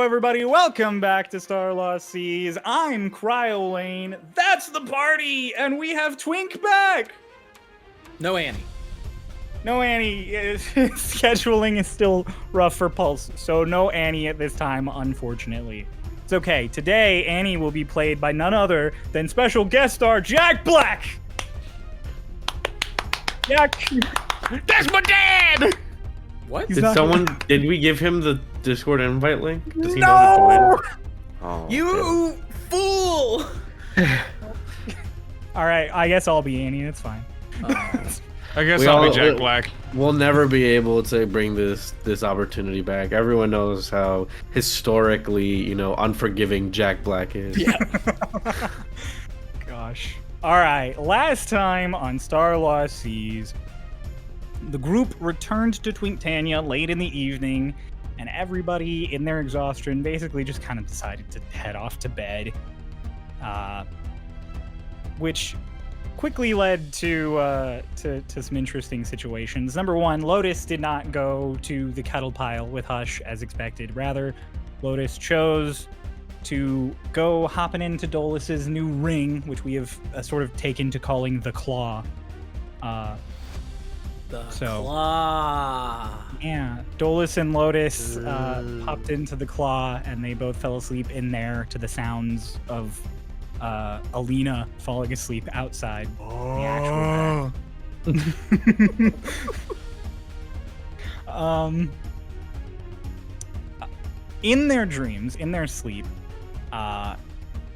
everybody. Welcome back to Starlost Seas. I'm Cryolane. That's the party, and we have Twink back. No Annie. No Annie. Scheduling is still rough for Pulse, so no Annie at this time, unfortunately. It's okay. Today, Annie will be played by none other than special guest star Jack Black. Jack, that's my dad. What? Did we give him the Discord invite link? Does he No! know to join? Oh, You fool! All right, I guess I'll be Annie. That's fine. I guess I'll be Jack Black. We'll never be able to bring this opportunity back. Everyone knows how historically, unforgiving Jack Black is. Yeah. Gosh. All right, last time on Starlost Seas, the group returned to Twinktania late in the evening, and everybody in their exhaustion basically just kind of decided to head off to bed, which quickly led to some interesting situations. Number one, Lotus did not go to the cuddle pile with Hush as expected. Rather, Lotus chose to go hopping into Dolus's new ring, which we have sort of taken to calling the Claw. Claw. Yeah, Dolus and Lotus popped into the Claw, and they both fell asleep in there to the sounds of Alina falling asleep outside the actual bed. In their dreams, in their sleep,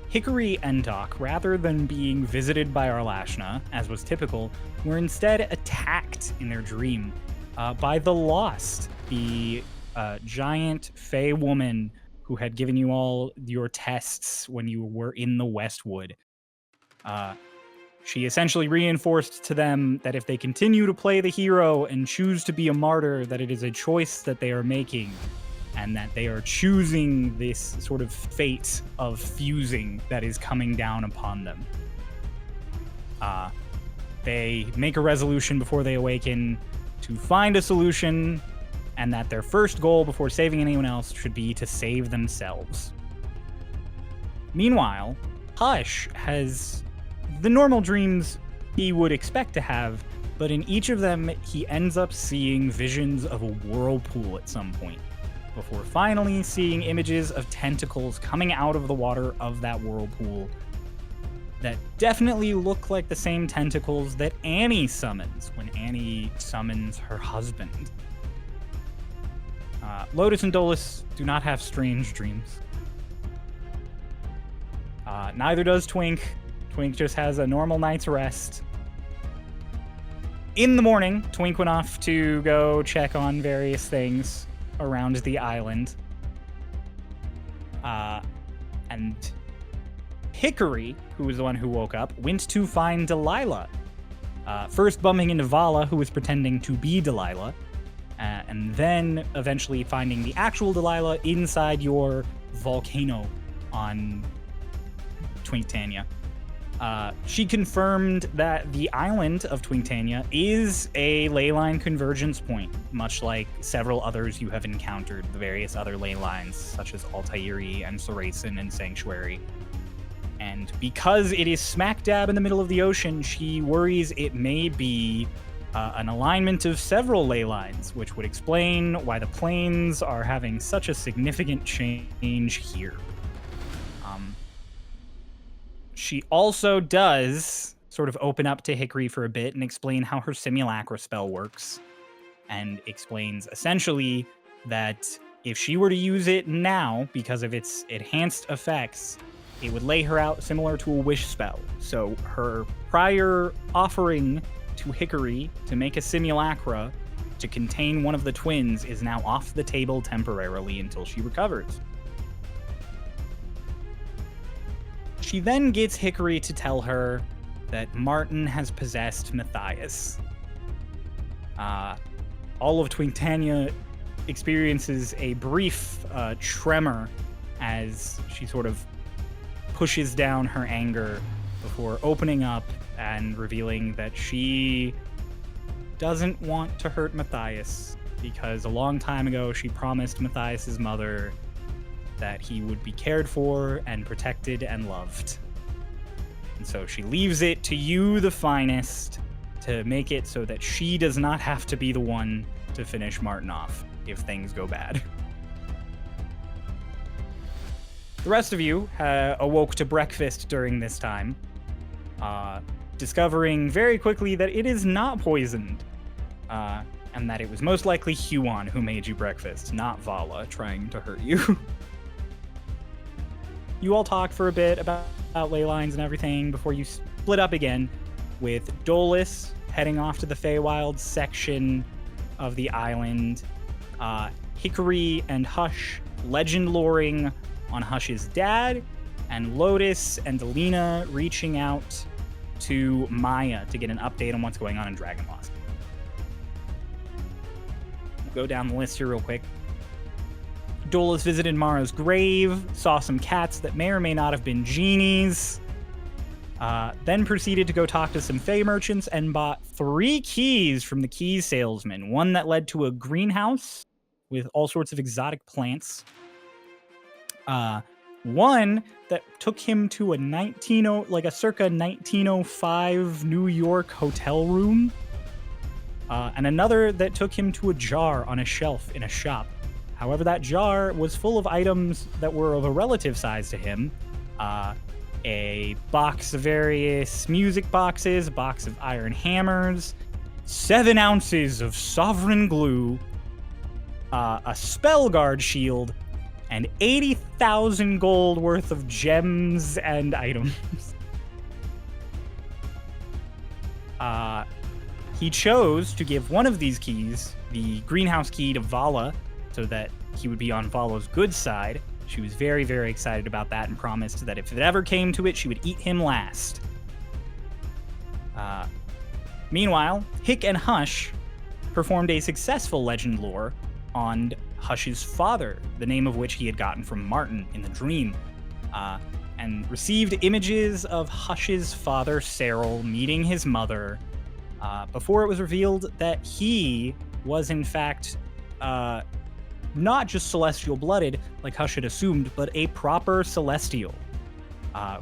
Hickory and Doc, rather than being visited by Arlashna, as was typical, were instead attacked in their dream by the Lost, the giant fey woman who had given you all your tests when you were in the Westwood. She essentially reinforced to them that if they continue to play the hero and choose to be a martyr, that it is a choice that they are making, and that they are choosing this sort of fate of fusing that is coming down upon them. They make a resolution before they awaken to find a solution, and that their first goal before saving anyone else should be to save themselves. Meanwhile, Hush has the normal dreams he would expect to have, but in each of them, he ends up seeing visions of a whirlpool at some point, before finally seeing images of tentacles coming out of the water of that whirlpool that definitely look like the same tentacles that Annie summons when Annie summons her husband. Lotus and Dolus do not have strange dreams. Neither does Twink. Twink just has a normal night's rest. In the morning, Twink went off to go check on various things around the island. And Hickory, who was the one who woke up, went to find Delilah. First bumping into Vala, who was pretending to be Delilah, and then eventually finding the actual Delilah inside your volcano on Twinktania. She confirmed that the island of Twinktania is a leyline convergence point, much like several others you have encountered, the various other ley lines, such as Altairi and Sorasin and Sanctuary. And because it is smack dab in the middle of the ocean, she worries it may be an alignment of several ley lines, which would explain why the planes are having such a significant change here. She also does sort of open up to Hickory for a bit and explain how her simulacra spell works, and explains essentially that if she were to use it now, because of its enhanced effects, it would lay her out similar to a wish spell. So her prior offering to Hickory to make a simulacra to contain one of the twins is now off the table temporarily until she recovers. She then gets Hickory to tell her that Martin has possessed Matthias. All of Twinktania experiences a brief tremor as she sort of pushes down her anger before opening up and revealing that she doesn't want to hurt Matthias, because a long time ago she promised Matthias's mother that he would be cared for and protected and loved. And so she leaves it to you, the finest, to make it so that she does not have to be the one to finish Martin off if things go bad. The rest of you awoke to breakfast during this time, discovering very quickly that it is not poisoned, and that it was most likely Huon who made you breakfast, not Vala trying to hurt you. You all talk for a bit about ley lines and everything before you split up again, with Dolus heading off to the Feywild section of the island, Hickory and Hush legend loring on Hush's dad, and Lotus and Alina reaching out to Maya to get an update on what's going on in Dragonlost. We'll go down the list here real quick. Dolus visited Mara's grave, saw some cats that may or may not have been genies, then proceeded to go talk to some Fey merchants and bought 3 keys from the key salesman. One that led to a greenhouse with all sorts of exotic plants. One that took him to a circa 1905 New York hotel room. And another that took him to a jar on a shelf in a shop. However, that jar was full of items that were of a relative size to him. A box of various music boxes, a box of iron hammers, 7 ounces of sovereign glue, a spell guard shield, and 80,000 gold worth of gems and items. He chose to give one of these keys, the greenhouse key, to Vala, so that he would be on Vala's good side. She was very, very excited about that and promised that if it ever came to it, she would eat him last. Meanwhile, Hick and Hush performed a successful legend lore on Hush's father, the name of which he had gotten from Martin in the dream, and received images of Hush's father, Cyril, meeting his mother, before it was revealed that he was, in fact, not just celestial-blooded, like Hush had assumed, but a proper celestial,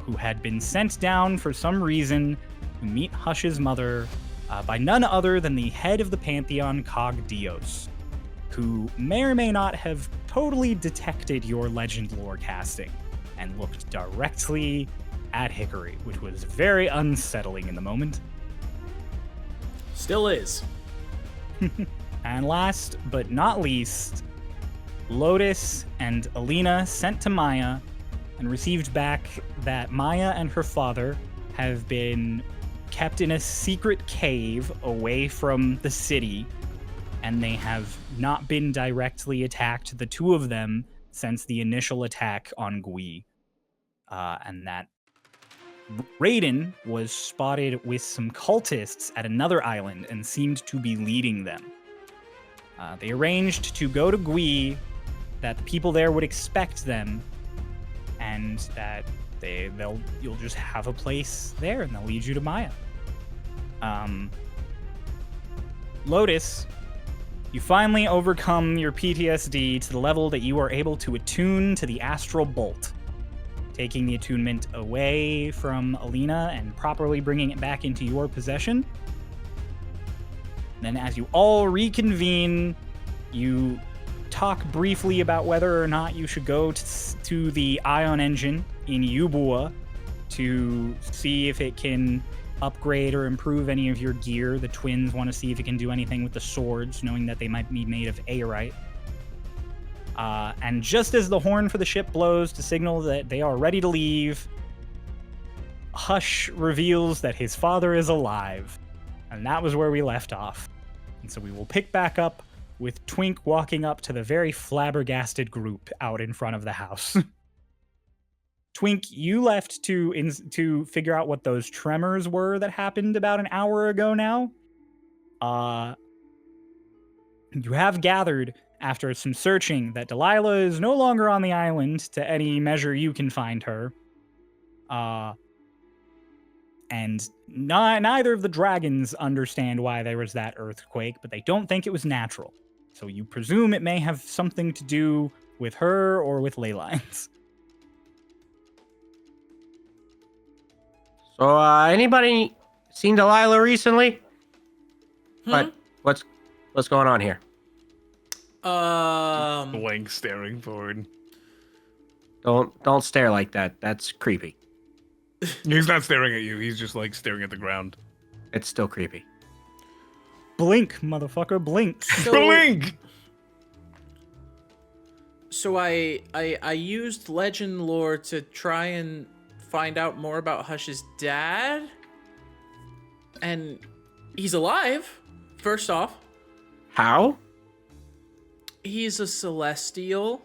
who had been sent down for some reason to meet Hush's mother by none other than the head of the Pantheon, Cog Dios, who may or may not have totally detected your legend lore casting and looked directly at Hickory, which was very unsettling in the moment. Still is. And last but not least, Lotus and Alina sent to Maya and received back that Maya and her father have been kept in a secret cave away from the city, and they have not been directly attacked, the two of them, since the initial attack on Gui. And that Raiden was spotted with some cultists at another island and seemed to be leading them. They arranged to go to Gui, that the people there would expect them, and that you'll just have a place there, and they'll lead you to Maya. Lotus, you finally overcome your PTSD to the level that you are able to attune to the astral bolt, taking the attunement away from Alina and properly bringing it back into your possession. Then as you all reconvene, you talk briefly about whether or not you should go to the ion engine in Eubuea to see if it can upgrade or improve any of your gear. The twins want to see if it can do anything with the swords, knowing that they might be made of aerite. And just as the horn for the ship blows to signal that they are ready to leave, Hush reveals that his father is alive. And that was where we left off. And so we will pick back up with Twink walking up to the very flabbergasted group out in front of the house. Twink, you left to figure out what those tremors were that happened about an hour ago now. You have gathered, after some searching, that Delilah is no longer on the island to any measure you can find her. And neither of the dragons understand why there was that earthquake, but they don't think it was natural. So you presume it may have something to do with her or with ley lines. So, anybody seen Delilah recently? What? What's going on here? Blank staring forward. Don't stare like that. That's creepy. He's not staring at you. He's just like staring at the ground. It's still creepy. Blink, motherfucker, blink. Blink! So I used legend lore to try and find out more about Hush's dad. And he's alive, first off. How? He's a celestial.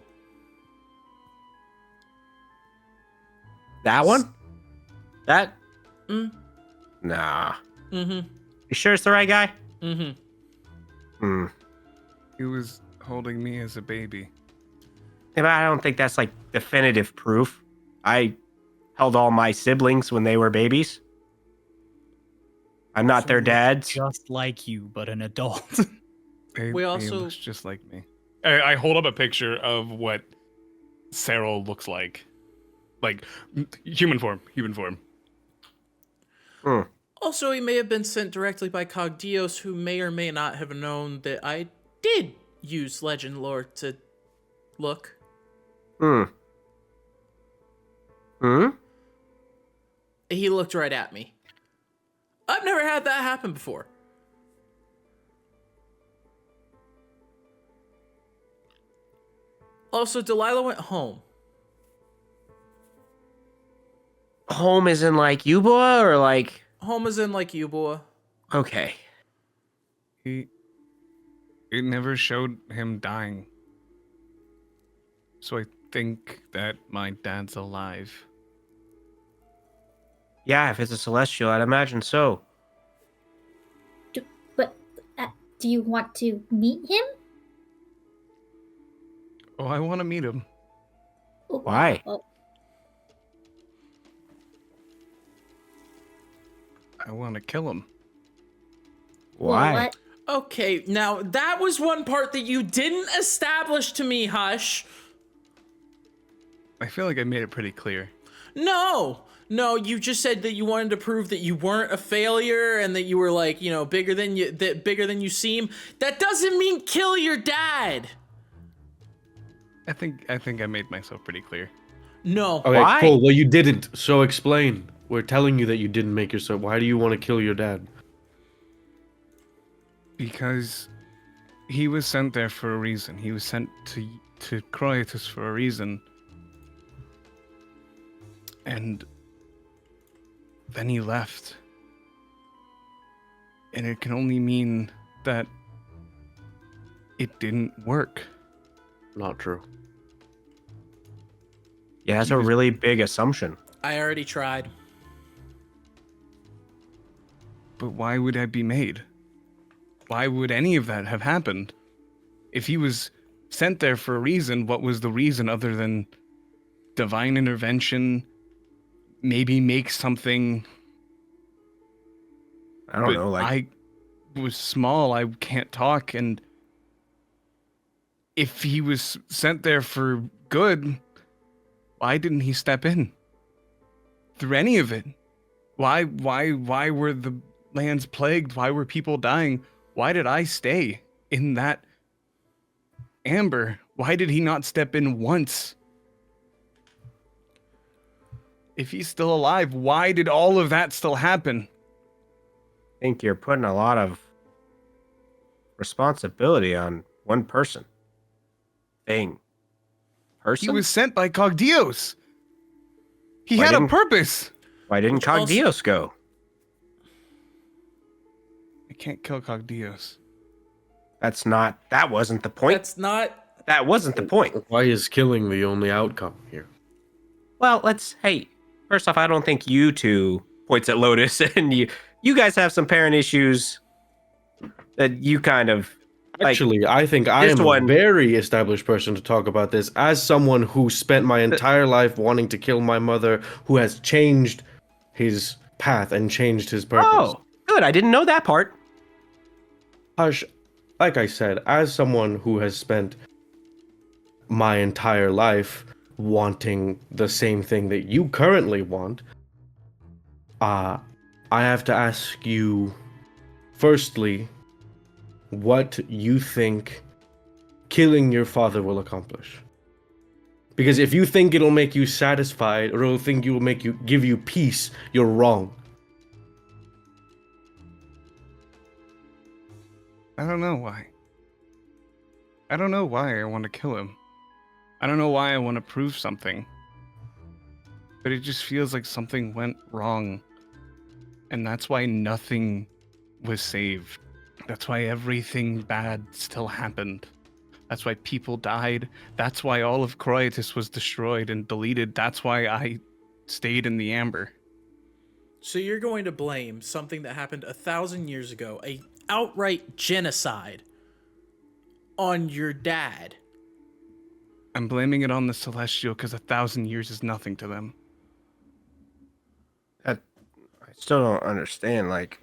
That one? That? Mm. Nah. Mm-hmm. You sure it's the right guy? Mm-hmm. Hmm. He was holding me as a baby. Yeah, but I don't think that's like definitive proof. I held all my siblings when they were babies. I'm not their dads. Just like you, but an adult. We also- He looks just like me. I hold up a picture of what Cyril looks like. Like, human form. Hmm. Also, he may have been sent directly by Cogdios, who may or may not have known that I did use legend lore to look. Hmm. Hmm? He looked right at me. I've never had that happen before. Also, Delilah went home. Home is in like Eubuea or like... Home is in like Eubuea. Okay. It never showed him dying. So I think that my dad's alive. Yeah, if it's a celestial, I'd imagine so. But do you want to meet him? Oh, I want to meet him. Why? Oh, I want to kill him. Why? what? Okay, now that was one part that you didn't establish to me, Hush. I feel like I made it pretty clear. No, you just said that you wanted to prove that you weren't a failure and that you were like, bigger than you seem. That doesn't mean kill your dad. I think I made myself pretty clear. No. Okay, Why? cool. Well, you didn't. So explain. We're telling you that you didn't make yourself. Why do you want to kill your dad? Because he was sent there for a reason. He was sent to Croatus for a reason. And then he left. And it can only mean that it didn't work. Not true. Yeah, that's a really big assumption. I already tried. But why would that be made? Why would any of that have happened? If he was sent there for a reason, what was the reason other than divine intervention? Maybe make something. I don't know, like... I was small, I can't talk, and if he was sent there for good, why didn't he step in? Through any of it? Why were the lands plagued? Why were people dying? Why did I stay in that amber? Why did he not step in once? If he's still alive, why did all of that still happen? I think you're putting a lot of responsibility on one person. Thing. Person? He was sent by Cogdios. He Why had a didn't- purpose. Why didn't Which also- Cogdios go? I can't kill Cogdios. That wasn't the point. That wasn't the point. Why is killing the only outcome here? Well, hey, first off, I don't think you two points at Lotus and you guys have some parent issues that you kind of like, Actually, I think I this am one- a very established person to talk about this as someone who spent my entire life wanting to kill my mother, who has changed his path and changed his purpose. Oh, good. I didn't know that part. Hush, like I said, as someone who has spent my entire life wanting the same thing that you currently want, I have to ask you, firstly, what you think killing your father will accomplish. Because if you think it'll make you satisfied or it'll think you will make you give you peace, you're wrong. I don't know why. I don't know why I want to kill him. I don't know why I want to prove something. But it just feels like something went wrong. And that's why nothing was saved. That's why everything bad still happened. That's why people died. That's why all of Croatus was destroyed and deleted. That's why I stayed in the Amber. So you're going to blame something that happened 1,000 years ago, a outright genocide, on your dad? I'm blaming it on the Celestial because 1,000 years is nothing to them. I still don't understand. Like,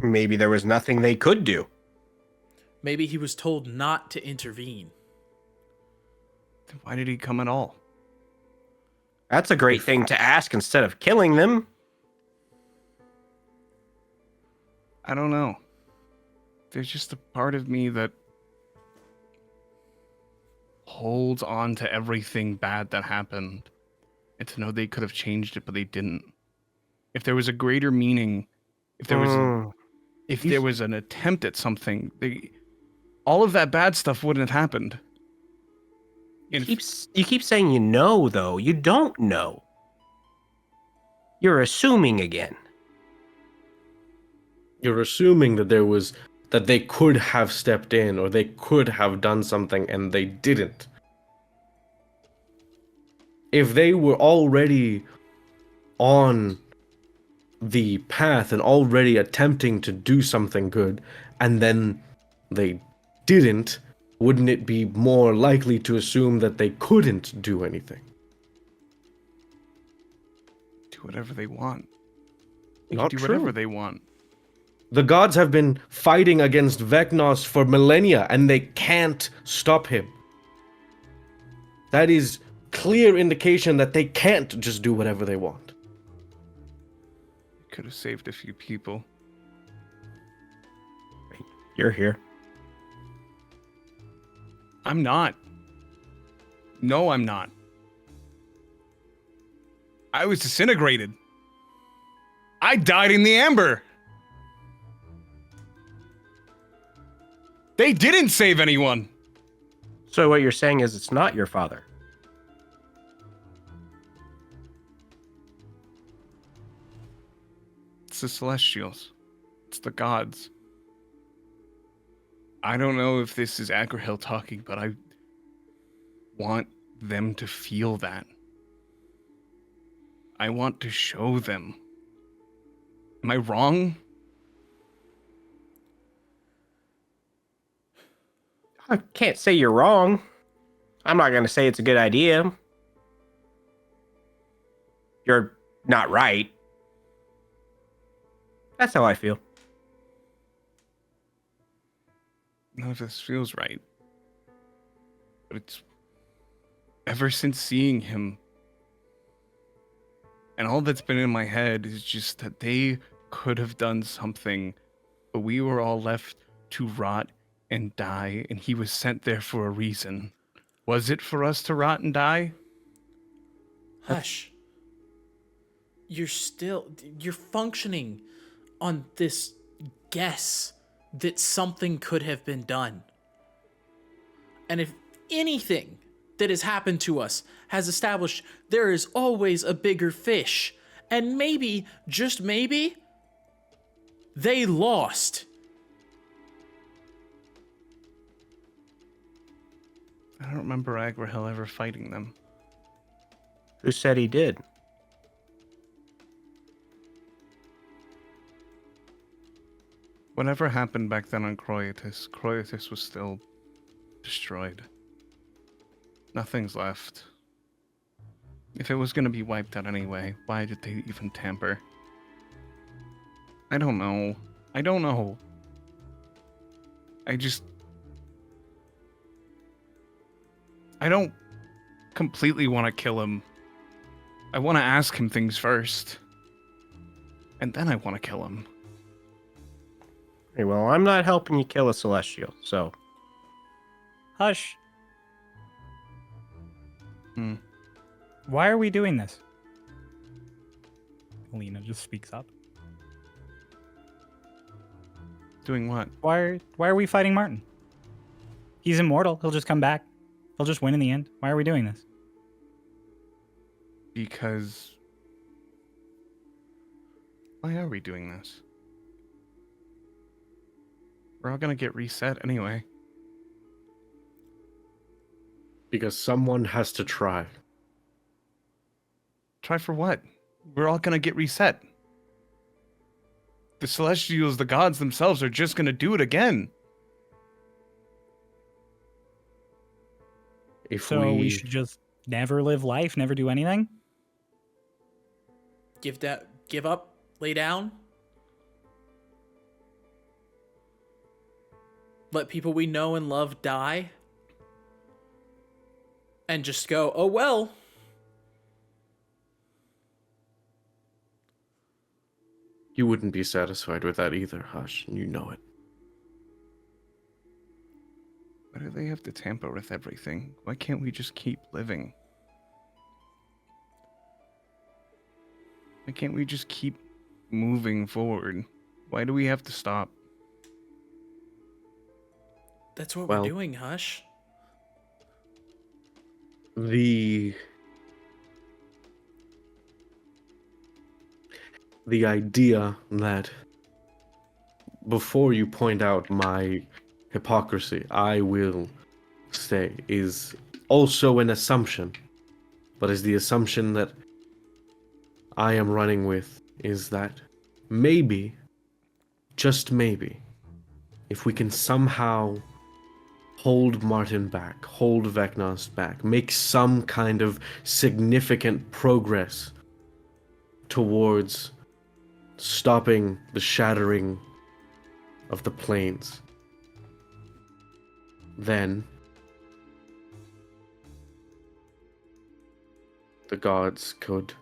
maybe there was nothing they could do. Maybe he was told not to intervene. Then why did he come at all? That's a great thing to ask instead of killing them. I don't know. There's just a part of me that holds on to everything bad that happened and to know they could have changed it, but they didn't. If there was a greater meaning, if there was an attempt at something, all of that bad stuff wouldn't have happened. You keep saying you know, though. You don't know. You're assuming again. You're assuming that they could have stepped in or they could have done something and they didn't. If they were already on the path and already attempting to do something good and then they didn't, wouldn't it be more likely to assume that they couldn't do anything? Do whatever they want. They Not can do true. whatever they want. The gods have been fighting against Vecnos for millennia, and they can't stop him. That is clear indication that they can't just do whatever they want. Could have saved a few people. You're here. I'm not. No, I'm not. I was disintegrated. I died in the Amber. They didn't save anyone. So what you're saying is it's not your father. It's the Celestials. It's the gods. I don't know if this is Agrahil talking, but I want them to feel that. I want to show them. Am I wrong? I can't say you're wrong. I'm not going to say it's a good idea. You're not right. That's how I feel. None of this feels right. But it's ever since seeing him, and all that's been in my head is just that they could have done something, but we were all left to rot and die, and he was sent there for a reason. Was it for us to rot and die? Hush. You're functioning on this guess that something could have been done. And if anything that has happened to us has established there is always a bigger fish, and maybe, just maybe, they lost. I don't remember Agrahil ever fighting them. Who said he did? Whatever happened back then on Croatus was still destroyed. Nothing's left. If it was going to be wiped out anyway, why did they even tamper? I don't know. I don't completely want to kill him. I want to ask him things first. And then I want to kill him. Hey, well, I'm not helping you kill a celestial, so Hush. Hmm. Why are we doing this? Alina just speaks up. Doing what? Why are we fighting Martin? He's immortal. He'll just come back. He'll just win in the end. Why are we doing this? Because... Why are we doing this? We're all gonna get reset anyway. Because someone has to try. Try for what? We're all gonna get reset. The Celestials, the gods themselves, are just gonna do it again. If So we should just never live life, never do anything? Give up, lay down. Let people we know and love die. And just go, oh well. You wouldn't be satisfied with that either, Hush, and you know it. Why do they have to tamper with everything? Why can't we just keep living? Why can't we just keep moving forward? Why do we have to stop? That's what Well- we're doing, Hush. The idea that before you point out my hypocrisy, I will say is also an assumption, but is the assumption that I am running with is that maybe, just maybe, if we can somehow hold Martin back, hold Vecnos back, make some kind of significant progress towards stopping the shattering of the planes, then the gods could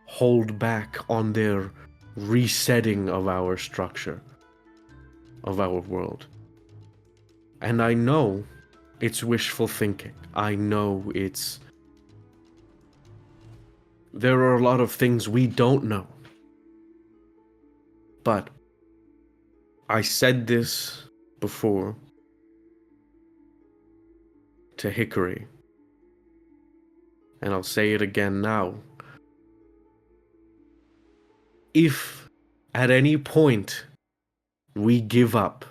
hold back on their resetting of our structure, of our world. And I know it's wishful thinking. I know there are a lot of things we don't know. But I said this before to Hickory, and I'll say it again now. If at any point we give up,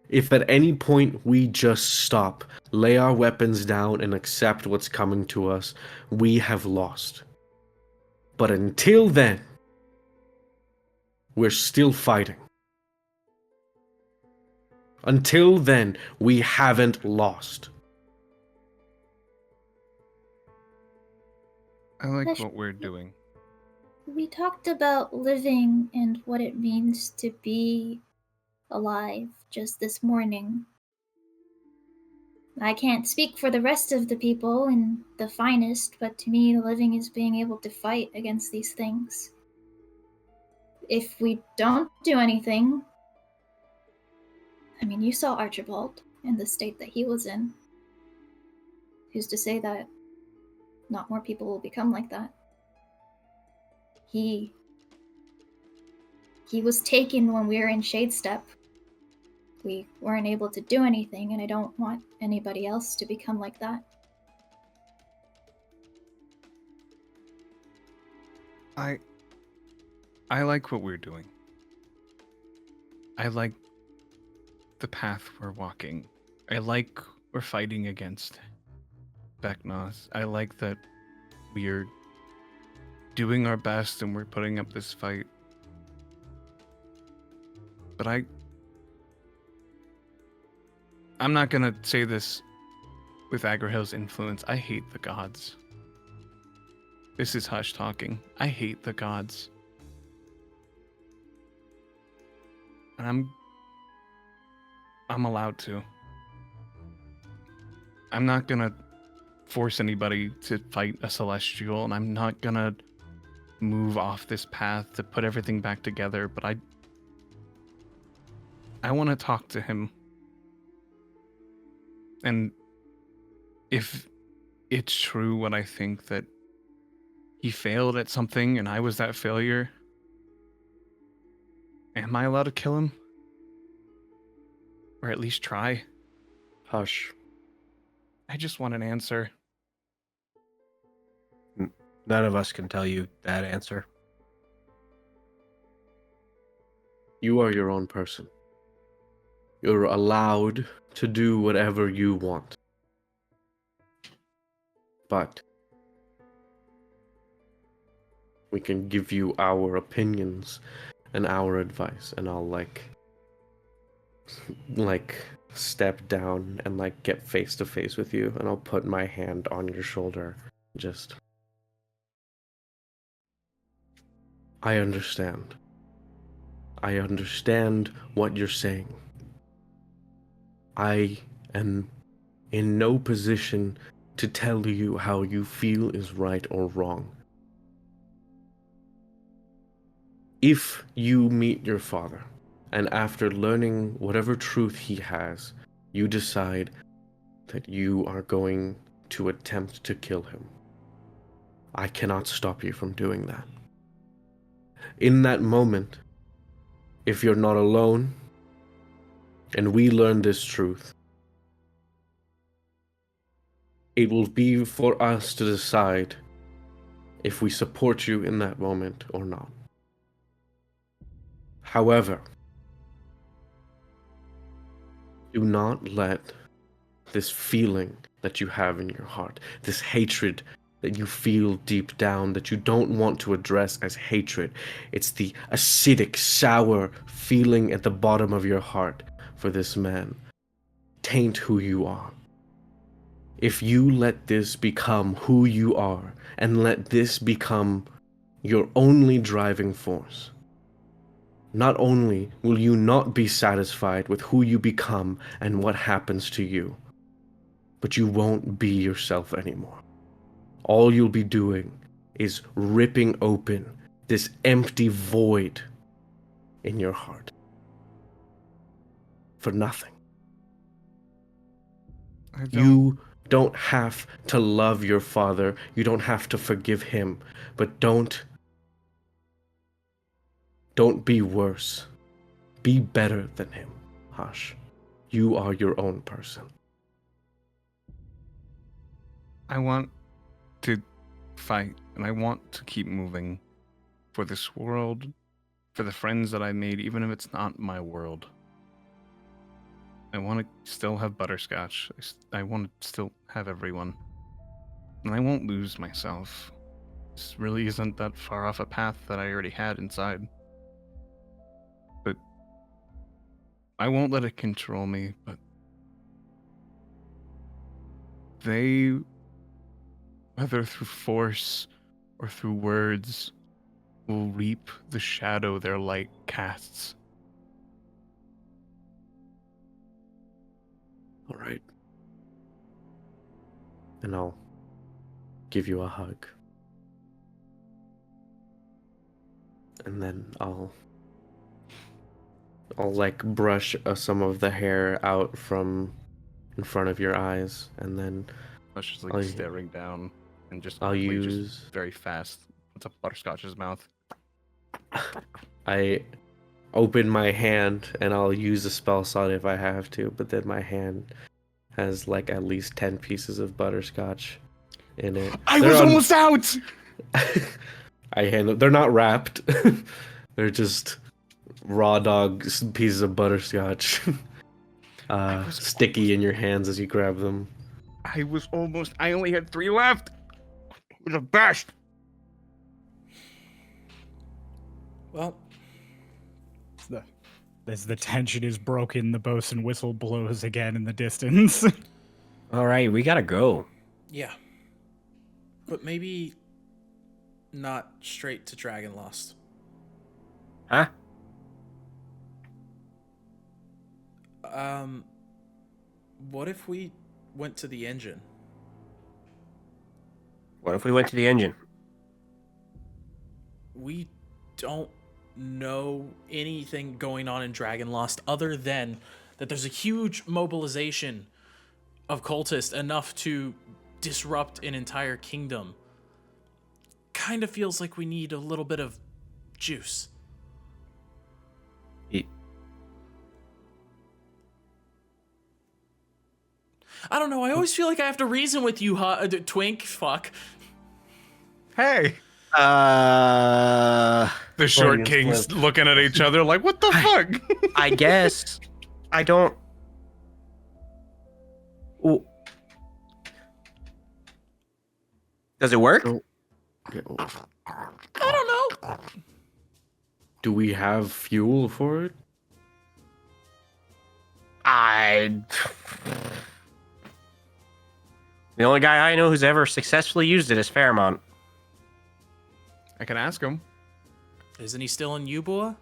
if at any point we just stop, lay our weapons down, and accept what's coming to us, we have lost. But until then, we're still fighting. Until then, we haven't lost. I like Hush. what we're doing. We talked about living and what it means to be alive just this morning. I can't speak for the rest of the people in the finest, but to me, living is being able to fight against these things. If we don't do anything, I mean, you saw Archibald and the state that he was in. Who's to say that not more people will become like that? He was taken when we were in Shadestep. We weren't able to do anything, and I don't want anybody else to become like that. I like what we're doing. I like the path we're walking. I like we're fighting against Vecnos. I like that we're doing our best and we're putting up this fight. But I'm not gonna say this with Agrahill's influence. I hate the gods. This is Hush talking. I hate the gods. And I'm allowed to. I'm not gonna force anybody to fight a celestial, and I'm not gonna move off this path to put everything back together, but I want to talk to him. And if it's true what I think, that he failed at something and I was that failure, am I allowed to kill him? Or at least try? Hush. I just want an answer. None of us can tell you that answer. You are your own person. You're allowed to do whatever you want. But we can give you our opinions and our advice, and I'll like step down and like get face to face with you, and I'll put my hand on your shoulder. Just, I understand. I understand what you're saying. I am in no position to tell you how you feel is right or wrong. If you meet your father, and after learning whatever truth he has, you decide that you are going to attempt to kill him, I cannot stop you from doing that. In that moment, if you're not alone, and we learn this truth, it will be for us to decide if we support you in that moment or not. However, do not let this feeling that you have in your heart, this hatred that you feel deep down that you don't want to address as hatred, it's the acidic, sour feeling at the bottom of your heart for this man, taint who you are. If you let this become who you are, and let this become your only driving force, not only will you not be satisfied with who you become and what happens to you, but you won't be yourself anymore. All you'll be doing is ripping open this empty void in your heart for nothing. You don't have to love your father. You don't have to forgive him, but don't be worse. Be better than him, Hush. You are your own person. I want to fight, and I want to keep moving for this world, for the friends that I made, even if it's not my world. I want to still have butterscotch. I want to still have everyone. And I won't lose myself. This really isn't that far off a path that I already had inside. But I won't let it control me, but they, whether through force or through words, will reap the shadow their light casts. All right. And I'll give you a hug. And then I'll like brush some of the hair out from in front of your eyes, and then That's just like I'll- staring down and just I'll quickly, use- just very fast. Puts up butterscotch's mouth. I open my hand and I'll use a spell slot if I have to, but then my hand has like at least 10 pieces of butterscotch in it. I They're was on- almost out! I hand them. They're not wrapped. They're just raw dog pieces of butterscotch. Sticky in your hands as you grab them. I was almost. I only had 3 left. It was the best. Well, As the tension is broken, the bosun whistle blows again in the distance. All right, we gotta go. yeah. But maybe not straight to Dragon Lost. Huh? What if we went to the engine? What if we went to the engine? We don't know anything going on in Dragon Lost other than that there's a huge mobilization of cultists enough to disrupt an entire kingdom. Kind of feels like we need a little bit of juice. I don't know. I always feel like I have to reason with you, Twink. Fuck. Hey. Uh, The short Brilliant kings flip. looking at each other like, what the fuck? I guess I don't. Ooh. Does it work? Oh. I don't know. Do we have fuel for it? The only guy I know who's ever successfully used it is Fairmont. I can ask him. Isn't he still in Eubuea?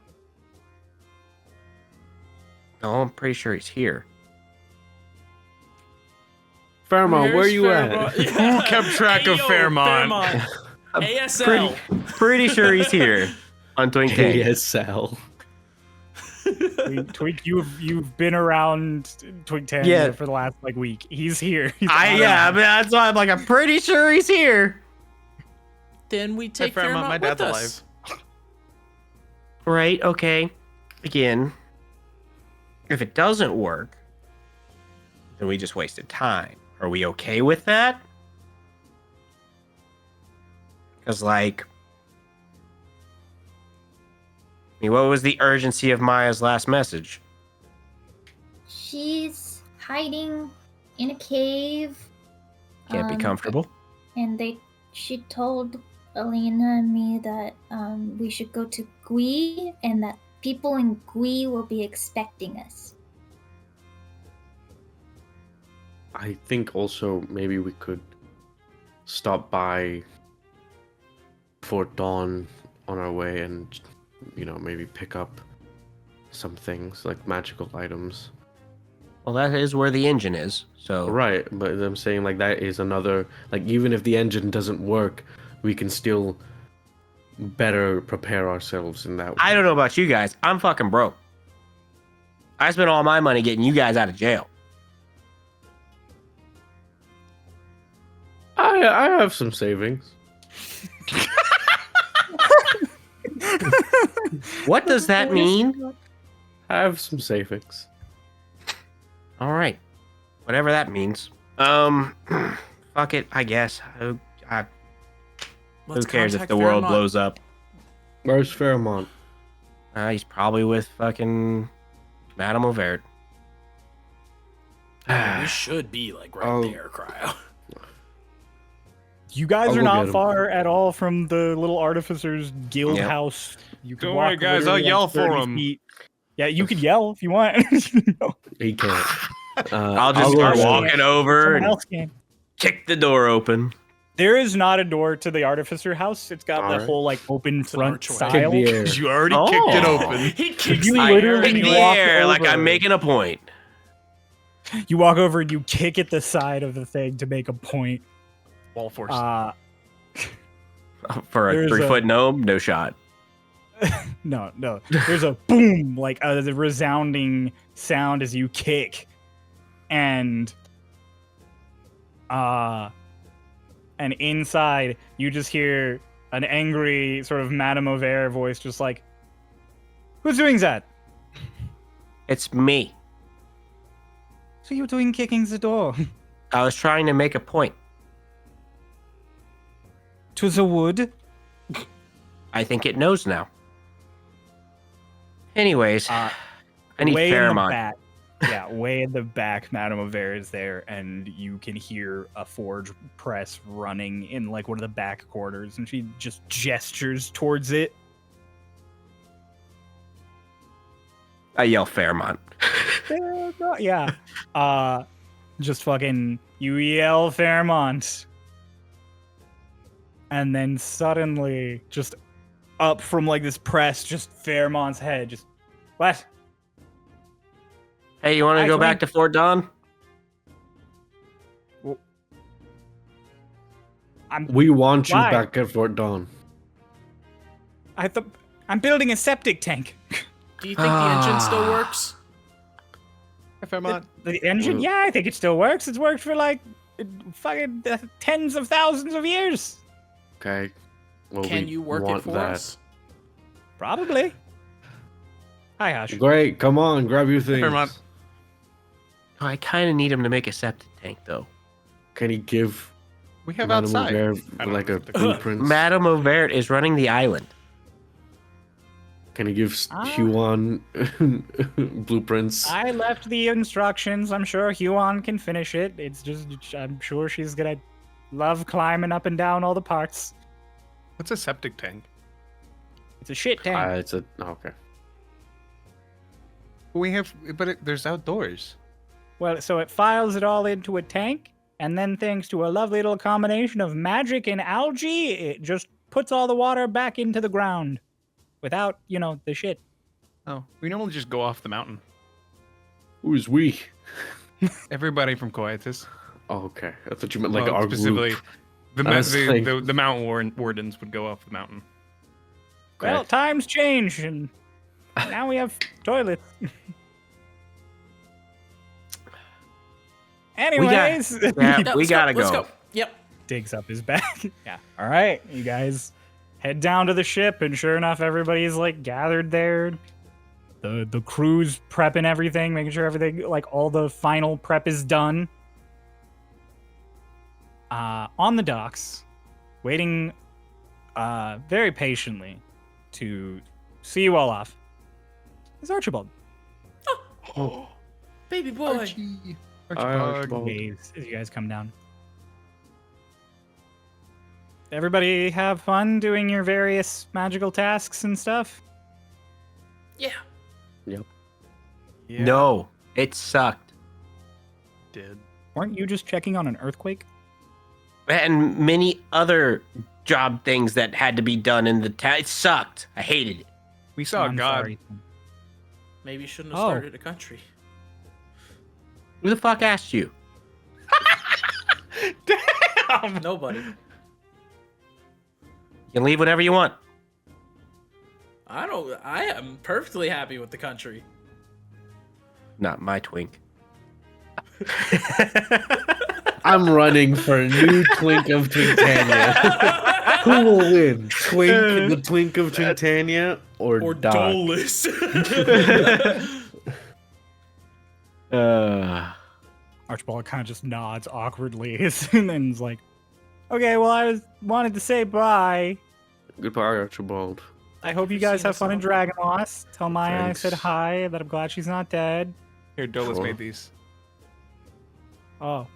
No, I'm pretty sure he's here. Fairmont, where Where's you at? Fairmont? Who kept track of Ayo, Fairmont? ASL. Pretty sure he's here on Twink Tank. ASL. Twink, you've been around Twink Yeah. for the last like week. He's here. He's Yeah, I mean, that's why I'm like, I'm pretty sure he's here. Then we take Fairmont, my Fairmont with dad's us. Right, okay. Again, if it doesn't work, then we just wasted time. Are we okay with that? Because, like, I mean, what was the urgency of Maya's last message? She's hiding in a cave. Can't be comfortable. And she told Alina and me that we should go to Gui and that people in Gui will be expecting us. I think also maybe we could stop by Fort Dawn on our way and, maybe pick up some things like magical items. Well, that is where the engine is. So Right, but I'm saying like that is another, like, even if the engine doesn't work, we can still better prepare ourselves in that way. I don't know about you guys. I'm fucking broke. I spent all my money getting you guys out of jail. I have some savings. What does that mean? I have some savings. All right, whatever that means. Fuck it. I guess. Who Let's cares if contact the world Fairmont. blows up? Where's Fairmont? He's probably with fucking Madame Overt. We should be like right Oh. there, Cryo. You guys I'll are go not get him. far at all from the little artificer's guild Yep. house. You can Don't walk worry, guys, literally, I'll yell for 30 him. feet. Yeah, you could yell if you want. He can't. I'll just go start get him. walking over Someone and else can. kick the door open. There is not a door to the artificer house. It's got the Alright. whole like open an front archway. style. Kick the air. You already Oh. kicked it open. He kicks You the literally air. Kick the walk air like over. I'm making a point. You walk over and you kick at the side of the thing to make a point. Wall force. For a There's 3-foot gnome, no shot. No. There's a boom, like a resounding sound as you kick, and inside you just hear an angry sort of Madame Overt voice, just like, "Who's doing that? It's me. What are you doing kicking the door I was trying to make a point. to the wood?" I think it knows now. Anyways, I need Way in the Fairmont. back. Yeah, way in the back, Madame Overt is there, and you can hear a forge press running in like one of the back quarters, and she just gestures towards it. I yell Fairmont. Yeah. Just fucking you yell Fairmont. And then suddenly, just up from like this press, just Fairmont's head, just what? Hey, you want to Hi, go back Twink. to Fort Dawn? We want you Why? back at Fort Dawn. I'm building a septic tank. Do you think the engine still works? Fairmont. The engine? Well- Yeah, I think it still works. It's worked for like fucking tens of thousands of years. Okay. Well, Can we you work it want for that. us? Probably. Hi, Hush. Great. Come on, grab your things. Fairmont. I kind of need him to make a septic tank, though. Can he give We have Madame outside. Aubert, I don't like know a if the- blueprint? Madame Aubert is running the island. Can he give Ah. Huon blueprints? I left the instructions. I'm sure Huon can finish it. It's just, I'm sure she's gonna love climbing up and down all the parts. What's a septic tank? It's a shit tank. It's a okay. We have, but there's outdoors. Well, so it files it all into a tank, and then thanks to a lovely little combination of magic and algae, it just puts all the water back into the ground without, the shit. Oh, we normally just go off the mountain. Who's we? Everybody from Coetus. Oh, okay. I thought you meant like Well, our specifically, group. the, I ma- was the, like- the the mountain wardens would go off the mountain. Well, Okay. times change, and now we have toilets. Anyways, Yeah, No, we let's gotta Let's go. go. Yep. digs up his back. Yeah. All right, you guys head down to the ship, and sure enough, everybody's like gathered there. The crew's prepping everything, making sure everything, like all the final prep is done. On the docks, waiting very patiently to see you all off, is Archibald. Baby boy. Archie. Archibald. Waves as you guys come down. Everybody have fun doing your various magical tasks and stuff? Yeah. Yeah, No, it sucked. Did. Weren't you just checking on an earthquake? And many other job things that had to be done in the town. It sucked. I hated it. We saw I'm God. sorry. Maybe you shouldn't have Oh. started a country. Who the fuck asked you? Damn. Nobody. You can leave whenever you want. I am perfectly happy with the country. Not my twink. I'm running for a new Twink of Twintania. Who will win? The Twink of Twintania, or Or Doc? Dolus. Archibald kind of just nods awkwardly and then is like, okay, well, wanted to say bye. Goodbye, Archibald. I hope you for guys seeing have us fun in all. Dragon Lost. Tell Maya I said Thanks. hi, that I'm glad she's not dead. Here, Dolus Sure. made these. Oh.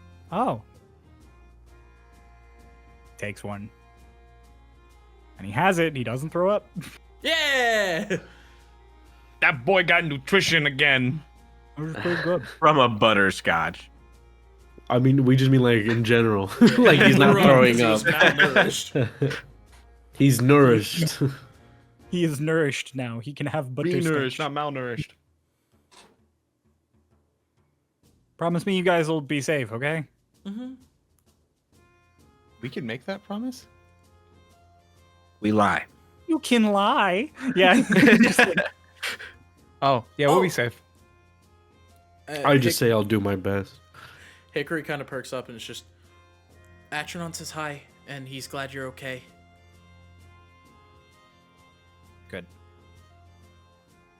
Takes one. And he has it. He doesn't throw up. Yeah. That boy got nutrition again. It was pretty good. From a butterscotch. I mean, we just mean like in general. Like he's not Runs, throwing up. he's malnourished. He's nourished. He is nourished now. He can have Be butterscotch. nourished, not malnourished. Promise me you guys will be safe, okay? Mm-hmm. We can make that promise? We lie. You can lie. Yeah. Just like, Oh, yeah, we'll Oh. be safe. I just say I'll do my best. Hickory kind of perks up and it's just, Atronon says hi, and he's glad you're okay. good.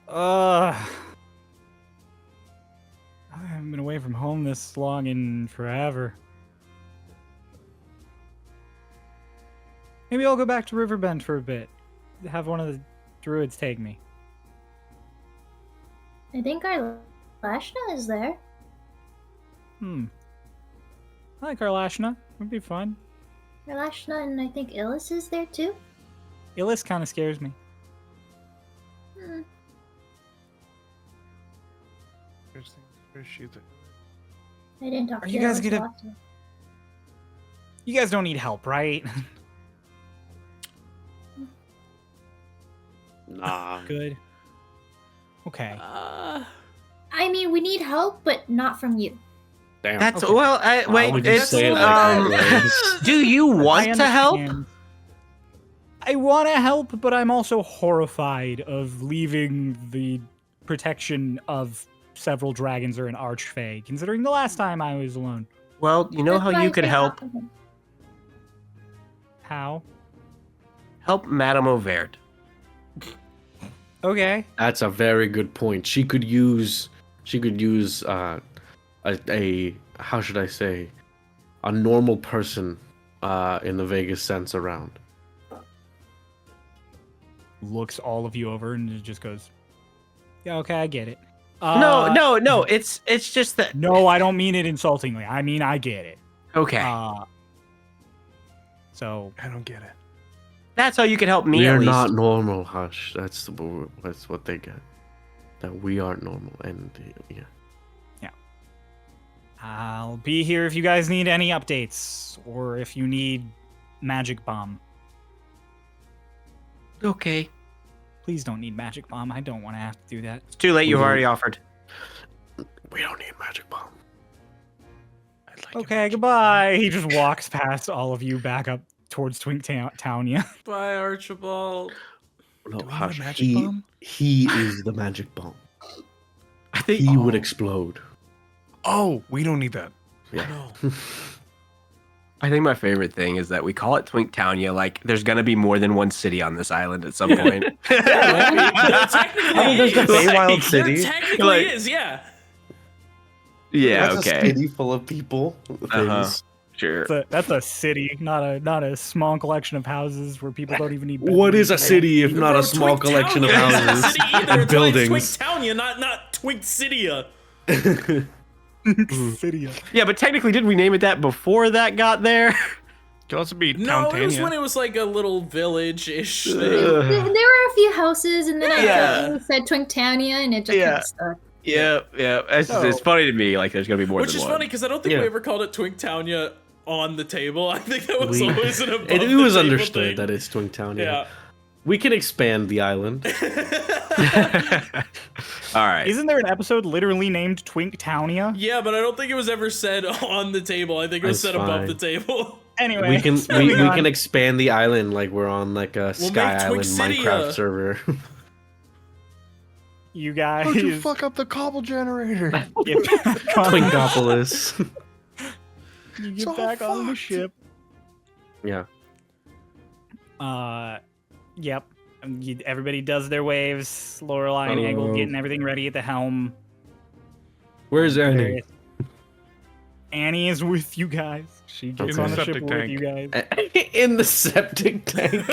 I haven't been away from home this long in forever. Maybe I'll go back to Riverbend for a bit. Have one of the druids take me. I think our Lashna is there. I like Arlashna. Would be fun. Our Lashna and I think Illis is there too. Illis kind of scares me. Hmm. Where's she? I didn't talk Are to you guys Illis gonna- last time. You guys don't need help, right? Nah. Good. Okay. I mean, we need help, but not from you. Damn. That's Okay. well. Why Wait, would you it's say it like that, Blaze? Do you I want to help? understand. I want to help, but I'm also horrified of leaving the protection of several dragons or an archfey, considering the last time I was alone. Well, you know That's how why you I could say help. half of them. How? Help Madame Auvert. Okay. That's a very good point. She could use a how should I say, a normal person in the Vegas sense around. Looks all of you over and just goes, yeah, okay, I get it. No. It's just that. No, I don't mean it insultingly. I mean, I get it. Okay, So, I don't get it. that's how you can help me. We at are least. not normal, Hush. That's what they get. That we aren't normal, and yeah. I'll be here if you guys need any updates or if you need magic bomb. Okay, Please don't need magic bomb. I don't want to have to do that. it's too late. You've Mhm. already offered. We don't need magic bomb. I'd like to Okay, mention- goodbye. He just walks past all of you back up towards Townia. Bye, Archibald. No, Do we need a Hush. magic bomb? He is the magic bomb. I think. He would explode. Oh, we don't need that. Yeah. No. I think my favorite thing is that we call it Twinktownia. Like, there's gonna be more than one city on this island at some point. There technically there's the is. Feywild There City. technically Like- is, yeah. Yeah. That's a Okay. city full of people. Uh-huh. Things. Sure. That's a city, not a small collection of houses where people don't even need. What is a bedrooms. city if not Bro, a small Twinktownia collection of is not a houses city either. and It's buildings? Like Twinktownia, not Twinkcitia. City. Yeah, but technically, did we name it that before that got there? Could also be No, it was Towntania. when it was like a little village-ish thing. There were a few houses, and then Yeah. I said Twinktownia, and it just kind Yeah. of stuck. Yeah. It's funny to me. Like, there's gonna be more Which than is one. funny because I don't think Yeah. we ever called it Twinktownia on the table. I think that was We- always an above It the was table understood thing. that it's Twingtown. Yeah. We can expand the island. All right. Isn't there an episode literally named Twinktownia? Yeah, but I don't think it was ever said on the table. I think it was That's said above fine. the table. Anyway, we can moving on. can expand the island like we're on like a We'll Sky make Island Twixidia. Minecraft server. You guys How'd you fuck up the cobble generator? get back on, Twinkopolis. you It's get all back on the fucked. ship. Yeah. Yep. Everybody does their waves. Lorelai and Eggle getting everything ready at the helm. Where's Annie? Various- Annie is with you guys. She gets Okay. on the ship Septic with tank. you guys. In the septic tank.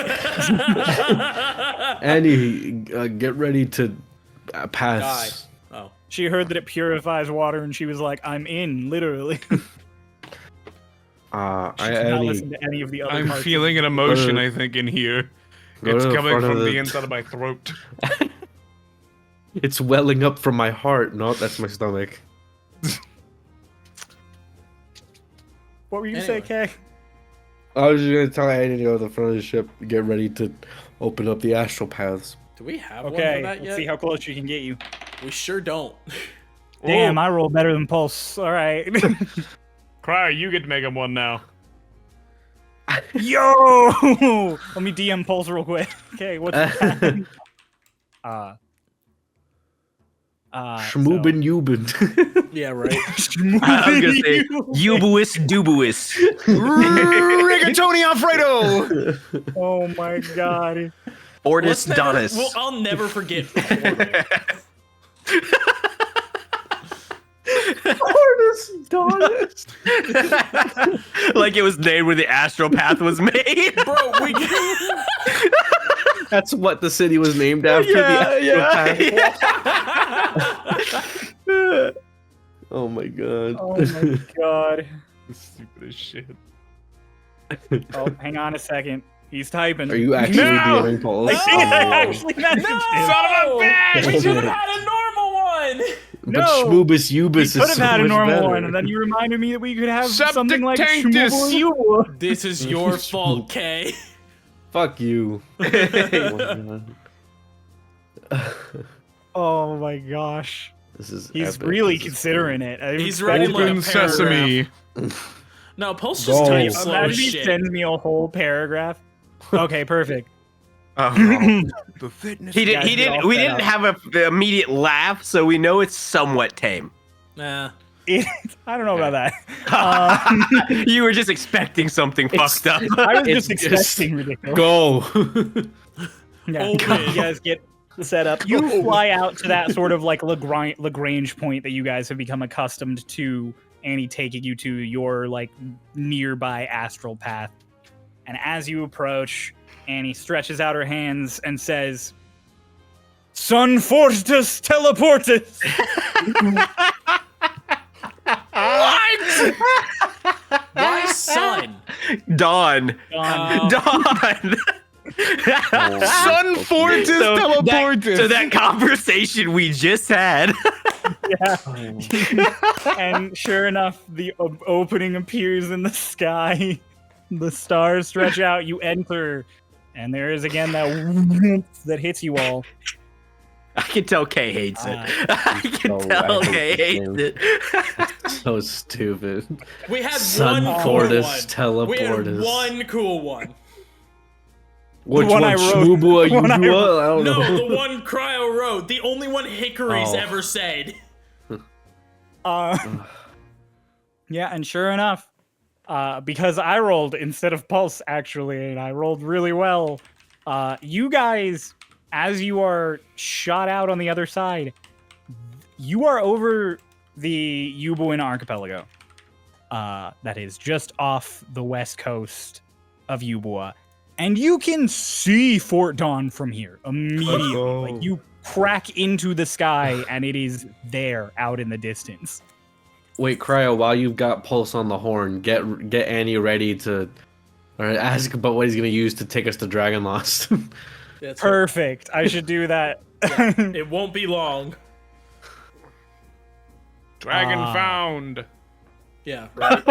Annie, get ready to pass. Die. Oh. She heard that it purifies water, and she was like, "I'm in," literally. She did not Annie, listen to any of the other I'm parts of feeling it. an emotion, Go to- I think, in here. go It's to the coming front of from the the- inside of my throat. It's welling up from my heart. No, that's my stomach. What were you saying, Kay? I was just gonna tell Annie to go to the front of the ship, get ready to open up the astral paths. Do we have one Okay, for that let's yet? see how close she can get you. We sure don't. Damn, I roll better than Pulse. All right. Crier, you get to make him one now. Yo! Let me DM Pulse real quick. Okay, what's that? Schmoobin Yubin. Yeah, right. I was gonna say Eubuea Dubuis. Rigatoni Alfredo! Oh my god. Ortis Let's never- Donis. Well, I'll never forget. Portal. Like it was named where the astral path was made. Bro, we That's what the city was named after. the astral path. Oh my god. Oh my god. Stupid as shit. Oh, hang on a second. He's typing. Are you actually No! DMing Pulse? I did actually message No! him. Son of a bitch! We should have had a normal one. But No! Schmoobus We Ubus is could have so had a much normal better. one, and then you reminded me that we could have Septic something like tanktus. Shmuel. This is your fault, Kay. Fuck you. Oh my god. Oh my gosh. He's epic. really This is considering it. I He's expect writing like him- a Open sesame. No, Pulse just Go. types slow Imagine as he shit. sends me a whole paragraph. Okay, perfect. Oh. The fitness. He guys get didn't. all We set didn't up. have the immediate laugh, so we know it's somewhat tame. Nah. I don't know about that. You were just expecting something fucked up. I was It's just just- expecting ridiculous. Go. Yeah. Open. You guys get set up. You fly out to that sort of like Lagrange point that you guys have become accustomed to, Annie taking you to your like nearby astral path. And as you approach, Annie stretches out her hands and says, Sun Fortus Teleportus! Why sun? Dawn. Dawn. Sun Fortis Teleportis. So that conversation we just had. And sure enough, the opening appears in the sky. The stars stretch out. You enter, and there is again that that hits you all. I can tell Kay hates it. I can Oh, tell I Kay hate hates this it. So stupid. We had Sun one Fortis cool one. We had Teleportus. one cool one. Which one one? I wrote. Schmoobua, The one I Eubuea? I don't No, know. the one Cryo wrote. The only one Hickory's Oh. ever said. Yeah, and sure enough, because I rolled instead of Pulse, actually, and I rolled really well, you guys, as you are shot out on the other side, you are over the Eubuean archipelago. That is just off the west coast of Eubuea. And you can see Fort Dawn from here immediately. Like, you crack into the sky, and it is there out in the distance. Wait, Cryo, while you've got Pulse on the horn, get Annie ready to or ask about what he's gonna use to take us to Dragon Lost. That's Perfect. I should do that. It won't be long. Dragon found. Yeah, right.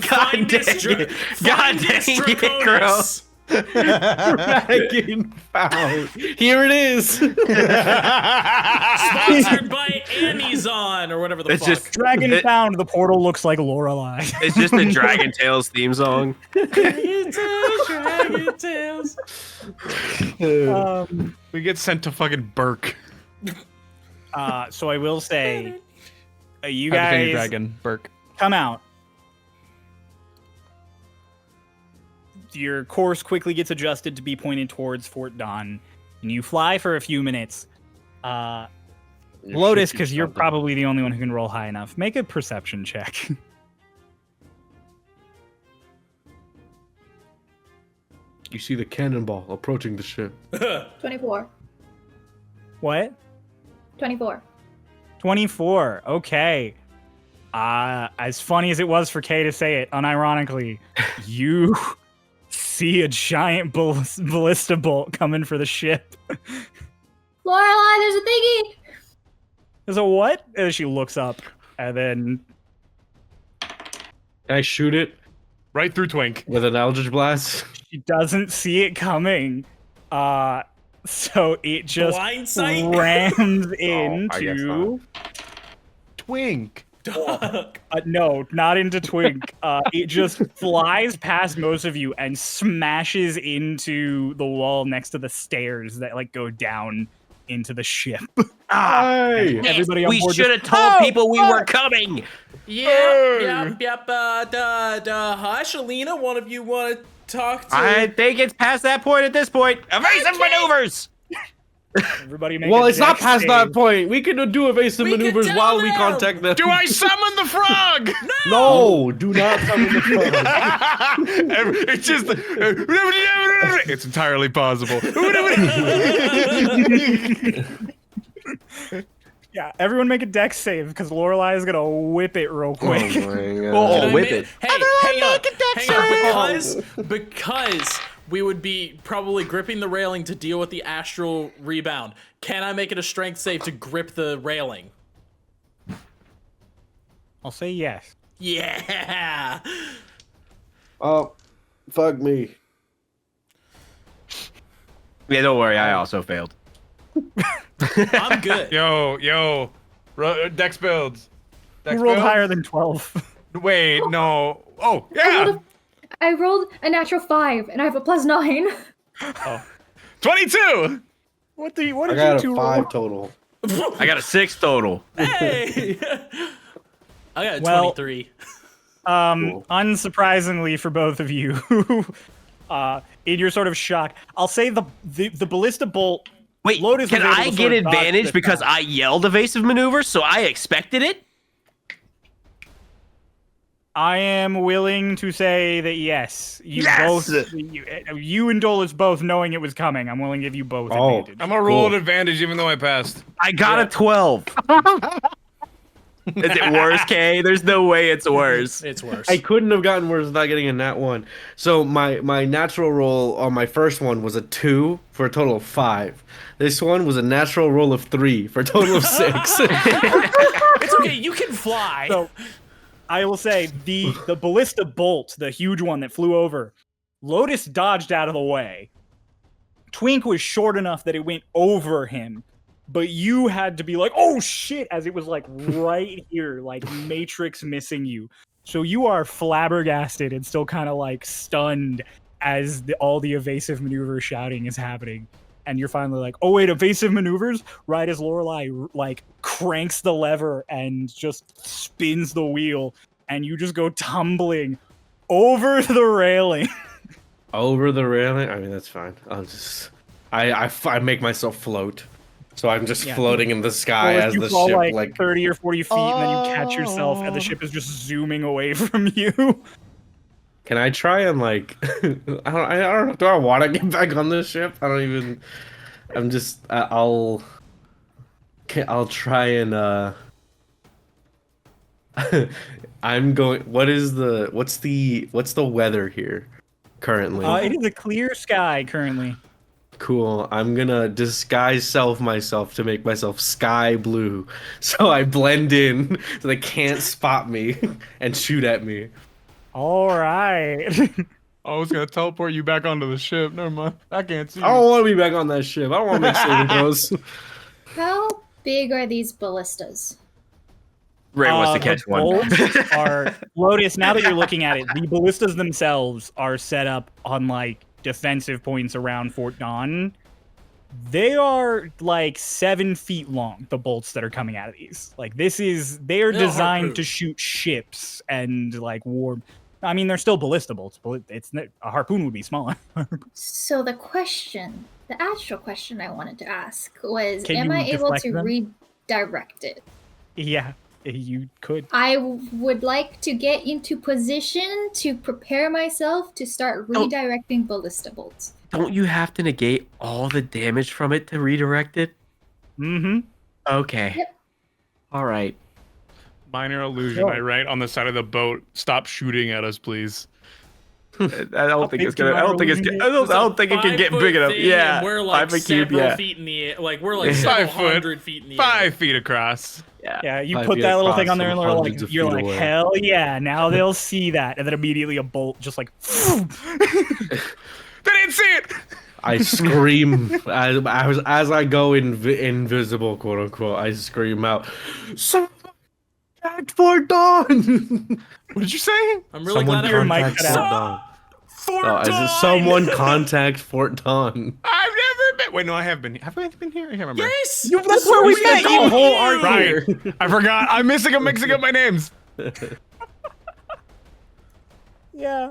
Find this dang it. God dang it, Draconis. Dragon found. Here it is. Sponsored by Amazon or whatever the It's fuck. just Dragon found. The portal looks like Lorelei. It's just the Dragon Tales theme song. Dragon Tales. We get sent to fucking Burke. So I will say, you Hypothetical guys Dragon Burke. come out. Your course quickly gets adjusted to be pointed towards Fort Dawn, and you fly for a few minutes. Lotus, because you're probably the only one who can roll high enough. Make a perception check. You see the cannonball approaching the ship. 24. What? 24. 24. Okay. As funny as it was for Kay to say it, unironically, you see a giant ballista bolt coming for the ship. Lorelei, there's a thingy! There's a what? And she looks up, and then Can I shoot it Right through Twink. with an Eldritch Blast? she doesn't see it coming. So it just Blindsight? rams I guess into. Twink. Dog. No, not into Twink. It just flies past most of you and smashes into the wall next to the stairs that like go down into the ship. Hey! Everybody on we board should have just, told "Oh, people we were coming. Yep. Hush, Alina, one of you want to talk to... I think it's past that point at this point. Evasive maneuvers. Everybody make Well, a it's not dex past save. that point. We can do evasive We can maneuvers tell while we them. contact them. Do I summon the frog? No, do not summon the frog. It's just. It's entirely possible. Yeah, everyone make a dex save because Lorelei is gonna whip it real quick. Oh my God. Oh, Can I whip ma- it. Hang on, because we would be probably gripping the railing to deal with the astral rebound. Can I make it a strength save to grip the railing? I'll say yes. Yeah. Oh, fuck me. Yeah, don't worry. I also failed. I'm good. Yo. Dex builds. Who rolled higher than 12? Wait, no. Oh, yeah. I rolled a natural 5, and I have a +9. 22. What did I you got two a roll? 5 total. I got a 6 total. Hey! I got a Well, 23. Cool. Unsurprisingly for both of you, in your sort of shock, I'll say the ballista bolt. Wait, Lotus can was able I to get sort of dodge advantage the because attack. I yelled evasive maneuvers, so I expected it? I am willing to say that yes, you Yes! both, you and Dolus both knowing it was coming. I'm willing to give you both Oh. advantage. I'm gonna roll Cool. an advantage even though I passed. I got a 12. Is it worse, Kay? There's no way it's worse. It's worse. I couldn't have gotten worse without getting a nat 1. So my natural roll on my first one was a 2 for a total of 5. This one was a natural roll of 3 for a total of 6. It's okay, you can fly. So, I will say the ballista bolt, the huge one that flew over, Lotus dodged out of the way. Twink was short enough that it went over him, but you had to be like, "Oh shit!" as it was like right here, like Matrix missing you. So you are flabbergasted and still kind of like stunned as all the evasive maneuver shouting is happening. And you're finally like, "Oh wait, evasive maneuvers!" Right as Lorelai like cranks the lever and just spins the wheel, and you just go tumbling over the railing. Over the railing? I mean, that's fine. I'll just... I make myself float. So I'm just Yeah. floating in the sky Or if as you the fall ship, like 30 or 40 feet, and then you catch yourself, and the ship is just zooming away from you. Can I try and like... I don't know. Do I want to get back on this ship? I don't even... I'm just... I'll try and... I'm going... What's the weather here currently? It is a clear sky currently. Cool. I'm gonna disguise myself to make myself sky blue, so I blend in, so they can't spot me and shoot at me. All right. I was gonna teleport you back onto the ship. Never mind. I can't see I you. don't want to be back on that ship. I don't want to make saving throws. How big are these ballistas? Ray wants to The catch one. bolts are Lotus. Now that you're looking at it, the ballistas themselves are set up on like defensive points around Fort Dawn. They are like 7 feet long. The bolts that are coming out of these, like they are They're designed harpoon. to shoot ships and like war. I mean, they're still ballista bolts, but a harpoon would be smaller. So the actual question I wanted to ask was, Can am you I able deflect to them? redirect it? Yeah, you could. I would like to get into position to prepare myself to start redirecting ballista bolts. Don't you have to negate all the damage from it to redirect it? Mm-hmm. Okay. Yep. All right. Minor illusion. Sure. I write on the side of the boat. Stop shooting at us, please. I don't think big it's gonna. I can don't think it's. illusion I don't think it can get big enough. Yeah. And we're like 5 foot cube. several Yeah. feet in the air. Like we're like Yeah. several 5 foot, hundred feet in the 5 air. feet across. Yeah. Yeah, you 5 put feet that little across thing on there, and from they're hundreds like, of you're feet like, away. hell yeah! Now they'll see that, and then immediately a bolt just like. They didn't see it. I scream as I go invisible, quote unquote. I scream out, "Someone contact Fort Dawn!" What did you say? I'm really Someone glad I Your heard mic contact cut Fort out. Dawn. Fort Oh, is it Dawn! someone contact Fort Dawn? I've never been. Wait, no, I have been. Have I been here? I can't remember. Yes, That's where we met The you. whole arc Right. here. I forgot. I'm mixing up my names. Yeah.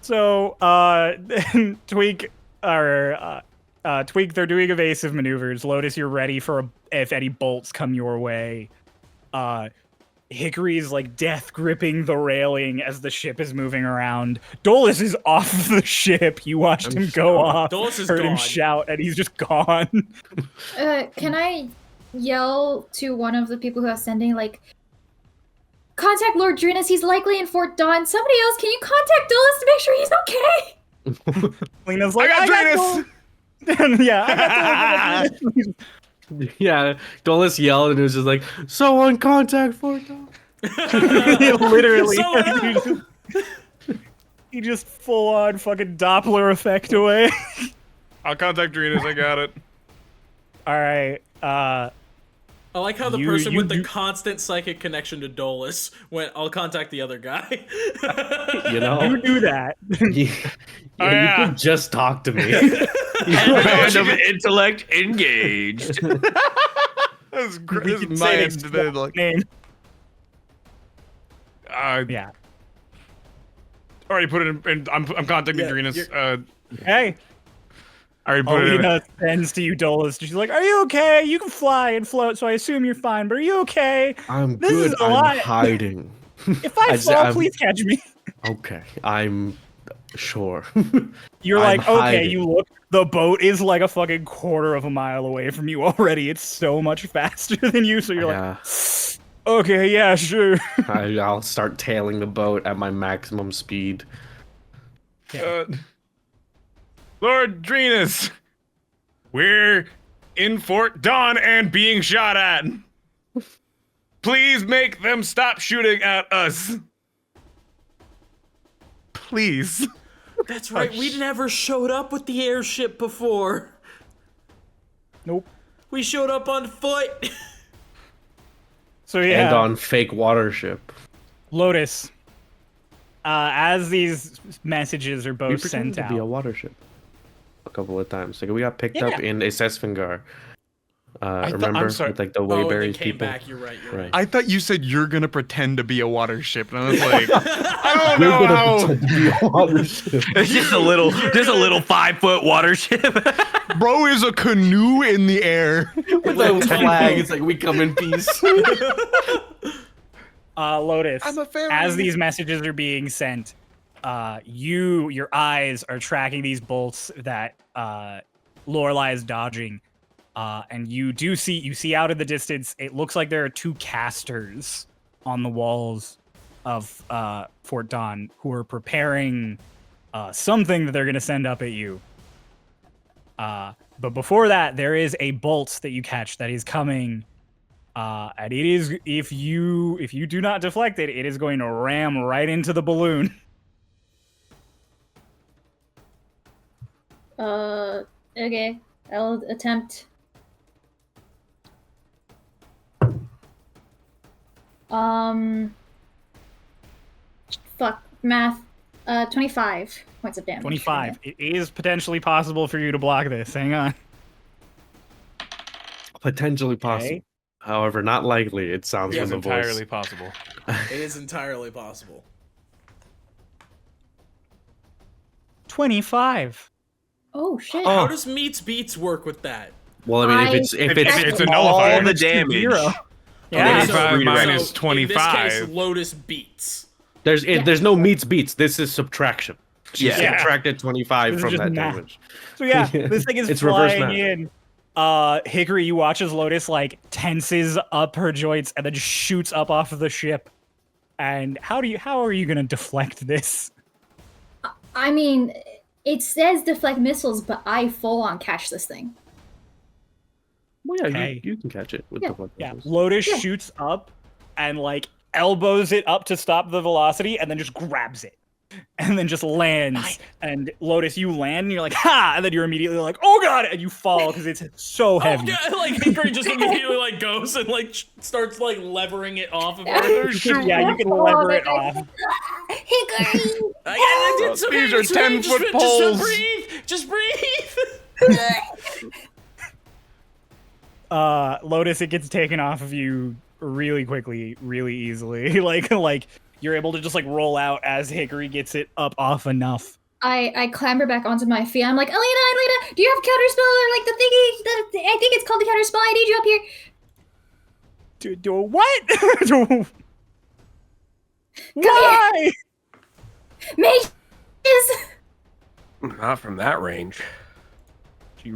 So, Tweak, Tweak, they're doing evasive maneuvers. Lotus, you're ready for if any bolts come your way. Hickory's like death gripping the railing as the ship is moving around. Dolus is off the ship. You watched him go off. Dolus is heard him gone. shout, and he's just gone. Can I yell to one of the people who are sending, like, contact Lord Drinus, he's likely in Fort Dawn. Somebody else, can you contact Dulles to make sure he's okay? Lena's I like, got Dulles." Yeah, I got Dulles. Yeah, Dolus yelled and it was just like, "Someone contact Fort Dawn." Literally. So, He just full on fucking Doppler effect away. I'll contact Drenus. I got it. All right. Uh, I like how the You- person you with the do- constant psychic connection to Dolus went, I'll contact the other guy. You know, you do that. you, Oh, you yeah. could just talk to me. Band of intellect engaged. That's great. We This can is say my its like, name. Yeah. already put it in. I'm contacting Yeah, Drenus. you're- Hey, I already put it in. Alina sends to you, Dolus. She's like, "Are you okay? You can fly and float, so I assume you're fine. But are you okay? I'm This good. is a I'm lot. hiding. If I I'd say fall, I'm- please catch me." Okay, I'm sure. You're I'm like, okay, hiding. you look. The boat is like a fucking quarter of a mile away from you already. It's so much faster than you. So you're Yeah. like, okay, yeah, sure. I'll start tailing the boat at my maximum speed. Lord Drenus, we're in Fort Dawn and being shot at. Please make them stop shooting at us. Please. That's right, we never showed up with the airship before. Nope. We showed up on foot. So yeah, And on fake watership. Lotus. As these messages are We both pretended sent to be a out, watership a couple of times. Like we got picked up in Esesfingar. I'm Remember? sorry. With like the Oh, and they Wayberries came people. back, you're right. Right. I thought you said you're gonna pretend to be a water ship, and I was like, I don't We're know gonna how. pretend to be a watership. It's just a little 5-foot water ship. Bro is a canoe in the air. With a flag, it's like we come in peace. Lotus. I'm a fairy. As these messages are being sent, your eyes are tracking these bolts that Lorelai is dodging, and you see out in the distance. It looks like there are two casters on the walls of Fort Dawn who are preparing something that they're going to send up at you. But before that, there is a bolt that you catch that is coming. And it is, if you do not deflect it, it is going to ram right into the balloon. Okay. I'll attempt. Fuck. Math. 25 points of damage. 25. It is potentially possible for you to block this. Hang on. Potentially possible. Okay. However, not likely. It sounds Yeah, from It's the voice. entirely possible. It is entirely possible. 25. Oh, shit. How does meets beats work with that? Well, I mean, It's a All nullifier. the to damage. zero. Okay, Yeah. 25 minus in 25. this case, Lotus beats. there's no meets beats. This is subtraction. She Yeah. subtracted 25 This is from just that math. damage. So yeah, this thing is It's reverse flying math. in. Hickory, you watch as Lotus like tenses up her joints and then just shoots up off of the ship. And how are you gonna deflect this? I mean, it says deflect missiles, but I full on catch this thing. Well, yeah, Okay. you can catch it with Yeah. the blood Yeah, vessels. Lotus Yeah. shoots up and like elbows it up to stop the velocity and then just grabs it. And then just lands. And Lotus, you land and you're like, ha! And then you're immediately like, oh god! And you fall because it's so heavy. Oh, yeah, like Hickory just immediately like goes and like starts like levering it off of her. Yeah, you can lever it off. Hickory! It's okay, These are it's okay, 10-foot just poles. breathe. Just breathe. Lotus, it gets taken off of you really quickly, really easily. like you're able to just like roll out as Hickory gets it up off enough. I clamber back onto my feet. I'm like, Alina, do you have counterspell or like the thingy? I think it's called the counterspell. I need you up here. Do what? Why? Mages! Not from that range. She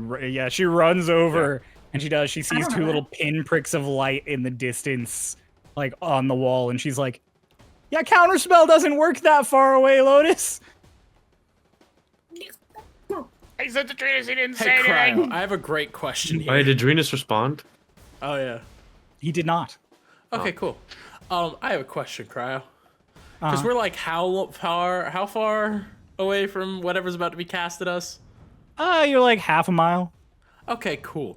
runs over and she sees don't two know little pinpricks of light in the distance, like on the wall, and she's like, yeah, counterspell doesn't work that far away, Lotus. I said to Drenus, he didn't Hey, say anything. Cryo, I have a great question here. Oh, did Drenus respond? Oh yeah. He did not. Okay, cool. I have a question, Cryo. Because we're like how far away from whatever's about to be cast at us? You're like half a mile. Okay, cool.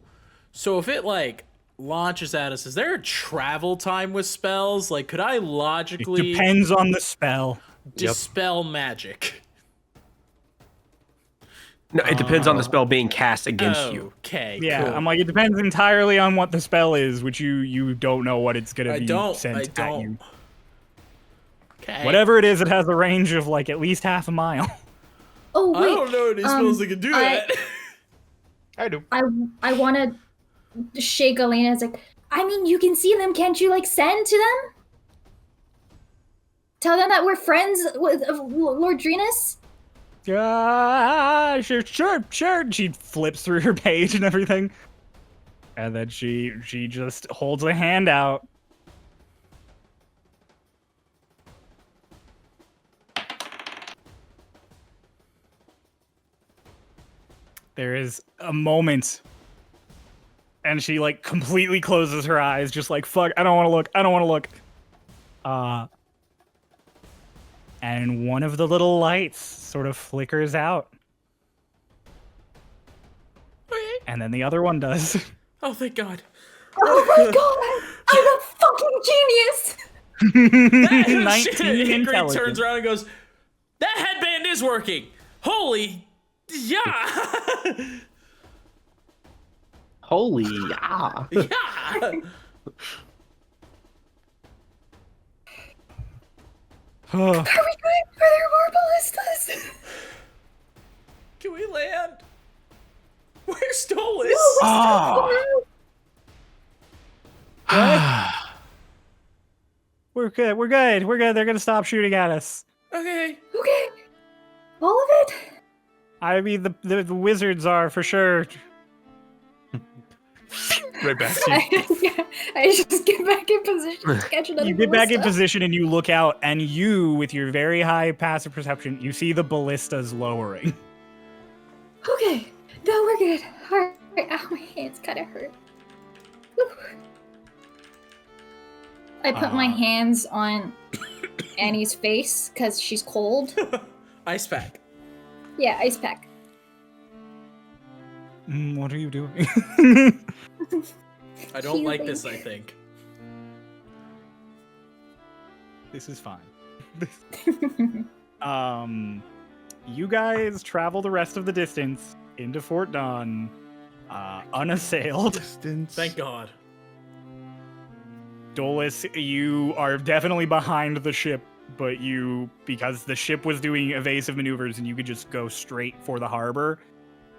So if it like launches at us, is there a travel time with spells? Like, could I It logically depends on the spell. dispel magic? No, it depends on the spell being cast against you. Okay, Yeah, cool. I'm like, it depends entirely on what the spell is, which you don't know what it's gonna be sent at you. Okay. Whatever it is, it has a range of like at least half a mile. Oh I wait. don't know any spells that can do that. I do. I want to shake Elena. It's like, I mean, you can see them. Can't you like send to them? Tell them that we're friends with Lord Drenus. Sure. She flips through her page and everything, and then she just holds a hand out. There is a moment, and she like completely closes her eyes, just like, fuck, I don't want to look. And one of the little lights sort of flickers out. Okay. And then the other one does. Oh, thank God. Oh my god! I'm a fucking genius. 19 Hickory intelligence. turns around and goes, "That headband is working. Holy, yeah, Holy yeah. yeah." Are we going? Are there more ballistas? Can we land? Where's Stolas? We're good. They're gonna stop shooting at us. Okay. Okay. All of it? I mean, the wizards are for sure. Right back to you. Yeah, I just get back in position to catch another You get back in ballista. position and you look out, and you, with your very high passive perception, you see the ballistas lowering. Okay. No, we're good. Alright. Ow, my hands kind of hurt. Whew. I put my hands on Annie's face because she's cold. Ice pack. Yeah, ice pack. What are you doing? I don't like Healing. this, I think. This is fine. You guys travel the rest of the distance into Fort Dawn, unassailed. Distance. Thank God. Dolus, you are definitely behind the ship, but because the ship was doing evasive maneuvers and you could just go straight for the harbor,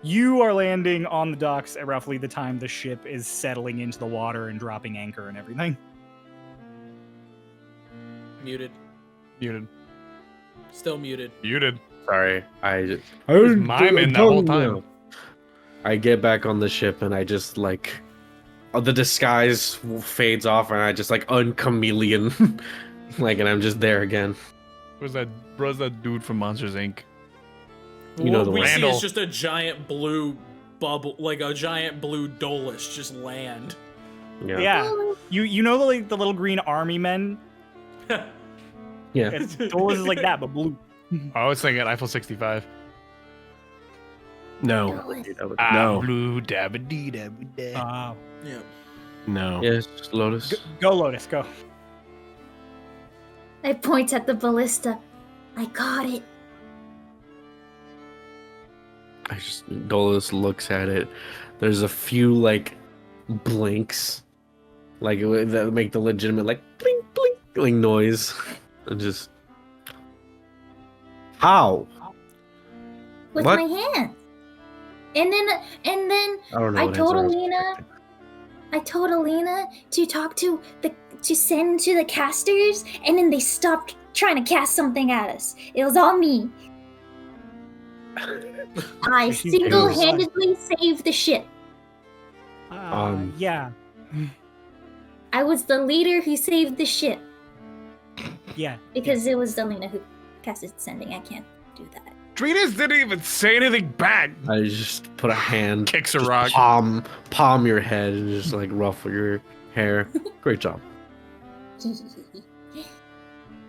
you are landing on the docks at roughly the time the ship is settling into the water and dropping anchor and everything. Muted. Muted. Still muted. Muted. Sorry, I was miming that whole time. I get back on the ship and I just like the disguise fades off and I just like unchameleon, like, and I'm just there again. Where's that dude from Monsters Inc? You know What the we one. see Randall. is just a giant blue bubble, like a giant blue Dolus just land. Yeah. You know the little green army men? Yeah. Dolus is like that, but blue. I was thinking Eiffel 65. No. No. Blue dabba dee dabba da. Yeah. No. Yes, Lotus. Go, Lotus, go. I point at the ballista. I got it. Dolus looks at it. There's a few like blinks, like that make the legitimate like blink blink like noise, and just how? With What? my hand. And then I don't know. I what told hands are. Alina to send to the casters, and then they stopped trying to cast something at us. It was all me. I She's single-handedly saved the ship. Yeah. I was the leader who saved the ship Yeah. because it was Alina who casted sending. I can't do that. Drenus didn't even say anything back. I just put a hand, Kicks a just rock. palm your head, and just like ruffle your hair. Great job.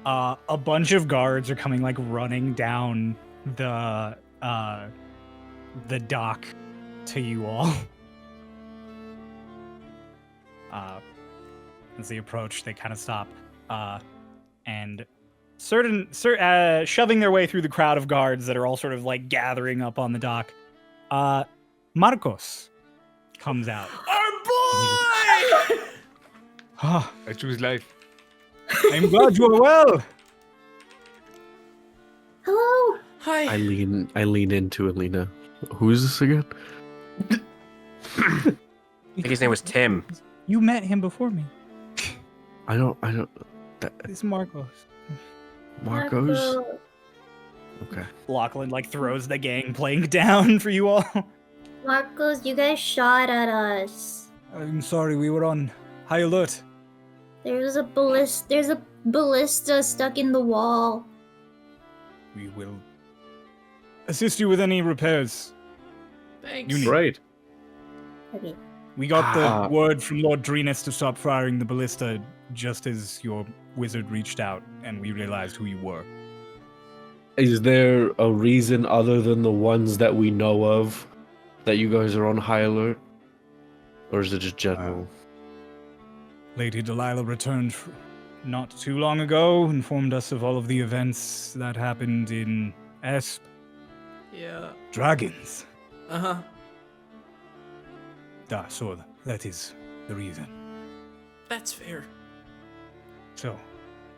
A bunch of guards are coming like running down the dock to you all. As they approach, they kind of stop, and shoving their way through the crowd of guards that are all sort of like gathering up on the dock. Marcos comes out. Our boy! Ah, I choose life. I'm glad you are well. Hello. Hi. I lean into Alina. Who's this again? I think his name was Tim. You met him before me. I don't. It's Marcos. Marcos. Okay. Lachlan like throws the gangplank down for you all. Marcos, you guys shot at us. I'm sorry, we were on high alert. There's a ballista stuck in the wall. We will assist you with any repairs. Thanks. You need- Right. Okay. We got the word from Lord Drenus to stop firing the ballista just as your wizard reached out, and we realized who you were. Is there a reason other than the ones that we know of that you guys are on high alert? Or is it just general? Lady Delilah returned not too long ago, informed us of all of the events that happened in Esp. Yeah. Dragons. Uh-huh. So that is the reason. That's fair. So,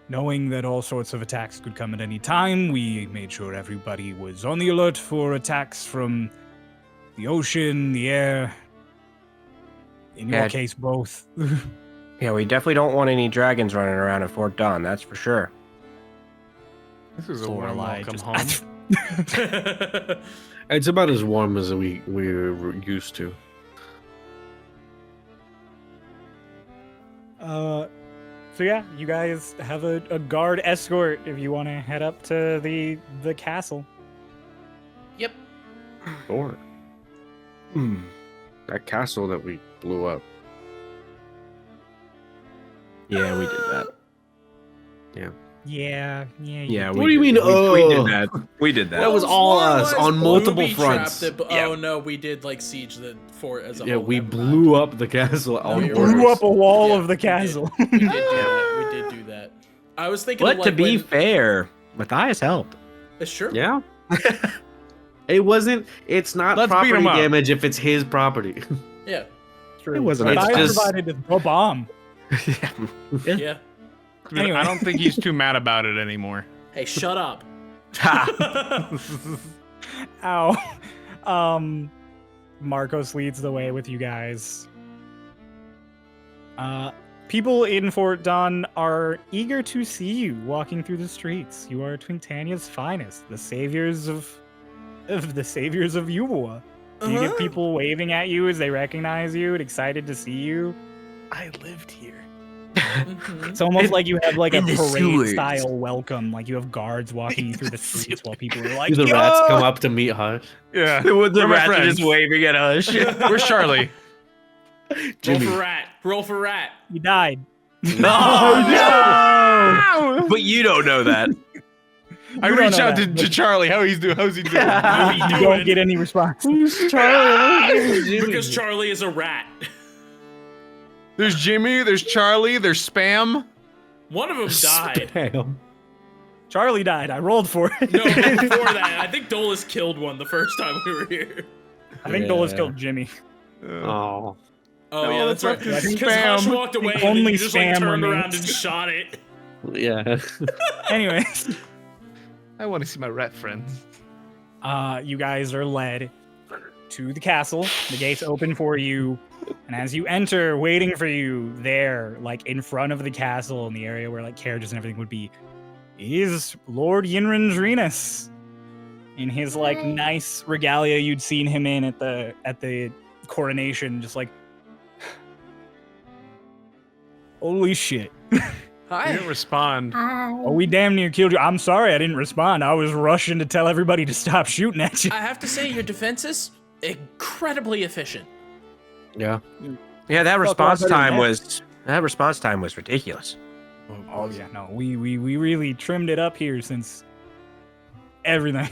knowing that all sorts of attacks could come at any time, we made sure everybody was on the alert for attacks from the ocean, the air. In your Yeah. case, both. Yeah, we definitely don't want any dragons running around in Fort Dawn, that's for sure. This is a warm Lorelei welcome just- home. It's about as warm as we're used to. So yeah, you guys have a guard escort if you want to head up to the castle. Yep. Or that castle that we blew up. Yeah, we did that. Yeah. Yeah, What do you mean, We oh? did that. We did that. That was all us on multiple fronts. Oh no, we did like siege the fort as a Yeah, whole. we never blew mind. up the castle. No, on you're orders. Blew up a wall Yeah, of the we did. castle. We did do that. We did do that. I was thinking But of, to like, be when... fair, Matthias helped. It's true. Yeah. It's not Let's beat property 'em up. damage if it's his property. Yeah. It wasn't. It's I just- provided a bomb. Yeah. Anyway. I don't think he's too mad about it anymore. Hey, shut up. Ow. Marcos leads the way with you guys. People in Fort Dawn are eager to see you walking through the streets. You are Twinktania's finest, the saviors of Eubuea. Do you get people waving at you as they recognize you and excited to see you? I lived here. Mhm. It's almost like you have like a in the parade sewers. style welcome. Like you have guards walking you through the streets while people are like, Do the "Yo!" rats come up to meet Hush? Yeah. The We're my rats are friends. just waving at us. Where's Charlie? Roll Jimmy. for rat. Roll for rat. You died. no! But you don't know that. I You don't reached know out that, to Charlie. How's he doing? What are you You doing? don't get any response. Who's Charlie? Because Charlie is a rat. There's Jimmy. There's Charlie. There's Spam. One of them died. Spam. Charlie died. I rolled for it. No, before that, I think Dolus killed one the first time we were here. I think Dolus Yeah. killed Jimmy. Oh. Oh, No, yeah, that's right. fuck this Because Hush spam. walked away and Only then you just like spam turned around remains. and shot it. Yeah. Anyways, I want to see my rat friends. you guys are led to the castle. The gates open for you. And as you enter, waiting for you there, like in front of the castle in the area where like carriages and everything would be, is Lord Yinrin Drenus. In his like Hi. nice regalia you'd seen him in at the coronation, just like holy shit. He Hi. didn't respond. Hi. Oh, we damn near killed you. I'm sorry I didn't respond. I was rushing to tell everybody to stop shooting at you. I have to say, your defense is incredibly efficient. Yeah. Yeah, that Fuck, response better than time was ridiculous. Oh yeah, no, we really trimmed it up here since everything.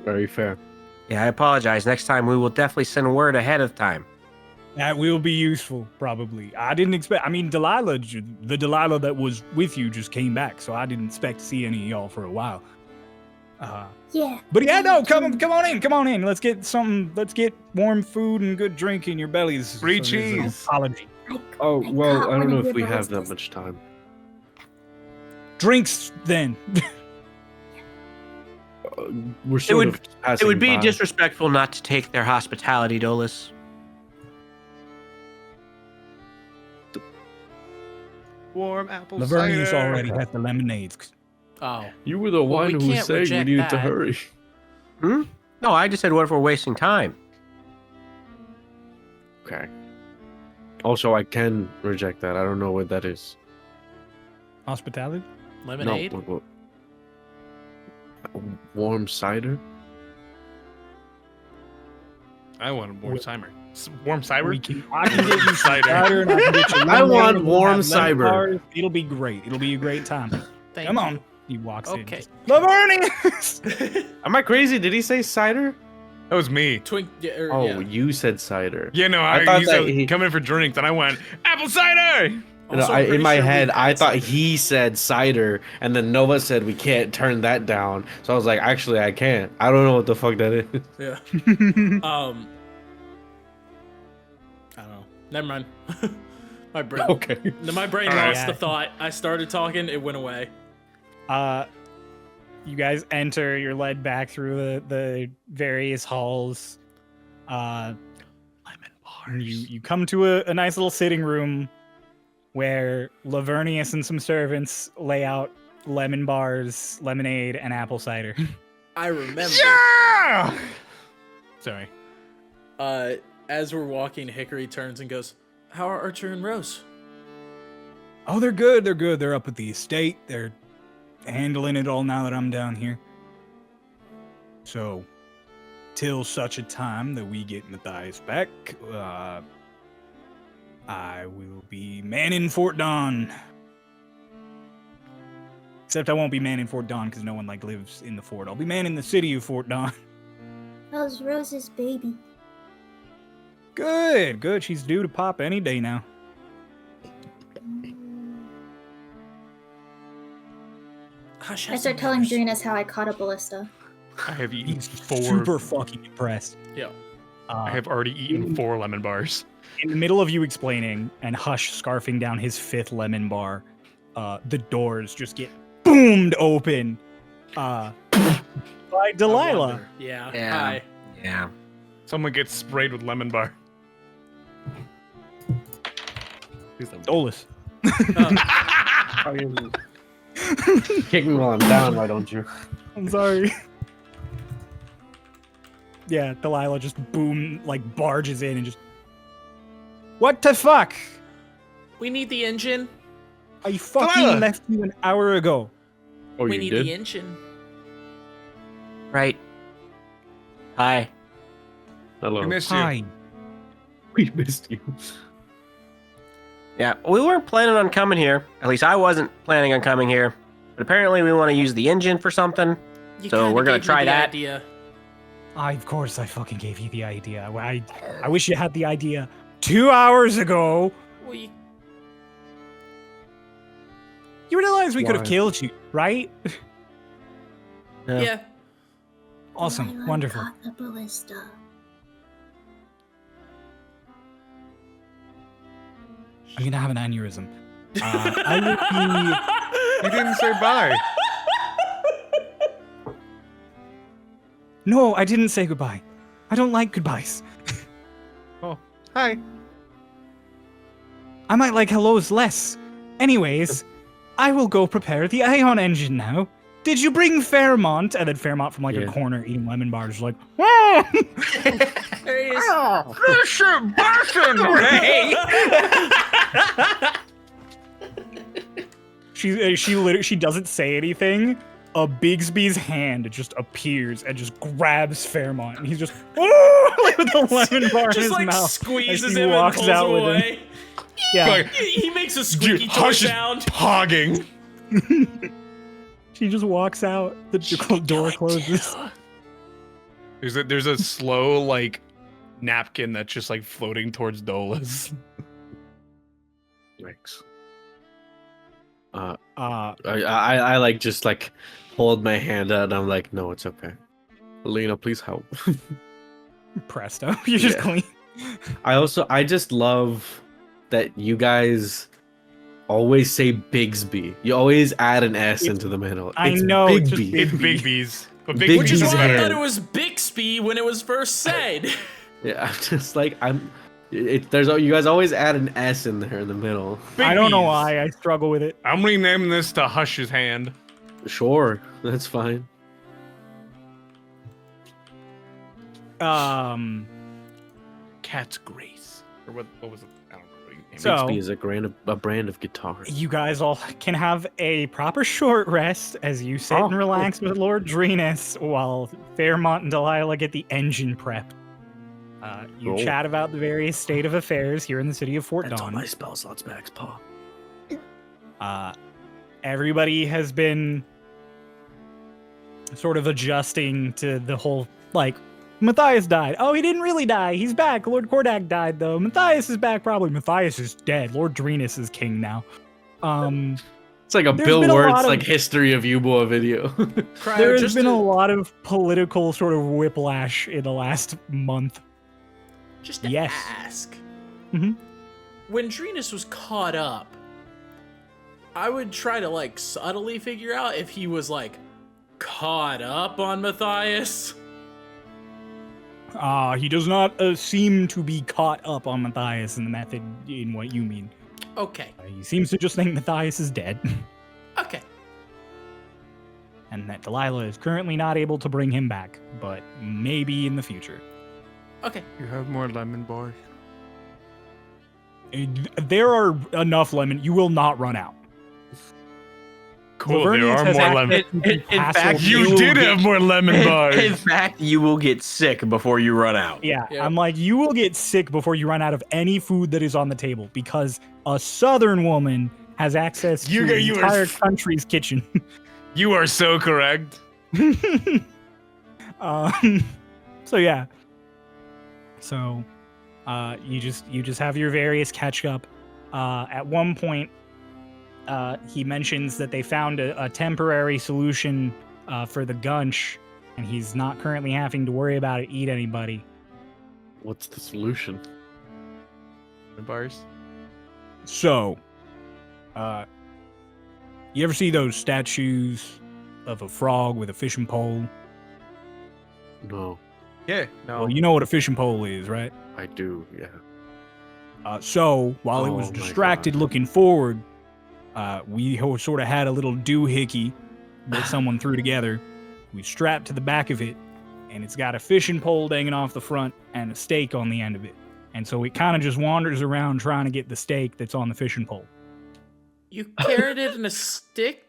Very fair. Yeah, I apologize. Next time we will definitely send word ahead of time. That will be useful, probably. I didn't expect. I mean, the Delilah that was with you just came back, so I didn't expect to see any of y'all for a while. Yeah. But yeah, no, come on in. Let's get warm food and good drink in your bellies. Free there's an cheese. apology. Oh, I well, caught I don't one know of if your we have that ballistas. much time. Drinks then. We're sort would- of passing It would be by. disrespectful not to take their hospitality, Dolus. Warm apple Lavernius cider. already has the lemonades. Oh. You were the Well, one we who can't said we reject needed to that. hurry. Hmm? No, I just said what if we're wasting time. Okay. Also, I can reject that. I don't know what that is. Hospitality? Lemonade? No, warm cider? I want a warm cider. Warm cider? I can get you Cider. cider and I can get you I lemonade, want and we'll warm have lemon cider. bars. It'll be great. It'll be a great time. Thank Come you. on. He walks in. Okay. just, Lavernius! Am I crazy? Did he say cider? That was me. Twink. Yeah, Oh, yeah. you said cider. Yeah, no, I I thought he that said he- come in for drinks, and I went apple cider. No, Also, I'm in pretty my sure we've head, I had thought cider. he said cider, and then Nova said we can't turn that down. So I was like, actually, I can't. I don't know what the fuck that is. Yeah. I don't know. Never mind. My brain. Okay. My brain All right. lost the thought. I started talking. It went away. You guys enter. You're led back through the various halls. Lemon bars. You come to a nice little sitting room where Lavernius and some servants lay out lemon bars, lemonade, and apple cider. I remember. Yeah. Sorry. As we're walking, Hickory turns and goes, "How are Archer and Rose?" Oh, they're good. They're good. They're up at the estate. They're handling it all now that I'm down here. So, till such a time that we get Matthias back, I will be manning Fort Dawn. Except I won't be manning Fort Dawn because no one lives in the fort. I'll be manning the city of Fort Dawn. How's Rose's baby? Good. She's due to pop any day now. Hush, I has start some telling manners. Drenus how I caught a ballista. I have eaten He's four. super fucking impressed. Yeah. I have already eaten 4 lemon bars. In the middle of you explaining and Hush scarfing down his 5th lemon bar, the doors just get boomed open by I Delilah. wonder. Yeah. Yeah. Hi. Yeah. Someone gets sprayed with lemon bar. Dolus. Kick me while I'm down, why don't you? I'm sorry. Yeah, Delilah just barges in and just. What the fuck? We need the engine. I fucking Delilah! left you an hour ago. Oh, we you need did? the engine. Right. Hi. Hello. We missed you. Hi. We missed you. Yeah, we weren't planning on coming here. At least I wasn't planning on coming here. But apparently we want to use the engine for something. You So kinda we're gonna gave me try the that. Idea. Of course, I fucking gave you the idea. I wish you had the idea 2 hours ago. We. You realize we could have Why? killed you, right? Yeah. Awesome. Delilah Wonderful. Caught the ballista. I'm gonna have an aneurysm. I will be. You didn't say bye. No, I didn't say goodbye. I don't like goodbyes. Oh, hi. I might like hellos less. Anyways, I will go prepare the ion engine now. Did you bring Fairmont? And then Fairmont from Yeah. a corner eating lemon bars like, "Ah!" There he is. Bishop she doesn't say anything. A Bigsby's hand just appears and just grabs Fairmont, and he's just with the lemon bar in Just his like mouth. squeezes as he him and walks pulls out him with him. away. Yeah, Like, He makes a squeaky toy Hush is sound. hogging. she just walks out. The door closes. There's a slow like napkin that's just like floating towards Dolus. Thanks. Uh, I like just like hold my hand out and I'm like, no, it's okay. Lena, please help. presto, you're just Yeah. clean. I just love that you guys always say Bigsby. You always add an S into the middle. I It's know, it's just Bigby. It's Big B's. But Big Big Which is B's why I hand. thought it was Bixby when it was first said. Yeah, I'm just like you guys always add an S in there in the middle. I don't know Bigbies. why I struggle with it. I'm renaming this to Hush's hand. Sure, that's fine. Cat's Grace. Or what was it? I don't remember what you named it. So- Bixby is a brand of guitar. You guys all can have a proper short rest as you sit Oh, and relax with Lord Drenus while Fairmont and Delilah get the engine prepped. You Cool. chat about the various state of affairs here in the city of Fort That's all Dawn. my spell slots, Max Paw. Everybody has been sort of adjusting to the whole, like, Matthias died. Oh, he didn't really die. He's back. Lord Kordak died, though. Matthias is back, probably. Matthias is dead. Lord Drenus is king now. It's like a There's Bill been a lot Wirtz of- like history of Eubuea video. Cryo, There has just been to, a lot of political sort of whiplash in the last month. just to Yes. ask. Mhm. When Drenus was caught up, I would try to like subtly figure out if he was like caught up on Matthias. He does not seem to be caught up on Matthias in the method in what you mean. Okay. He seems to just think Matthias is dead, Okay. and that Delilah is currently not able to bring him back, but maybe in the future. Okay. You have more lemon bars? There are enough lemon. You will not run out. Cool, there Lavernius are has more access lemon. to In castle- fact, You will did get- have more lemon bars. In fact, you will get sick before you run out. Yeah, Yeah. I'm like, you will get sick before you run out of any food that is on the table because a southern woman has access to You the are entire f- country's kitchen. You are so correct. So yeah. So you just have your various catch up. At one point, he mentions that they found a temporary solution for the gunch, and he's not currently having to worry about it eat anybody. What's the solution? Lemon bars? So, you ever see those statues of a frog with a fishing pole? No, Yeah. No. Well, you know what a fishing pole is, right? I do. Yeah. So, while it was Oh my distracted God. looking forward, we sort of had a little doohickey that someone threw together. We strapped to the back of it, and it's got a fishing pole hanging off the front and a stake on the end of it. And so it kind of just wanders around trying to get the stake that's on the fishing pole. You carried it in a stick.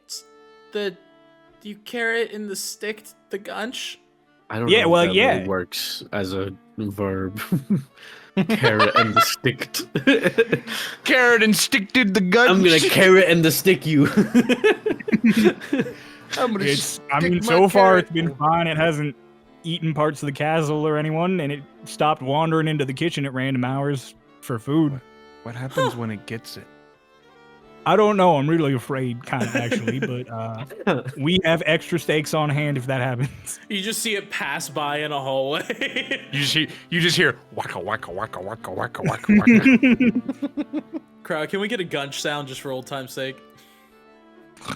You carry it in the stick. The gunch. I don't Yeah, know. well, if that yeah. really works as a verb. Carrot and the sticked. Carrot and stick to the gun. I'm gonna carrot and the stick you. I'm gonna I mean, stick so my far carrot- it's been fine. It hasn't eaten parts of the castle or anyone, and it stopped wandering into the kitchen at random hours for food. What happens when it gets it? I don't know. I'm really afraid, kind of actually, but we have extra stakes on hand if that happens. You just see it pass by in a hallway. You just hear waka waka waka waka waka waka waka. Crowd, can we get a gunch sound just for old time's sake? I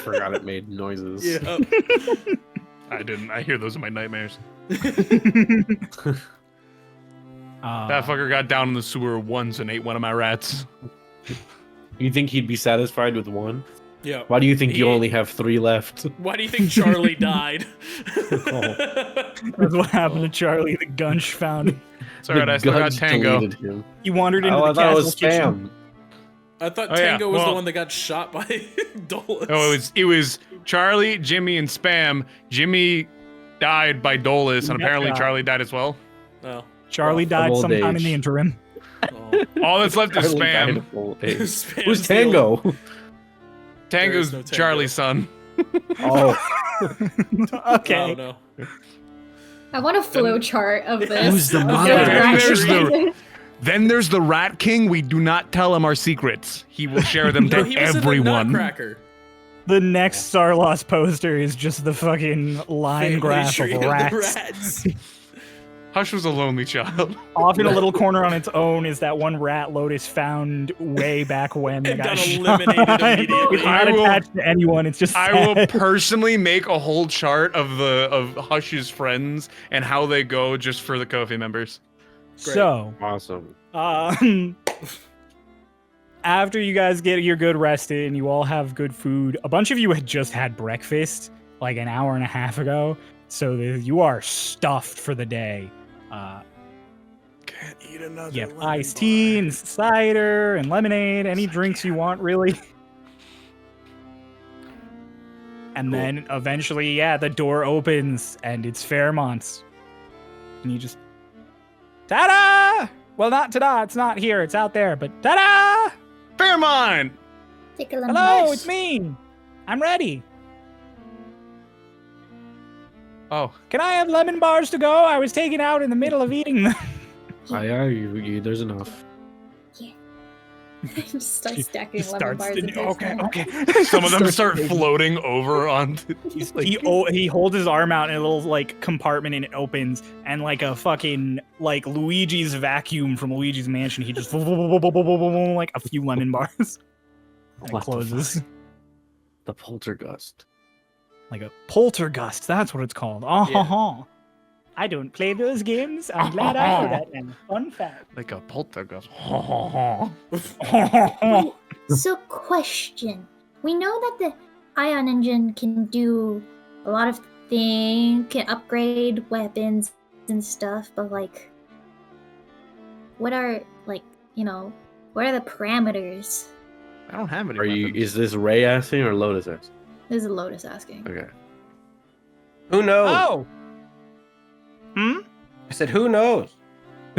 forgot it made noises. Yeah. I didn't. I hear those in my nightmares. Uh, That fucker got down in the sewer once and ate one of my rats. You think he'd be satisfied with one? Yeah. Why do you think you He- only have 3 left? Why do you think Charlie died? That's what happened to Charlie. The gunch found him. It's alright, I still got Gunge Tango. deleted him. He wandered into Oh, I the thought it castle was kitchen. spam. I thought Oh, yeah, Tango was the well- one that got shot by Dolus. Oh, it was Charlie, Jimmy, and Spam. Jimmy died by Dolus, and Yeah. apparently Charlie died as well. Oh. Charlie died old sometime in age. the interim. Oh. All that's left is Charlie died Spam. of old age. Spam's Who's the old- Tango? Tango's There is no Tango. Charlie's son. Oh, Okay. Oh, no. I want a flow chart of this. Who's the of mother? Then there's the Rat King. We do not tell him our secrets. He will share them No, to he was in the everyone. Nutcracker. The next Starlost poster is just the fucking line Family graph tree of the rats. rats. Hush was a lonely child. Off in a little corner on its own is that one rat Lotus found way back when they And got got shot. eliminated immediately. It's not I will- attached to anyone. It's just I will sad. personally make a whole chart of Hush's friends and how they go just for the Kofi members. So, Awesome. after you guys get your good rested and you all have good food, a bunch of you had just had breakfast like an hour and a half ago, so you are stuffed for the day. Can't eat another. You have iced tea and cider and lemonade, any drinks you want, really. And then eventually, yeah, the door opens and it's Fairmont's. And you just, ta-da! Well, not ta-da, it's not here, it's out there, but ta-da! Fairmont! Take a lemon. Hello, it's me. I'm ready. Oh, Can I have lemon bars to go? I was taken out in the middle of eating them. There's enough. Just start stacking lemon Starts bars. to- into okay, his hand. okay. some of them start floating over on. He holds his arm out in a little like compartment and it opens and like a fucking like Luigi's vacuum from Luigi's Mansion. He just like a few lemon bars. And it What the closes fuck? The poltergust. like a poltergust. That's what it's called. Oh, I don't play those games. I'm glad I know that now. Fun fact. Like a poltergeist. So, question. We know that the ion engine can do a lot of things, can upgrade weapons and stuff, but like, what are what are the parameters? I don't have any. Are you? weapons. Is this Ray asking or Lotus asking? This is Lotus asking. Okay. Who knows? Oh. I said, who knows?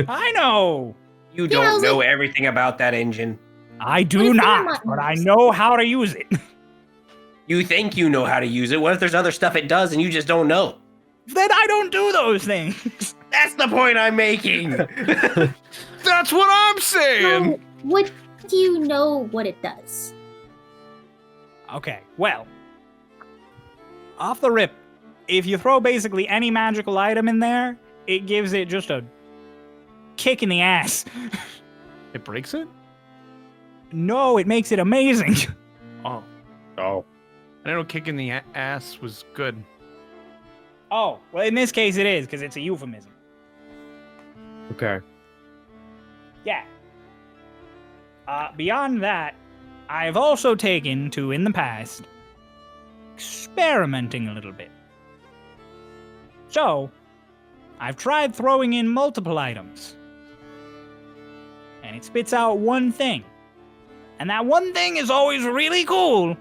I know. You Yeah, I don't was know like- everything about that engine. I What do if not, Fairmont but I knows? know how to use it. You think you know how to use it. What if there's other stuff it does and you just don't know? Then I don't do those things. That's the point I'm making. That's what I'm saying. So, what do you know what it does? Okay, well, off the rip, if you throw basically any magical item in there, it gives it just a kick in the ass. It breaks it. No, it makes it amazing. Oh, Oh. I don't know. Kicking the ass was good. Oh, well, in this case it is, because it's a euphemism. Okay. Yeah. Beyond that, I've also taken to, in the past, experimenting a little bit. So, I've tried throwing in multiple items. And it spits out one thing. And that one thing is always really cool.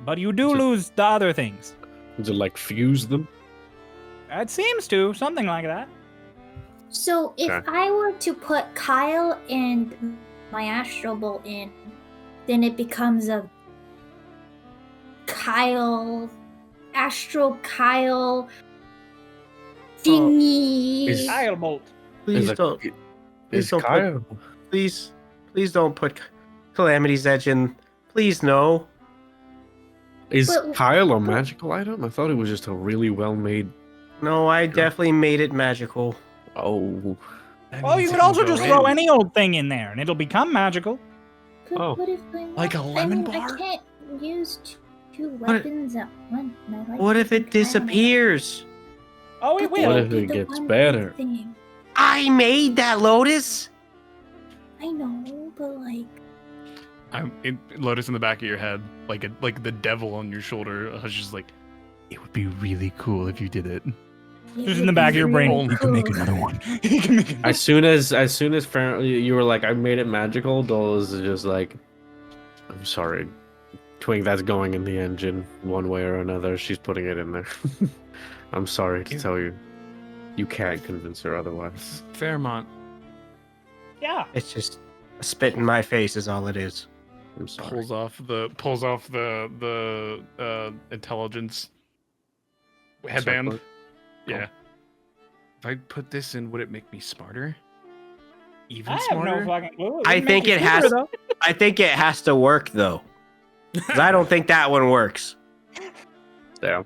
But you do Is it- lose the other things. Does it like fuse them? It seems to, something like that. So, if Okay. I were to put Kyle and my Astral Bolt in, then it becomes a Astral Kyle thingy. is- Kyle Bolt. Please Is don't. Is Please don't Kyle? Please don't put Calamity's Edge in. Please no. Is But- Kyle a magical item? I thought it was just a really well made. No, I definitely made it magical. Oh. Well, you could also just throw any old thing in there, and it'll become magical. But Oh. what if I Like a want- lemon I mean, bar? I can't use two weapons at once. and I like What if the it disappears? Oh, it But will. What they if did it the gets one better? thing. I made that, Lotus. I know, but like, Lotus in the back of your head, like the devil on your shoulder. I was just like, it would be really cool if you did it. it Just in would the back of be your brain, really you can make cool. another one. You can make another. As soon as you were like, I made it magical, Dola's is just like, I'm sorry. Twink, that's going in the engine one way or another. She's putting it in there. I'm sorry to tell you. You can't convince her otherwise. Fairmont. Yeah. It's just a spit in my face is all it is. I'm sorry. Pulls off the intelligence headband. Yeah. If I put this in, would it make me smarter? Even I have smarter? no fucking clue. I Wouldn't think make you it has- smarter, though. I think it has to work though. 'Cause I don't think that one works. Damn.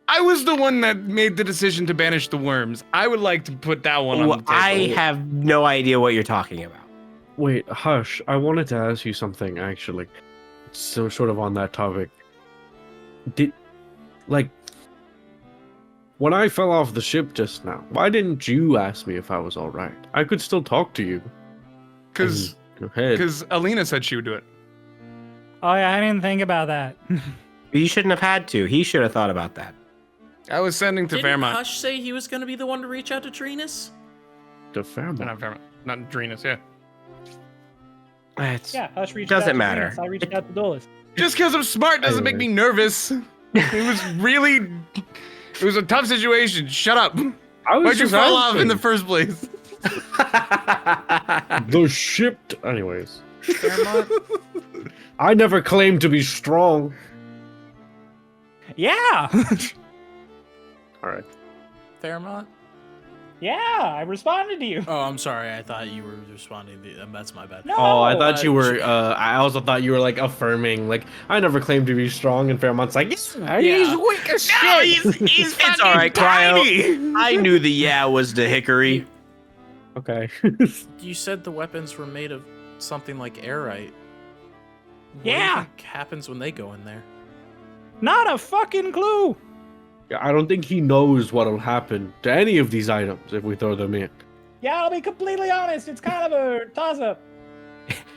I was the one that made the decision to banish the worms. I would like to put that one on the table. I have no idea what you're talking about. Wait, Hush, I wanted to ask you something, actually. So, sort of on that topic. When I fell off the ship just now, why didn't you ask me if I was alright? I could still talk to you. Because Go ahead. Alina said she would do it. Oh yeah, I didn't think about that. You shouldn't have had to. He should have thought about that. I was sending to Didn't Fairmont. Hush say he was gonna be the one to reach out to Trinus? To Fairmont. Not Fairmont. Not Drenus, yeah. It's, Yeah, Hush reached Doesn't out to matter. Venus, I reached out to Dolus. Just because I'm smart doesn't make me nervous. It was really... It was a tough situation. Shut up. I was Why'd you just fall off in asking. the first place? The ship. Anyways, Fairmont? I never claimed to be strong. Yeah, Alright. Fairmont? yeah, I responded to you. Oh, I'm sorry. I thought you were responding to... That's my bad. No. Oh, I thought uh, you were. I also thought you were like affirming. Like, I never claimed to be strong, and Fairmont's like, Yeah. he's weak as shit. No, he's It's all right, Cryo. I knew the yeah was to Hickory. Okay. You said the weapons were made of something like airite. What do you Yeah. think happens when they go in there? Not a fucking clue. I don't think he knows what'll happen to any of these items if we throw them in. Yeah, I'll be completely honest. It's kind of a toss-up.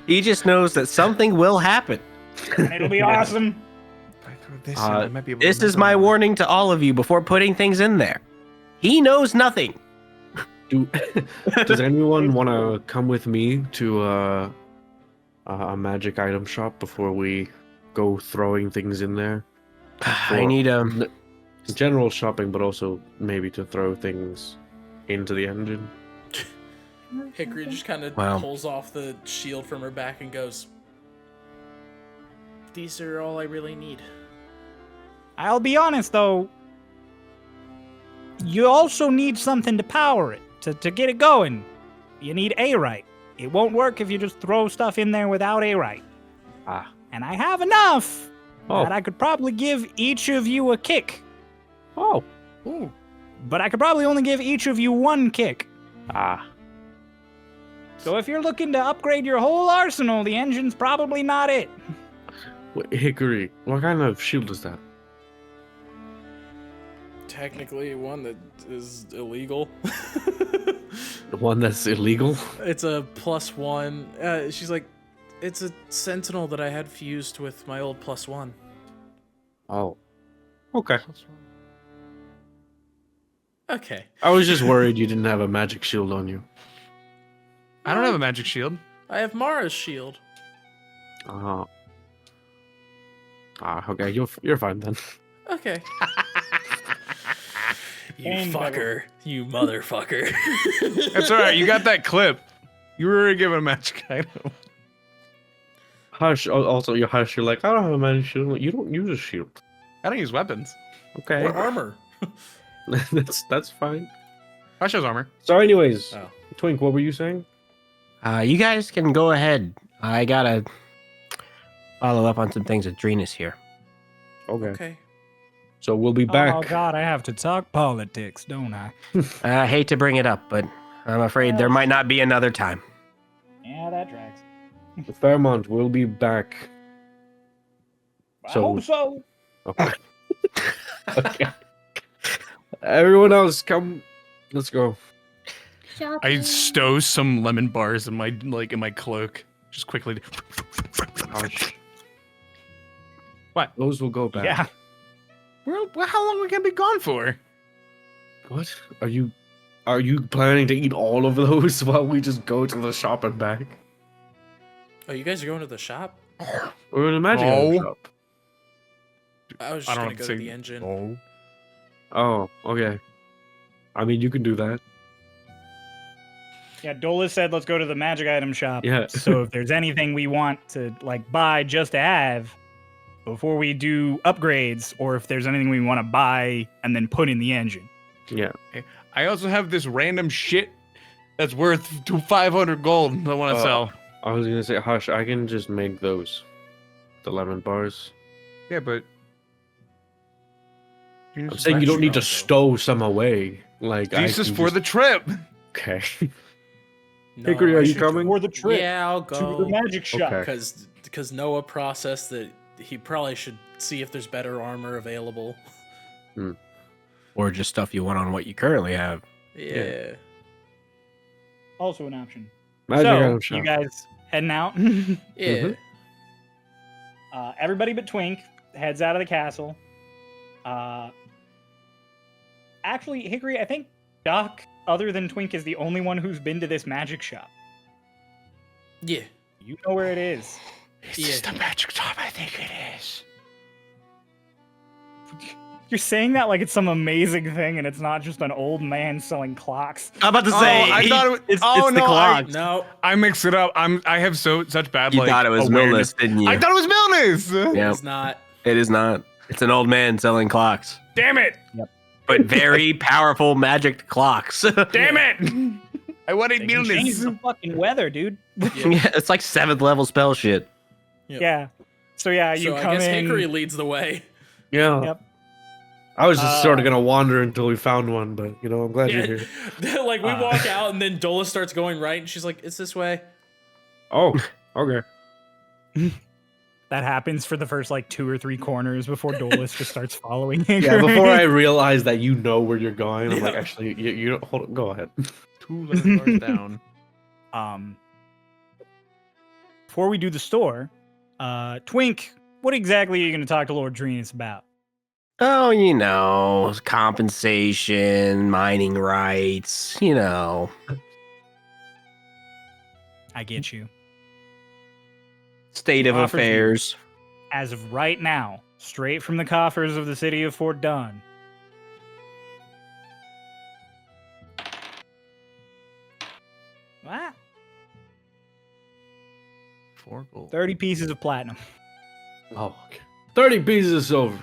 He just knows that something will happen. It'll be awesome. If I throw this in, I might be able This to is remember my more. warning to all of you before putting things in there. He knows nothing. Does anyone want to come with me to a magic item shop before we go throwing things in there? I need General shopping, but also maybe to throw things into the engine. Hickory just kind of Wow. pulls off the shield from her back and goes, "These are all I really need." I'll be honest though. You also need something to power it, to get it going. You need airite. It won't work if you just throw stuff in there without airite. Ah. And I have enough Oh. that I could probably give each of you a kick. Oh. Ooh. But I could probably only give each of you one kick. Ah. So if you're looking to upgrade your whole arsenal, the engine's probably not it. Wait, Hickory, what kind of shield is that? Technically, one that is illegal. The one that's illegal? It's a +1. She's like, it's a sentinel that I had fused with my old +1. Oh. Okay. Okay. I was just worried you didn't have a magic shield on you. I don't have a magic shield. I have Mara's shield. Oh. Ah, okay, you're fine then. Okay. You And fucker. You motherfucker. That's all right. You got that clip. You were already given a magic item. Hush, also, you Hush, you're like, I don't have a magic shield. You don't use a shield. I don't use weapons. Okay. Or armor. that's fine. Hush has armor. So anyways, Oh. Twink, what were you saying? You guys can go ahead. I gotta follow up on some things with Drenus here. Okay. Okay. So we'll be back. Oh god, I have to talk politics, don't I? I hate to bring it up, but I'm afraid there might not be another time. Yeah, that drags. Fairmont, we'll be back. I So- hope so. Okay. Okay. Everyone else, come. Let's go. I Shopping. stow some lemon bars in my cloak. Just quickly. Hush. What? Those will go back. Yeah. How long are we gonna be gone for? What? Are you planning to eat all of those while we just go to the shop and back? Oh, you guys are going to the shop? We're in a magic No. item shop. I was I just don't going have to to go to say the engine. no. Oh, okay. I mean, you can do that. Yeah, Dolus said let's go to the magic item shop. Yeah. So if there's anything we want to like buy just to have before we do upgrades, or if there's anything we want to buy and then put in the engine. Yeah. I also have this random shit that's worth 500 gold I want to sell. I was gonna say, Hush, I can just make those. The lemon bars. Yeah, but I'm saying you don't need to stow some away. Like this is can for just- the trip. Okay. No, Hickory, are I you should- coming? For the trip Yeah, I'll to go. the magic shop. Okay. Because Noah processed that he probably should see if there's better armor available. Or just stuff you want on what you currently have. Yeah. Also an option. Magic so, item shop. you guys heading out? Yeah. Everybody but Twink heads out of the castle. Actually, Hickory, I think Doc, other than Twink, is the only one who's been to this magic shop. Yeah. You know where it is. Yeah. the magic shop I think it is. You're saying that like it's some amazing thing, and it's not just an old man selling clocks. I'm about to Oh, say. I thought it was- it's oh, the no, clock. No. I mix it up. I have such bad You like thought it was awareness. Milnes, didn't you? I thought it was Milnes. Yeah. It's not. It is not. It's an old man selling clocks, Damn it! but very powerful magic clocks. Damn it! I wanted They can change the Milnes. fucking weather, dude. Yeah, it's like 7th level spell shit. Yep. Yeah. So yeah, you So I come guess in. Hickory leads the way. Yeah. Yep. I was just sort of gonna wander until we found one, but I'm glad you're here. Like we walk out and then Dola starts going right and she's like, "It's this way." Oh, okay. That happens for the first like 2 or 3 corners before Dolus just starts following Hickory. Yeah, before I realize that you know where you're going, I'm like, Yeah. actually, you don't hold on, go ahead. 2 lemon bars down. Before we do the store, Twink, what exactly are you going to talk to Lord Drenus about? Oh, compensation, mining rights, I get you. state of Offers you- affairs. As of right now, straight from the coffers of the city of Fort Dunn. Ah, 4 gold. 30 pieces of platinum. Oh, okay. 30 pieces of silver.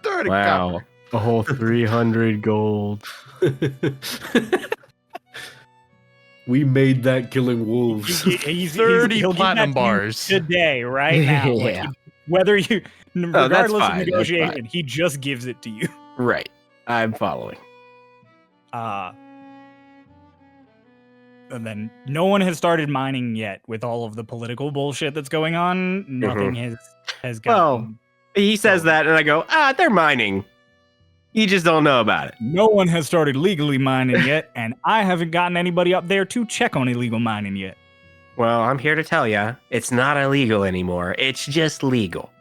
30 Wow. A whole 300 gold. We made that killing wolves. He's 30 he'll give platinum that to you bars. today, right now. Like, Yeah. whether you, regardless of fine, that's negotiation, fine. he just gives it to you. Right. I'm following. And then no one has started mining yet with all of the political bullshit that's going on. Nothing has Well, gotten. He says that, and I go, they're mining. You just don't know about it. No one has started legally mining yet, and I haven't gotten anybody up there to check on illegal mining yet. Well, I'm here to tell you, it's not illegal anymore. It's just legal.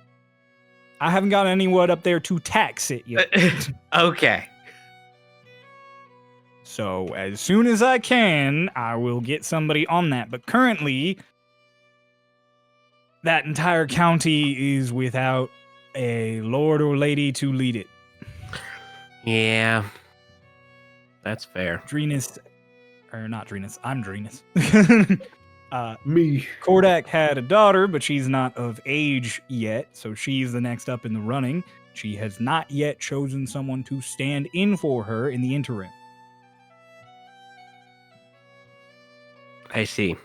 I haven't gotten anyone up there to tax it yet. Okay. So as soon as I can, I will get somebody on that. But currently, that entire county is without a lord or lady to lead it. Yeah. That's fair. Drenus, or not Drenus, I'm Drenus. Me. Kordak had a daughter, but she's not of age yet, so she's the next up in the running. She has not yet chosen someone to stand in for her in the interim. I see.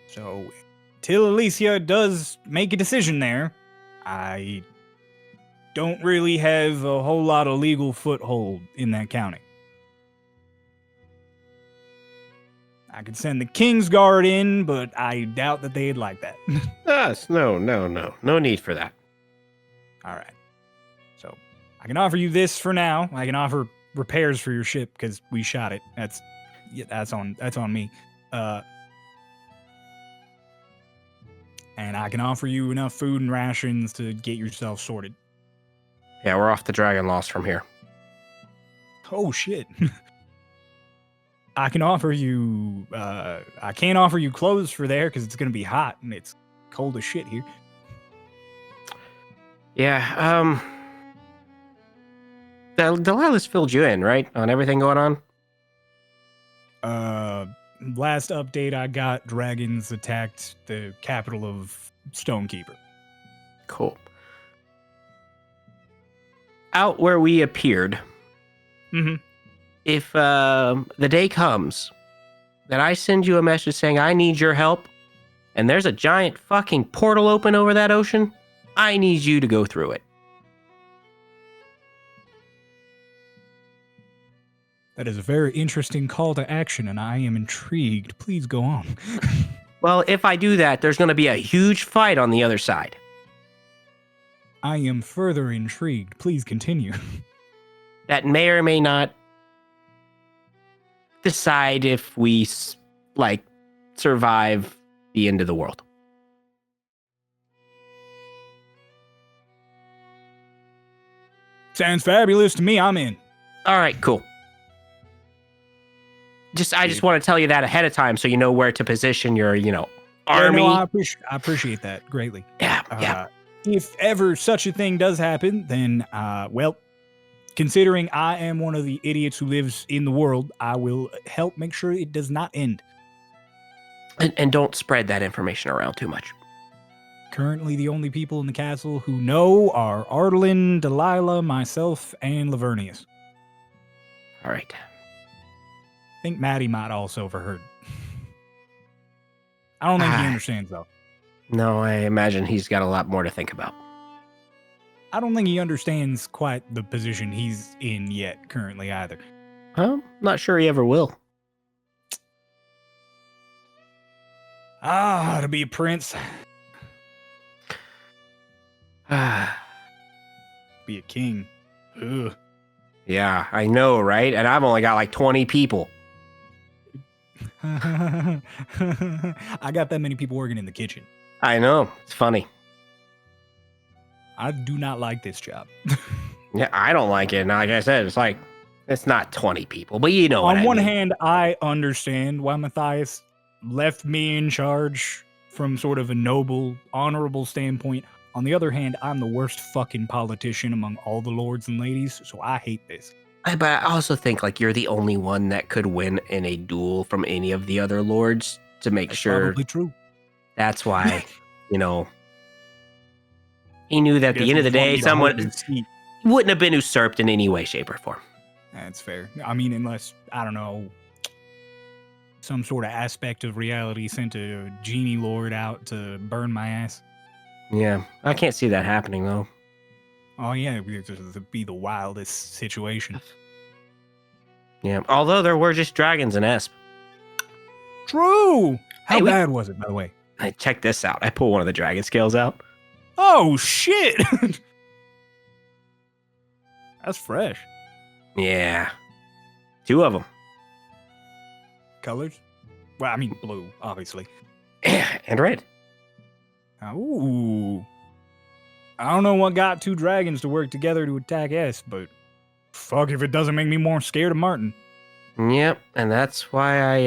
So, till Alicia does make a decision there, I don't really have a whole lot of legal foothold in that county. I could send the King's Guard in, but I doubt that they'd like that. No need for that. All right. So, I can offer you this for now. I can offer repairs for your ship because we shot it. That's on me. And I can offer you enough food and rations to get yourself sorted. Yeah, we're off the Dragon Lost from here. Oh shit. I can offer you I can't offer you clothes for there because it's gonna be hot and it's cold as shit here. Yeah, Delilah's filled you in, right? On everything going on? Last update I got, dragons attacked the capital of Stonekeeper. Cool. Out where we appeared, Mm-hmm. If the day comes that I send you a message saying I need your help, and there's a giant fucking portal open over that ocean, I need you to go through it. That is a very interesting call to action, and I am intrigued. Please go on. Well, if I do that, there's going to be a huge fight on the other side. I am further intrigued. Please continue. That may or may not decide if we, survive the end of the world. Sounds fabulous to me. I'm in. All right, cool. I just want to tell you that ahead of time so you know where to position your, army. Yeah, no, I appreciate that greatly. Yeah. If ever such a thing does happen, then, considering I am one of the idiots who lives in the world, I will help make sure it does not end. And don't spread that information around too much. Currently, the only people in the castle who know are Ardlin, Delilah, myself, and Lavernius. All right. I think Maddie might also overheard. I don't think he understands, though. No, I imagine he's got a lot more to think about. I don't think he understands quite the position he's in yet, currently, either. Well, not sure he ever will. To be a prince. Be a king. Ugh. Yeah, I know, right? And I've only got like 20 people. I got that many people working in the kitchen. I know. It's funny. I do not like this job. Yeah, I don't like it. And like I said, it's not 20 people, but you know what I On mean. one hand, I understand why Matthias left me in charge from sort of a noble, honorable standpoint. On the other hand, I'm the worst fucking politician among all the lords and ladies, so I hate this. But I also think you're the only one that could win in a duel from any of the other lords to make That's sure. probably true. That's why, he knew that at the end of the day, someone wouldn't have been usurped in any way, shape, or form. That's fair. I mean, unless, I don't know, some sort of aspect of reality sent a genie lord out to burn my ass. Yeah, I can't see that happening, though. Oh, yeah, it'd be the wildest situation. Yeah, although there were just dragons in Esp. True! How Hey, bad was it, by the way? Check this out. I pulled one of the dragon scales out. Oh, shit! That's fresh. Yeah. 2 of them. Colors? Well, I mean, blue, obviously. And red. Ooh. I don't know what got 2 dragons to work together to attack S, but fuck if it doesn't make me more scared of Martin. Yep, and that's why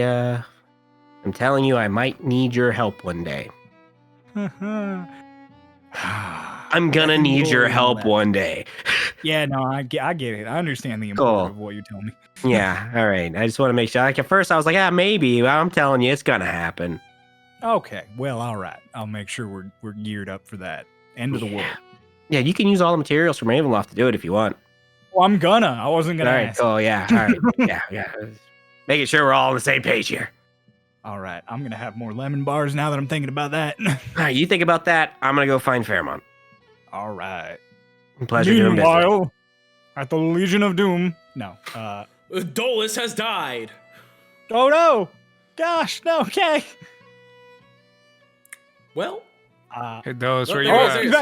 I'm telling you I might need your help one day. I'm gonna need your help one day. Yeah, no, I get it. I understand the Cool. importance of what you're telling me. Yeah, all right. I just want to make sure. At first I was like, maybe. But I'm telling you, it's gonna happen. Okay, well, all right. I'll make sure we're geared up for that. End of the world. Yeah, you can use all the materials from Ravenloft to do it if you want. Well, I'm gonna. I wasn't gonna All right, ask. cool. Yeah, all right. yeah. Making sure we're all on the same page here. All right, I'm gonna have more lemon bars now that I'm thinking about that. All right, you think about that. I'm gonna go find Fairmont. All right. Pleasure doing business. Meanwhile, at the Legion of Doom. No. Dolus has died. Oh no! Gosh, no. Okay. Well, Hey, Dos, where you there at? it He's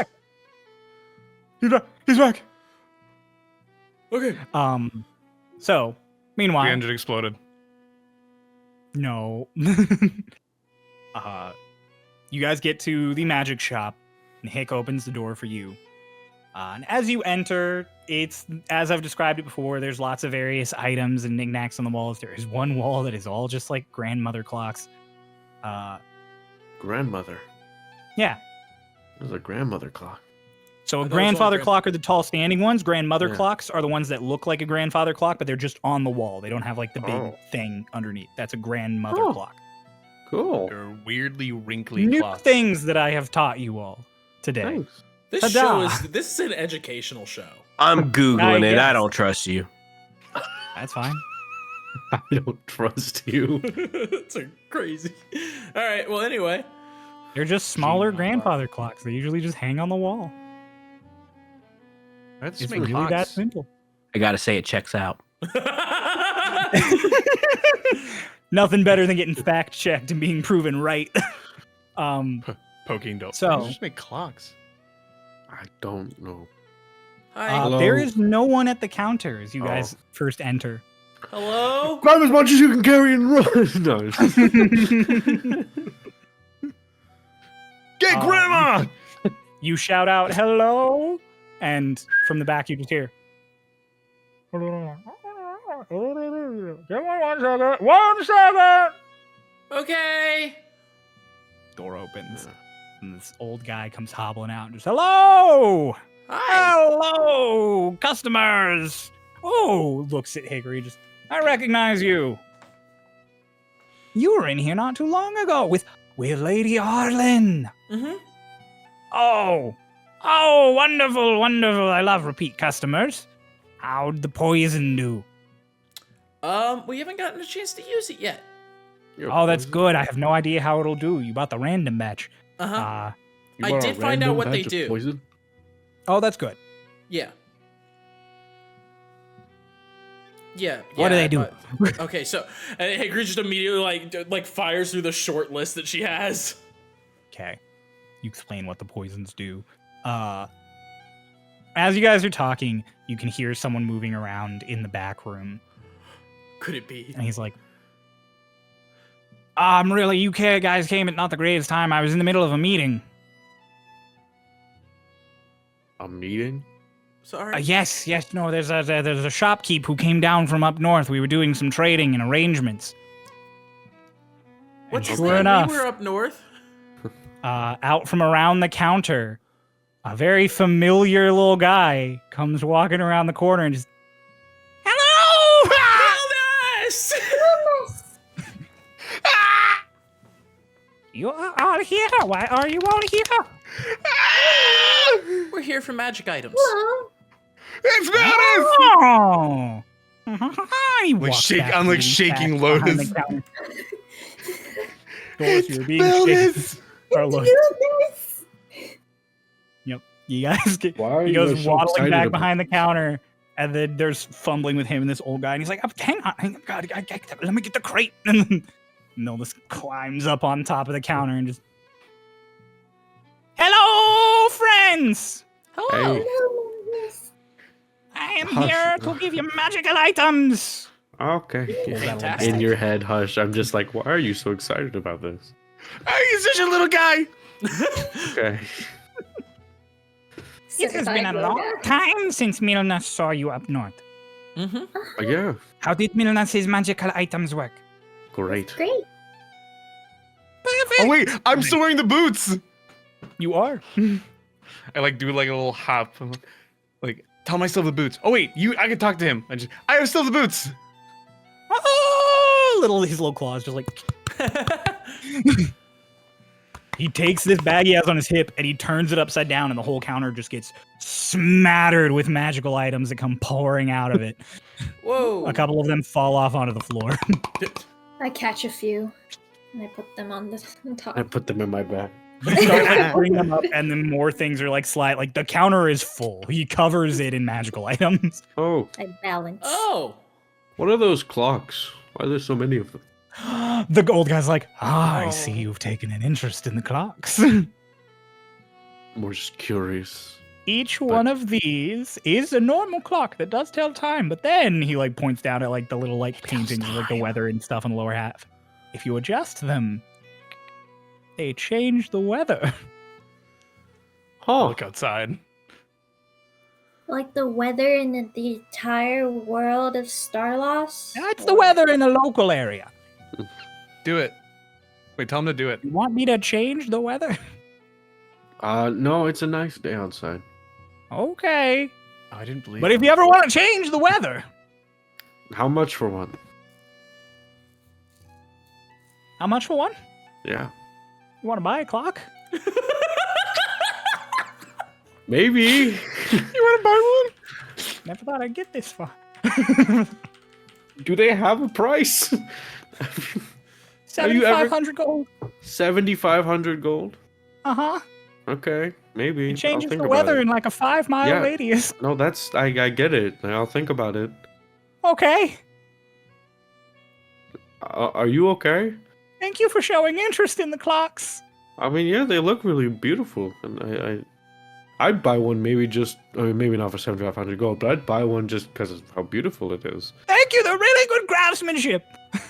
back. He's back. okay. So, meanwhile, The engine exploded. no. You guys get to the magic shop, and Hick opens the door for you. And as you enter, it's, as I've described it before, there's lots of various items and knickknacks on the walls. There is one wall that is all just like grandmother clocks. Grandmother. Yeah. There's a grandmother clock. So a those grandfather all clock are the tall standing ones. Grandmother Yeah. clocks are the ones that look like a grandfather clock, but they're just on the wall. They don't have like the big Oh. thing underneath. That's a grandmother Oh. clock. Cool. They're weirdly wrinkly New cloth. things that I have taught you all today. Thanks. This Ta-da. show is an educational show. I'm Googling it. I guess. don't trust you. That's fine. I don't trust you. That's a crazy. All right. Well, anyway. They're just smaller Gee, grandfather clocks. They usually just hang on the wall. Let's It's make really that clocks. simple. I gotta say, it checks out. Nothing better than getting fact checked and being proven right. Poking dope. So- Just make clocks. I don't know. Hi. there Hello? is no one at the counter as you Oh. guys first enter. Hello. Grab as much as you can carry and run. No. it's just- Get Um, grandma! You shout out, hello, and from the back you just hear. One second. Okay. Door opens, and this old guy comes hobbling out and just, hello! Hi. Hello, customers! Oh, looks at Hickory, just, I recognize you. You were in here not too long ago with Lady Arlen. Mm-hmm. Oh, wonderful, wonderful. I love repeat customers. How'd the poison do? We haven't gotten a chance to use it yet. Oh, that's good. I have no idea how it'll do. You bought the random batch. Uh-huh. You I want a did find out random what they batch of do. Poison? Oh, that's good. Yeah. Yeah. What do yeah, they do? but- okay, so and Hickory just immediately like fires through the short list that she has. Okay. You explain what the poisons do. As you guys are talking, you can hear someone moving around in the back room. Could it be? And he's like, really, you guys came at not the greatest time. I was in the middle of a meeting. A meeting? Sorry. Yes, no, there's a shopkeep who came down from up north. We were doing some trading and arrangements. What's And his sure name? enough, We were up north. out from around the counter, a very familiar little guy comes walking around the corner and just, hello! Wellness! You are all here? Why are you all here? We're here for magic items. Hello. It's Lotus! Oh! He Like walks shake- back I'm like really shaking fast behind Lotus. the counter. Doris, you're being Lotus! shaken. Or Lotus. Goodness. Yep. You guys get. Why are He you goes guys so waddling excited back about behind the counter, and then there's fumbling with him and this old guy, and he's like, hang on, God, let me get the crate. And then Nildis climbs up on top of the counter and just, hello, friends! Hello. Hey. Goodness. I am Hush. here to give you magical items. Okay. Fantastic. In your head, Hush. I'm just like, why are you so excited about this? Oh, he's such a little guy! Okay. It has been a Certified long logo. time since Milner saw you up north. Mm-hmm. Yeah. How did Milner's magical items work? Great. Great. Perfect. Oh wait, I'm still wearing the boots! You are. I like do like a little hop. Like, tell him I still have the boots. Oh wait, I can talk to him. I have still the boots! Oh, his little claws just like. He takes this bag he has on his hip and he turns it upside down, and the whole counter just gets smattered with magical items that come pouring out of it. Whoa. A couple of them fall off onto the floor. I catch a few, and I put them on the top. I put them in my bag. You start like bring them up, and then more things are like slide. Like the counter is full. He covers it in magical items. Oh, I balance. Oh. what are those clocks? Why are there so many of them? The old guy's like, I Oh. see you've taken an interest in the clocks. More just curious. Each one of these is a normal clock that does tell time, but then he like points down at like the little like paintings of like the weather and stuff on the lower half. If you adjust them, they change the weather. Huh. Look outside. Like the weather in the entire world of Starlost? That's the weather in the local area. Do it. Wait, tell him to do it. You want me to change the weather? No, it's a nice day outside. Okay. Oh, I didn't believe But if you ever want to change the weather, How much for one? how much for one? Yeah. You want to buy a clock? Maybe. You want to buy one? Never thought I'd get this far. Do they have a price? Have you ever- 7,500 gold. 7,500 gold. Uh-huh. Okay, maybe. It changes I'll think the about weather it. in like a 5-mile Yeah. radius. No, that's I get it. I'll think about it. Okay. Are you okay? Thank you for showing interest in the clocks. I mean, yeah, they look really beautiful, and I'd buy one maybe just, I mean, maybe not for 7,500 gold, but I'd buy one just because of how beautiful it is. Thank you. They're really good craftsmanship.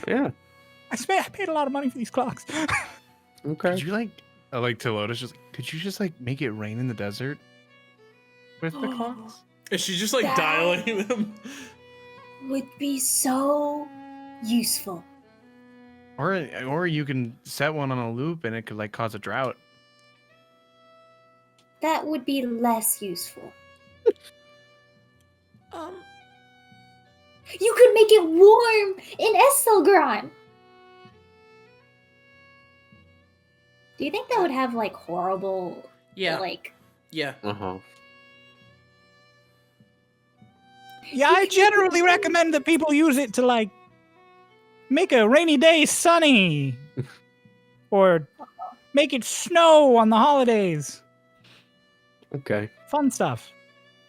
Yeah. I paid a lot of money for these clocks. Okay. Could you like to Lotus? Could you just like make it rain in the desert with the clocks? Is she just like That- dialing them? Would be so useful. Or you can set one on a loop and it could like cause a drought. That would be less useful. You could make it warm in Estelgron. Do you think that would have like horrible, Yeah. like? Yeah. Uh-huh. Yeah, I generally recommend that people use it to like make a rainy day sunny or make it snow on the holidays. Okay. Fun stuff.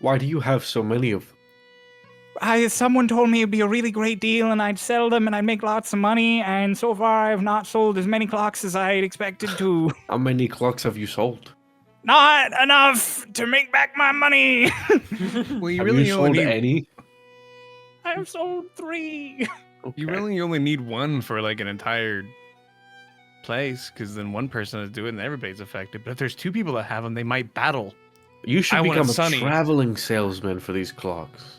Why do you have so many of them? Someone told me it'd be a really great deal and I'd sell them and I'd make lots of money, and so far I have not sold as many clocks as I had expected to. How many clocks have you sold? Not enough to make back my money. Well, you Have really you only sold need any? I have sold 3. Okay. you really only need one for like an entire place, because then one person is doing it and everybody's affected. But if there's 2 people that have them, they might battle. You should I want it become a sunny. traveling salesman for these clocks.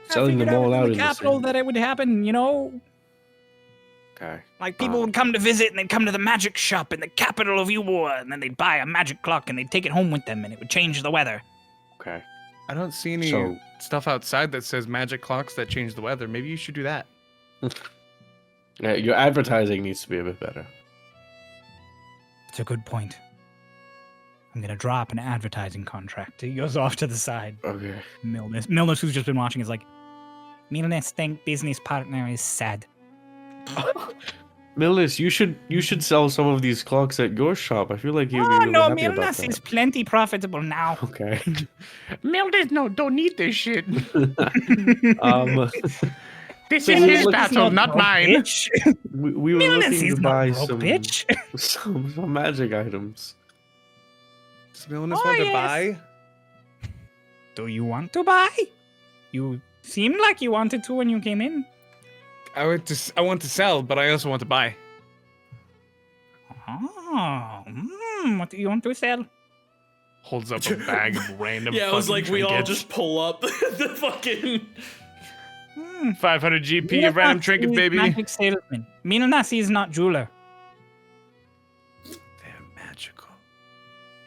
I Selling figured them I all was out in in the the capital same. that it would happen, you know? Okay. Like people would come to visit and they'd come to the magic shop in the capital of Eubuea, and then they'd buy a magic clock and they'd take it home with them and it would change the weather. Okay. I don't see any So- stuff outside that says magic clocks that change the weather. Maybe you should do that. Yeah, your advertising needs to be a bit better. It's a good point. I'm gonna drop an advertising contract. He goes off to the side. Okay. Milnus, who's just been watching, is like, Milnus think business partner is sad. Millis, you should sell some of these clocks at your shop. I feel like you'd be Oh really no, happy about Milnus that. is plenty profitable now. Okay. Mildes, no, don't need this shit. This So is we his look- battle, not mine. Bitch. we were Milnus looking is to not buy broke, some, bitch. some magic items. Smelling us Oh, want to yes. buy? Do you want to buy? You seemed like you wanted to when you came in. I want to sell, but I also want to buy. Oh, what do you want to sell? Holds up a bag of random. Yeah, it was fucking like we all trinkets. just pull up the fucking. 500 GP of random trinkets, baby. Magic salesman. Milnasi is not jeweler. They're magical.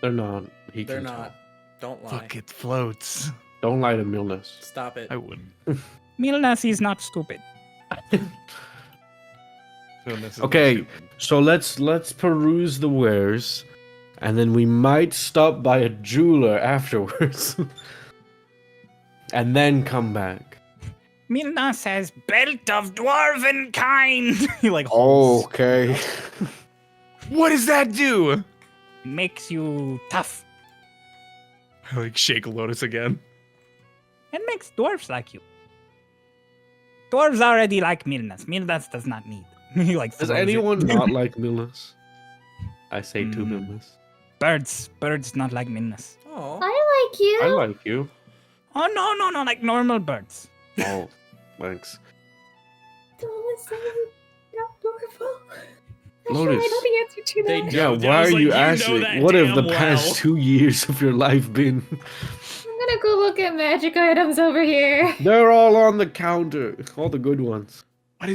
They're not. They're can not. Don't lie. Look, it floats. tell. Don't lie to Milness. Stop it. I wouldn't. Milnasi is not stupid. Okay, so let's peruse the wares, and then we might stop by a jeweler afterwards, and then come back. Milna says belt of dwarven kind. He like Oh, okay. What does that do? makes you tough I like shake Lotus again. and makes dwarves like you. Dwarves already like Milnas. Milnas does not need. He like Does throws it. anyone not like Milness? I say to Hmm. Milness. Birds not like Milnas. Oh. I like you. I like you. Oh no, like normal birds. Oh, thanks. Don't listen. Adorable. I'm Lotus. sure I know the answer to They that. do. Yeah, I why was are like, you you know asking? that What have the damn past well. 2 years of your life been? I'm gonna go look at magic items over here. They're all on the counter. All the good ones. What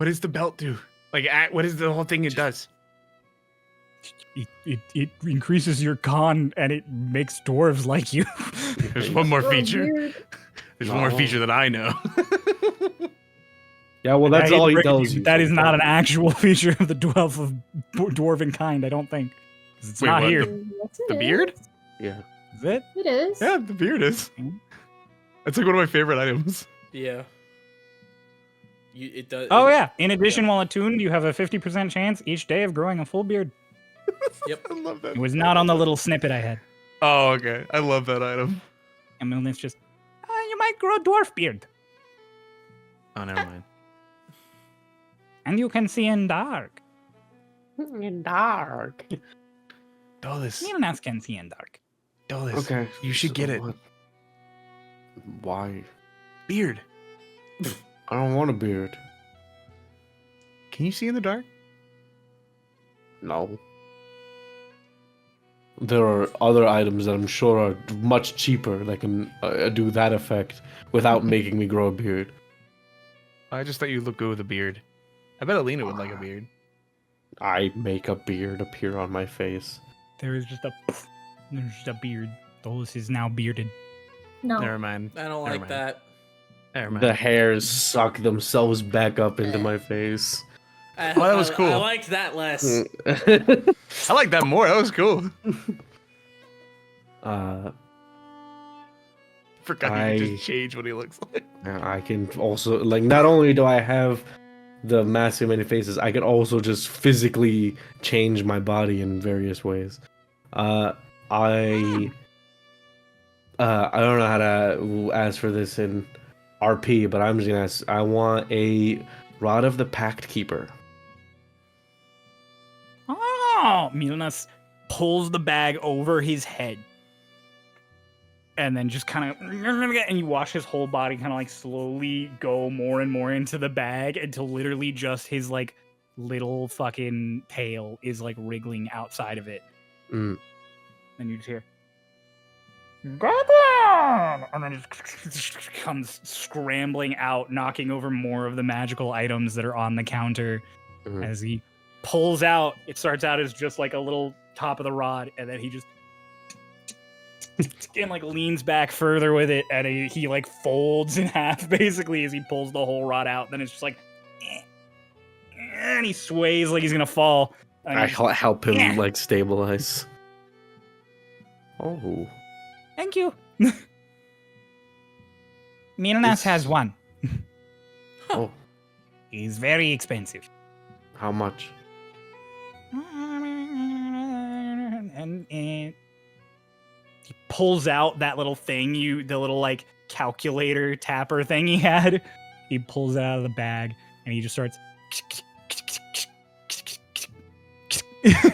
does the belt do? Like, what is the whole thing it does? It increases your con and it makes dwarves like you. There's one more So feature. weird. There's one more No. feature that I know. Yeah, well, that's all he tells you. That is not an sometimes. actual feature of the dwarven kind, I don't think. 'Cause it's Wait, not what? here. Yes, it The is. beard? Yeah. Is it? It is. Yeah, the beard is. Hmm. That's like one of my favorite items. Yeah. It does. Oh yeah. In addition, while attuned, you have a 50% chance each day of growing a full beard. Yep. I love that. It was not on the little snippet I had. Oh, okay. I love that item. And Milnus just, you might grow a dwarf beard, Oh, never mind. and you can see in dark. In dark. Dolus, Milnus can see in dark. Dolus. Okay. You should get it. what- Why? Beard. I don't want a beard. Can you see in the dark? No. There are other items that I'm sure are much cheaper that can do that effect without making me grow a beard. I just thought you looked good with a beard. I bet Alina would like a beard. I make a beard appear on my face. There's just a beard. Dolus is now bearded. No. Never mind. I don't Never like mind. that. Never mind. The hairs suck themselves back up into my face. Oh, that was cool. I liked that less. I like that more. That was cool. Forgot he could just change what he looks like. I can also, like, not only do I have the massive many faces, I can also just physically change my body in various ways. I don't know how to ask for this in RP, but I'm just gonna ask. I want a Rod of the Pact Keeper. Oh, Milnus pulls the bag over his head. And then just kind of, and you watch his whole body kind of like slowly go more and more into the bag until literally just his like little fucking tail is like wriggling outside of it. Mm. And you just hear, Goblin! And then it just comes scrambling out, knocking over more of the magical items that are on the counter. Mhm. As he pulls out, it starts out as just like a little top of the rod, and then he just and like leans back further with it, and he like folds in half basically as he pulls the whole rod out. Then it's just like, and he sways like he's gonna fall. And I he- help him Yeah. like stabilize. Oh, Thank you. Milnus has one. oh, He's very expensive. how much? And he pulls out that little thing, the little like calculator tapper thing he had. He pulls it out of the bag and he just starts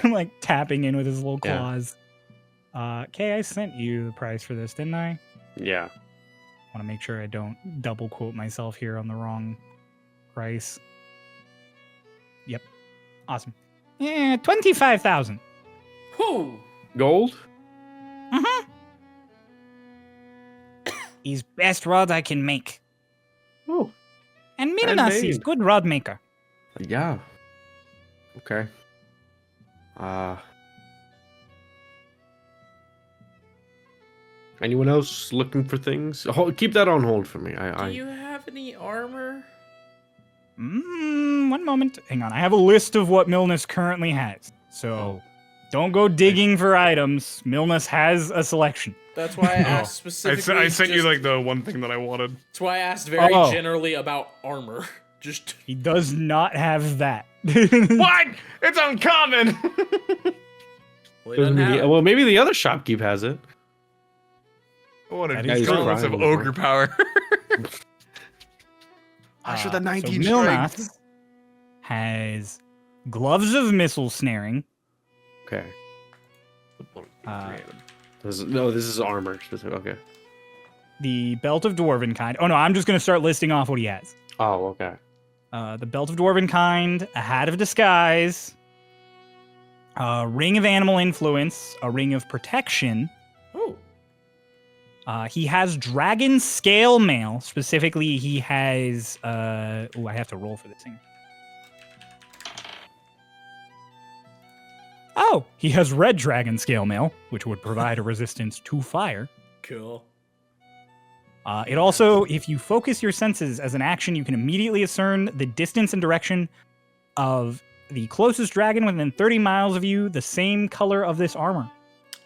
like tapping in with his little Yeah. claws. Kay, I sent you the price for this, didn't I? Yeah. Want to make sure I don't double quote myself here on the wrong price. Yep. Awesome. Yeah, 25,000. Whew. Gold? Mm-hmm. He's best rod I can make. Oh, And Milnus is Handmade. good rod maker. yeah. Okay. Anyone else looking for things? Keep that on hold for me. Do you have any armor? One moment. Hang on. I have a list of what Milnus currently has. So don't go digging for items. Milnus has a selection. That's why I asked specifically. I sent you just- like the one thing that I wanted. That's why I asked very Oh. generally about armor. Just He does not have that. What? It's uncommon. well, he doesn't have it. Well, maybe the other shopkeep has it. I wanted That to is use true. of Right. ogre power. Gosh, with the 19 strength. Milnus has gloves of missile snaring. Okay. Uh, This is armor specific. Okay. the belt of dwarven kind. Oh no, I'm just gonna start listing off what he has. Oh, okay. The belt of dwarven kind, a hat of disguise, a ring of animal influence, a ring of protection. Oh, He has dragon scale mail. Specifically, he has. I have to roll for this thing. Oh, he has red dragon scale mail, which would provide a resistance to fire. cool. It also, if you focus your senses as an action, you can immediately discern the distance and direction of the closest dragon within 30 miles of you, the same color of this armor.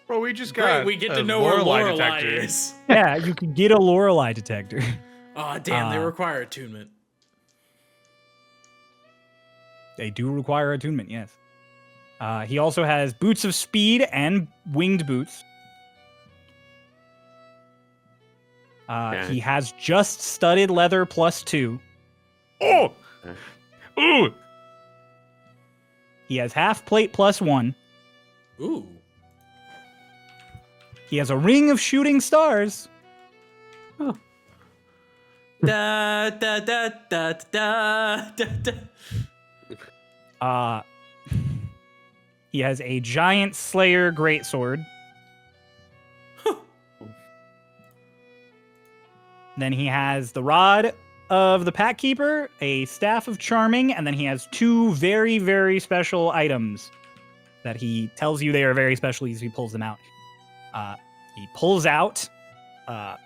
Bro, we just Great, got we get a to know where Lorelei Lorelei detector. is. Yeah, you can get a Lorelei detector. Oh, damn, they Uh, require attunement. They do require attunement, yes. He also has boots of speed and winged boots. Okay. He has just studded leather +2. Oh! Ooh! He has half plate +1. Ooh. He has a ring of shooting stars. Da da da da da da da. He has a giant Slayer greatsword. Then he has the rod of the Pack Keeper, a staff of charming, and then he has 2 very, very special items that he tells you they are very special as he pulls them out. He pulls out a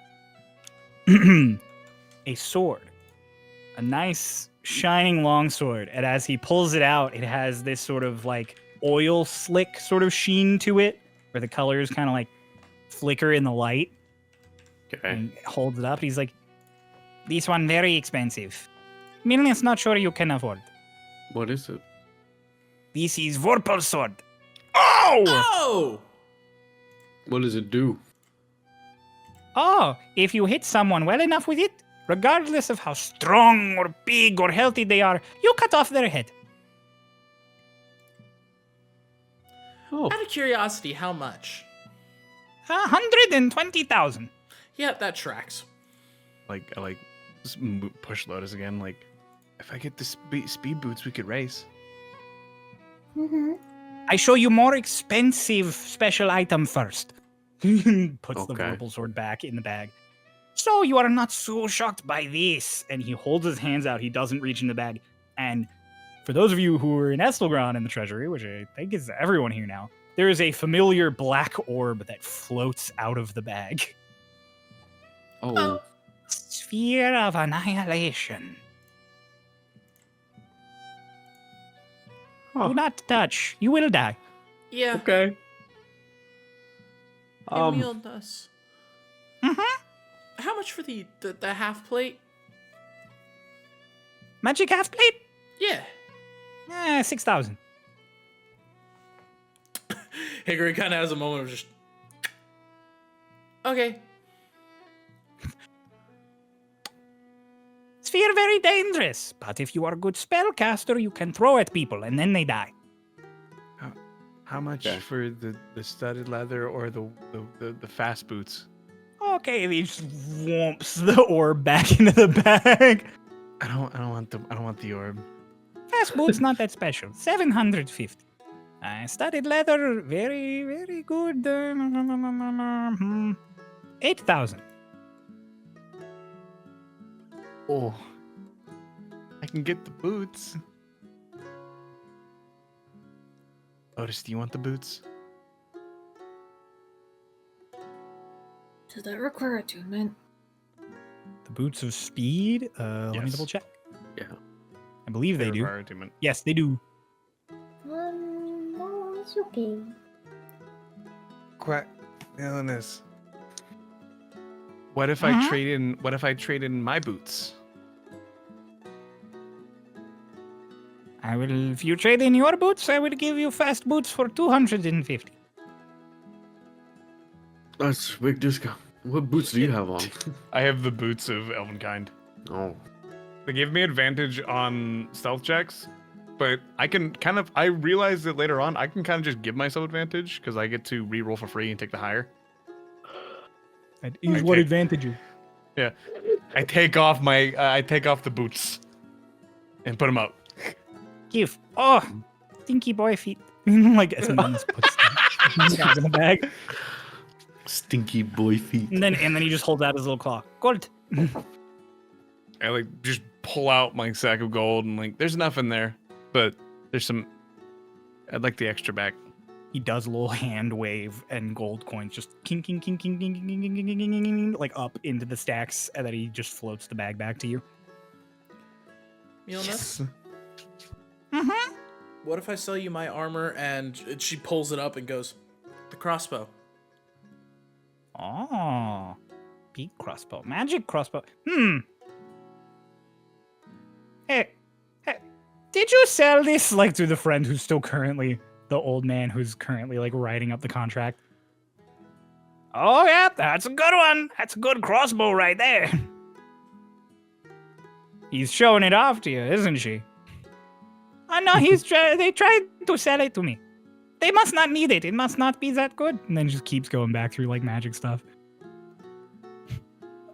sword, a nice shining longsword, and as he pulls it out, it has this sort of like oil slick sort of sheen to it, where the colors kind of like flicker in the light. Okay. And holds it up. He's like, "This one very expensive. Millions not sure you can afford. What is it? This is Vorpal's sword. Oh! What does it do? Oh, if you hit someone well enough with it, regardless of how strong or big or healthy they are, you cut off their head. Oh, Out of curiosity, how much? 120,000. Yeah, that tracks. I just push Lotus again. Like, if I get the speed boots, we could race. Mm-hmm. I show you more expensive special item first. Puts the Okay. Vorpal sword back in the bag. So you are not so shocked by this. And he holds his hands out. He doesn't reach in the bag. And for those of you who are in Estelgron in the treasury, which I think is everyone here now, there is a familiar black orb that floats out of the bag. oh, Sphere of Annihilation. Huh. Do not touch. You will die. Yeah. okay. Emil does. Mm-hmm. How much for the half plate? Magic half plate? Yeah. 6,000. Hickory kind of has a moment of just. Okay. Sphere very dangerous, but if you are a good spellcaster, you can throw at people and then they die. How much Okay. for the studded leather or the fast boots? Okay, he just whomps the orb back into the bag. I don't want the orb. Fast boots not that special. 750. Studded leather, very, very good. 8,000. Oh, I can get the boots. Otis, do you want the boots? Does that require attunement? The boots of speed? Let me Yes. double check. Yeah. I believe they do. require attunement. Yes, they do. No, it's okay. Quack, illness. What if I trade in? What if I trade in my boots? I will, if you trade in your boots, I will give you fast boots for 250. That's a big discount. What boots do you have on? I have the boots of Elvenkind. Oh, They give me advantage on stealth checks, but I can kind of. I realized that later on, I can kind of just give myself advantage because I get to reroll for free and take the higher. That is is what what advantage advantage Yeah, I take off my. I take off the boots and put them up. Give. Oh, stinky boy feet. Like, as Mons puts them in the bag. stinky boy feet. And then he just holds out his little claw. Gold. I like just pull out my sack of gold and like, there's enough in there, but there's some. I'd like the extra back. He does a little hand wave and gold coins just king, king, king, king, king, king, king, king, king, king, king, king, like up into the stacks, and then he just floats the bag back to you. Milna, Mm-hmm. what if I sell you my armor and she pulls it up and goes, the crossbow? Oh, big crossbow, magic crossbow. Hey, Did you sell this? Like to the friend who's still currently the old man who's currently like writing up the contract. Oh yeah, that's a good one. That's a good crossbow right there. He's showing it off to you, isn't she? Oh no, they tried to sell it to me. They must not need it. It must not be that good. And then just keeps going back through like magic stuff.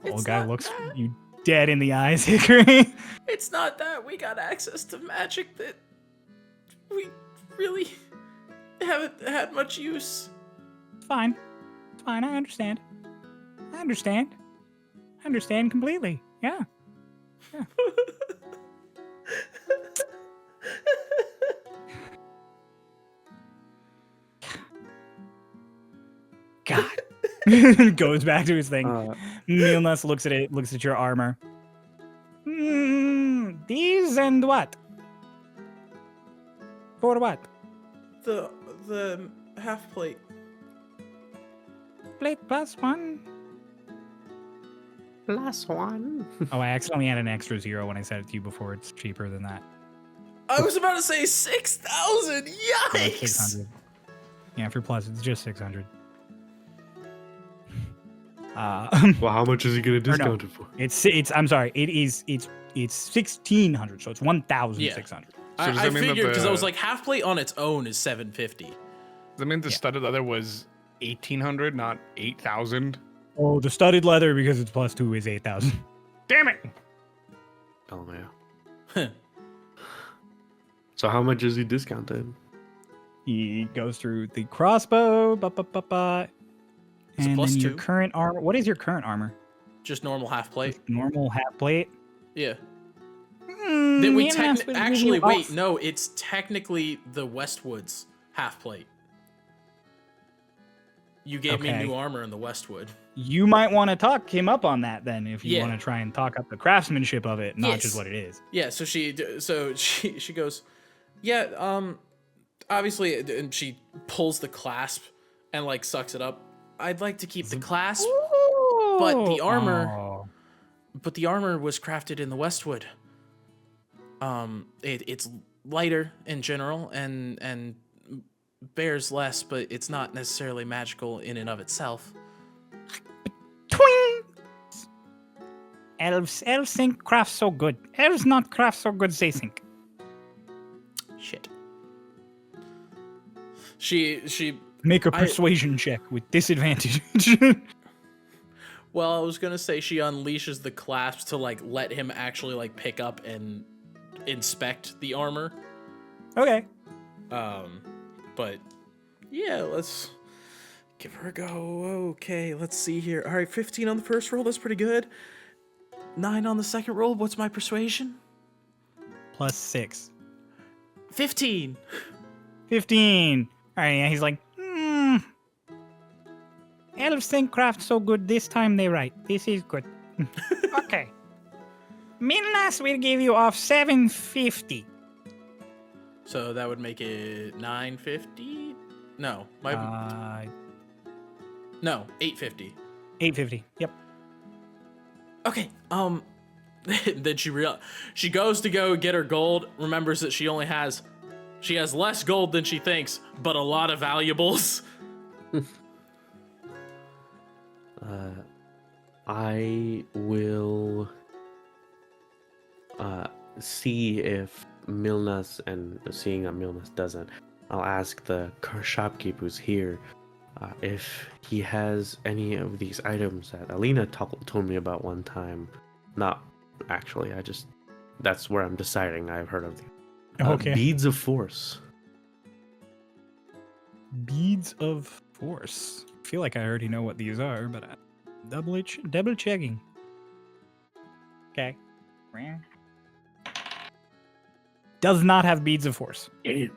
The old guy looks you dead in the eyes, Hickory. It's not that we got access to magic that we really haven't had much use. Fine. It's fine. I understand. I understand. I understand completely. Yeah. Yeah. God. Goes back to his thing. Milnes looks at it, looks at your armor. These and what? For what? The half plate. Plate +1. +1. Oh, I accidentally had an extra 0 when I said it to you before. It's cheaper than that. I was about to say 6,000. So it's Yikes! 600. Yeah, for plus, it's just 600. Well, how much is he gonna discount it for? It's. I'm sorry. It's 1,600. So it's 1,600. So does I that mean that figured because I the- was like half plate on its own is 750. Does that mean the studded leather was 1,800, not 8,000? Oh, the studded leather because it's +2 is 8,000. Damn it! Oh yeah. So how much is he discounted? He goes through the crossbow, Is it and then your +2? current armor. What is your current armor? Just normal half plate. Normal half plate. Yeah. Mm, That we Milnes would give actually you wait. off- No, it's technically the Westwood's half plate. You gave me Okay. new armor in the Westwood. You might want to talk him up on that then, if you Yeah. want to try and talk up the craftsmanship of it, not Yes. just what it is. Yeah. So she goes, yeah. Obviously, and she pulls the clasp and like sucks it up. I'd like to keep the clasp, but the armor. Oh. But the armor was crafted in the Westwood. It's lighter in general and bears less, but it's not necessarily magical in and of itself. Twing! Elves think craft so good. Elves not craft so good, they think. Shit. She. Make a persuasion check with disadvantage. Well, I was gonna say she unleashes the clasps to like let him actually like pick up and inspect the armor. Okay. But yeah, let's give her a go. Okay, let's see here. All right, 15 on the first roll. That's pretty good. 9 on the second roll. What's my persuasion? +6. 15. 15. All right, yeah, he's like, elves think craft so good, this time they right. This is good. Okay. Milnes will give you off 750. So that would make it 950. No, no, 850. 850. Yep. Okay. Then she goes to go get her gold. Remembers that she has less gold than she thinks, but a lot of valuables. I will see if Milnes, and seeing that Milnes doesn't, I'll ask the shopkeeper who's here if he has any of these items that Alina told me about one time. Not actually, that's where I'm deciding. I've heard of them. Okay. Beads of Force. Beads of Force. I feel like I already know what these are, but I'm double checking. Okay. Does not have Beads of Force. He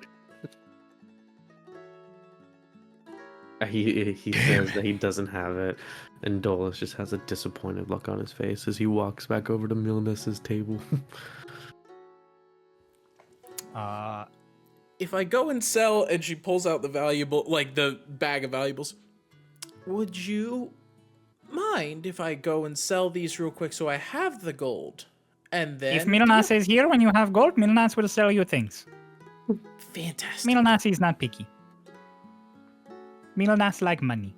says that he doesn't have it, and Dolus just has a disappointed look on his face as he walks back over to Milnes's table. If I go and sell and she pulls out the valuable, like the bag of valuables, would you mind if I go and sell these real quick so I have the gold? And then If Milnas is here when you have gold, Milnas will sell you things. fantastic. Milnas is not picky. Milnas like money.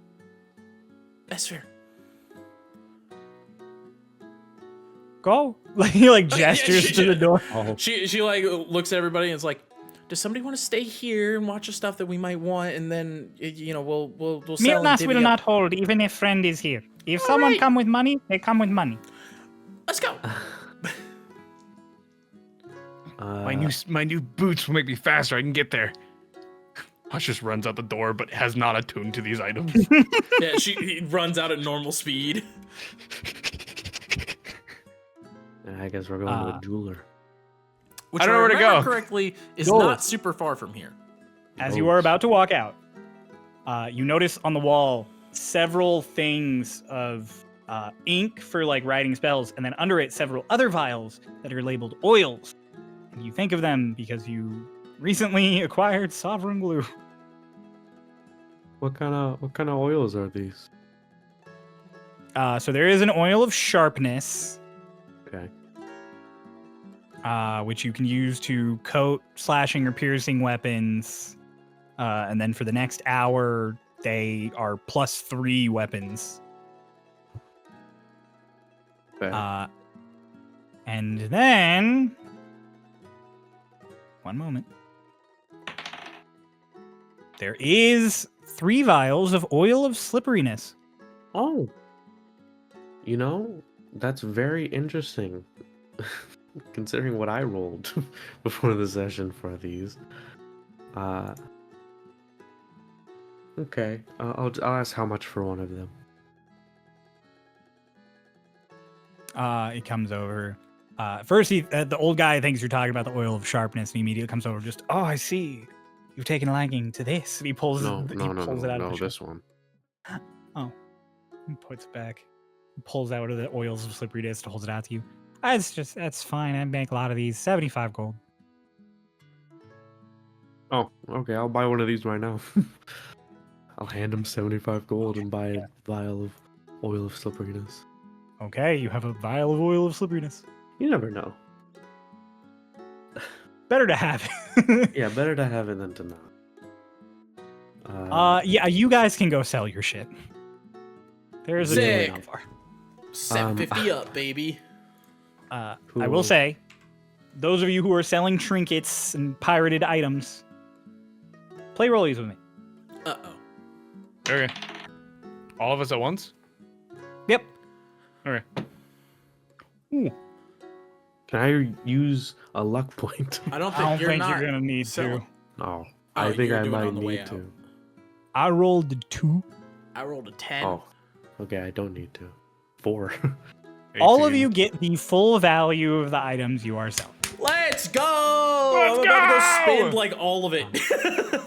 That's fair. Go. Like he like Yeah, gestures to the door. Oh, She like looks at everybody and is like, "Does somebody want to stay here and watch the stuff that we might want, and then we'll sell and Milnas divvy will up?" not hold even if friend is here. If someone right. come with money, they come with money. Let's go. My new boots will make me faster. I can get there. Hush just runs out the door, but has not attuned to these items. Yeah, he runs out at normal speed. I guess we're going to the jeweler. Which I don't know where to remember go. correctly is Go. not super far from here. As you are about to walk out, you notice on the wall several things of ink for like writing spells, and then under it several other vials that are labeled oils. And you think of them because you recently acquired Sovereign Glue. What kind of oils are these? So there is an oil of sharpness, Okay. which you can use to coat slashing or piercing weapons. And then for the next hour, they are +3 weapons. Okay. And then, one moment. There is 3 vials of oil of slipperiness. Oh. You know, that's very interesting. Considering what I rolled before the session for these. Okay. I'll ask how much for one of them. It comes over. First, the old guy thinks you're talking about the oil of sharpness, and he immediately comes over. Just, oh, I see. You've taken a liking to this. And he pulls, No, he no, no, pulls no, it out of no, the this one. He puts it back. He pulls out of the oils of slipperiness and holds it out to you. That's fine. I make a lot of these. 75 gold. Oh, okay. I'll buy one of these right now. I'll hand him 75 gold and buy a vial of oil of slipperiness. Okay, you have a vial of oil of slipperiness. You never know. Better to have it. Yeah, better to have it than to not. Yeah, you guys can go sell your shit. There's a door Sick. not far. 750 up, baby. I Cool. will say, those of you who are selling trinkets and pirated items, play rollies with me. Uh-oh. Okay. All of us at once? Yep. Okay. Can I use a luck point? I don't I think don't you're think not you're gonna need selling. to. No. Oh, I think you're I doing it might on the way need out. to. I rolled a 2. I rolled a 10. Oh. Okay, I don't need to. 4. All of 18. you get the full value of the items you are selling. Let's go! Let's I'm about to go go! spend like all of it.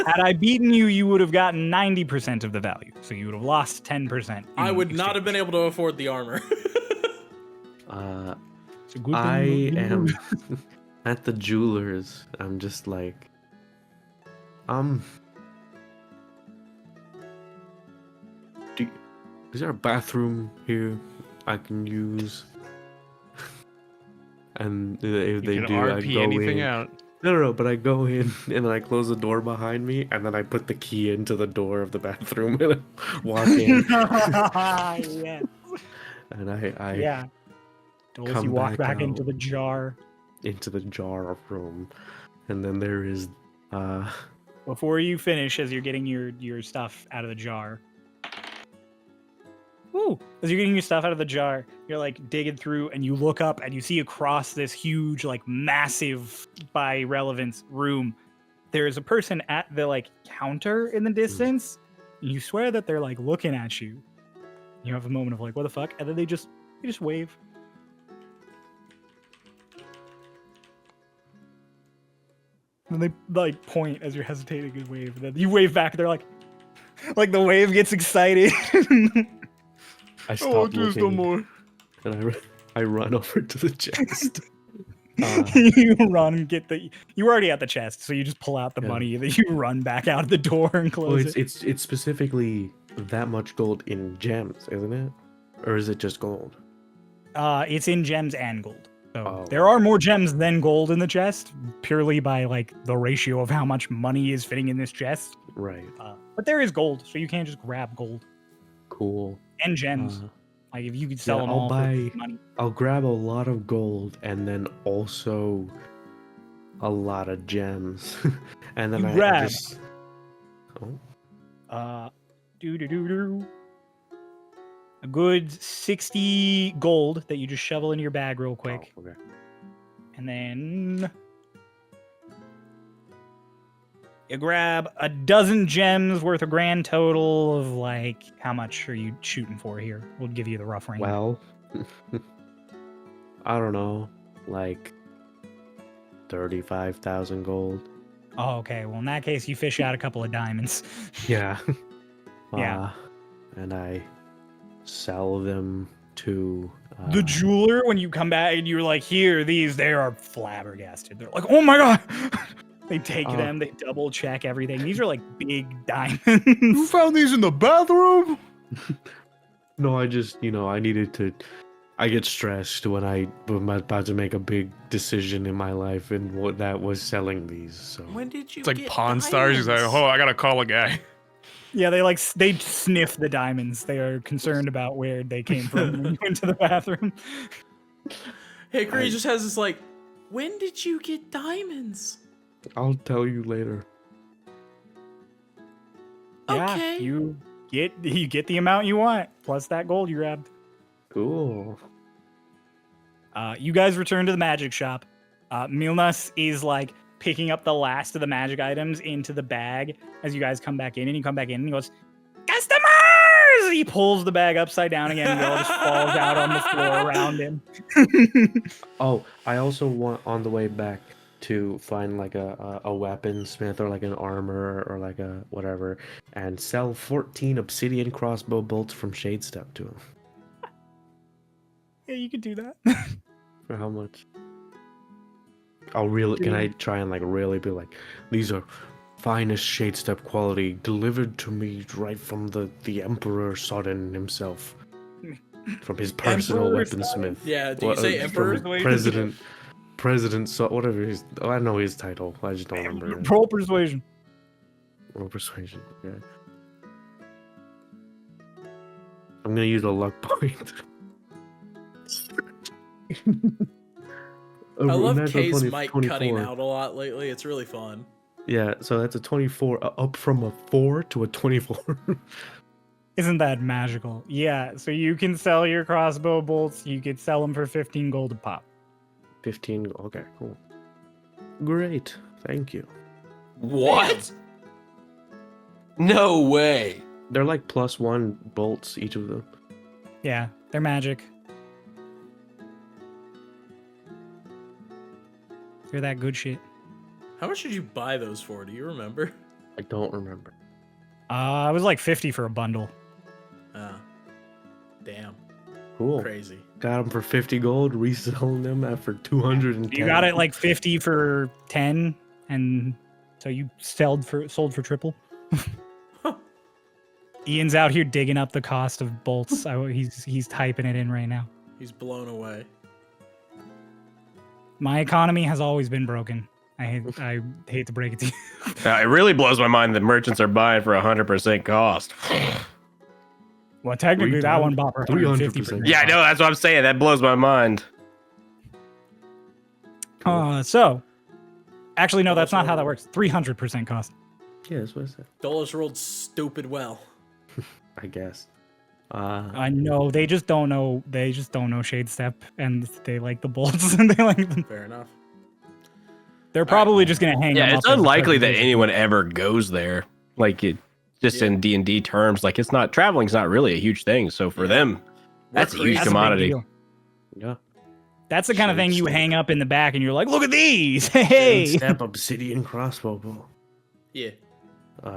Had I beaten you, you would have gotten 90% of the value. So you would have lost 10%. I in would not have been exchange. able to afford the armor. It's a good thing I you didn't am lose. at the jeweler's. I'm just like, is there a bathroom here I can use? And if they You can do, I RP go anything in. out. No, but I go in and then I close the door behind me, and then I put the key into the door of the bathroom and I walk in. Yeah. And I Yeah. As come you walk back back into out. the jar. into the jar of room, and then there is Before you finish, as you're getting your stuff out of the jar. Woo! As you're getting your stuff out of the jar, you're like digging through, and you look up and you see across this huge, like massive by relevance room, there is a person at the like counter in the distance. And you swear that they're like looking at you. You have a moment of like, what the fuck? And then they just wave. And they like point as you're hesitating and wave. And then you wave back, and they're like the wave gets excited. I stop looking more. and I run over to the chest. You run and get you were already at the chest, so you just pull out the Yeah. money, and then you run back out the door and close Well, it. it's specifically that much gold in gems, isn't it? Or is it just gold? It's in gems and gold. So Oh. there are more gems than gold in the chest, purely by like the ratio of how much money is fitting in this chest. Right. But there is gold, so you can't just grab gold Cool. and gems. Like if you could sell them all for money. I'll grab a lot of gold and then also a lot of gems. And then You I grab. just. Oh. A good 60 gold that you just shovel into your bag real quick. Oh, okay. And then you grab a dozen gems worth a grand total of like, how much are you shooting for here? We'll give you the rough range. Well, I don't know, like 35,000 gold. Oh, okay. Well, in that case, you fish out a couple of diamonds. Yeah. Yeah. And I sell them to The jeweler, when you come back and you're like, here, these, they are flabbergasted. They're like, oh my god. They take them, they double check everything. These are like big diamonds. You found these in the bathroom? No, I just, I needed to. I get stressed when I'm about to make a big decision in my life, and what that was selling these. So When did you It's like get Pawn Stars. He's like, diamonds? oh, I gotta call a guy. Yeah, they sniff the diamonds. They are concerned about where they came from when you went to the bathroom. Hickory just has this like, when did you get diamonds? I'll tell you later. Yeah, Okay. you get the amount you want plus that gold you grabbed. Cool. You guys return to the magic shop. Milnas is like picking up the last of the magic items into the bag as you guys come back in, and you come back in and he goes, "Customers!" He pulls the bag upside down again and it all just falls out on the floor around him. Oh, I also want on the way back to find like a weaponsmith or like an armor or like a whatever, and sell 14 obsidian crossbow bolts from Shadestep to him. Yeah, you could do that. For how much? Can I try and like really be like, these are finest Shadestep quality delivered to me right from the Emperor Sodden himself, from his personal Emperor weaponsmith. Yeah, do you say Emperor? From President whatever his, I know his title, I just don't remember it. Roll persuasion. Roll persuasion. Yeah. I'm gonna use a luck point. I love Natural Kay's 20 mic 24. cutting out a lot lately. It's really fun. Yeah, so that's a 24, up from a 4 to a 24. Isn't that magical? Yeah, so you can sell your crossbow bolts. You could sell them for 15 gold a pop. 15. Okay, cool. Great. Thank you. What? No way. They're like +1 bolts, each of them. Yeah, they're magic. They're that good shit. How much did you buy those for? Do you remember? I don't remember. It was like 50 for a bundle. Damn. Cool. Crazy. Got them for 50 gold, reselling them for 210. You got it like 50 for 10, and so you sold for triple. Ian's out here digging up the cost of bolts. He's typing it in right now. He's blown away. My economy has always been broken. I hate to break it to you. It really blows my mind that merchants are buying for 100% cost. Well, technically that one bought for 150%. Yeah, I know. That's what I'm saying. That blows my mind. So, actually, no, that's not how that works. 300% cost. Yeah, that's what I said. Dolos rolled stupid well. I guess. I know they just don't know. They just don't know Shadestep, and they like the bolts, and they like them. Fair enough. They're probably just gonna hang. them Yeah, up it's as a unlikely that presentation. anyone ever goes there. Like it, just in D&D terms, like it's not traveling's not really a huge thing. So for them, that's a huge That's a big commodity. deal. Yeah. That's the kind of thing you Shadestep. hang up in the back, and you're like, "Look at these!" Hey. Step obsidian crossbow bow. Yeah.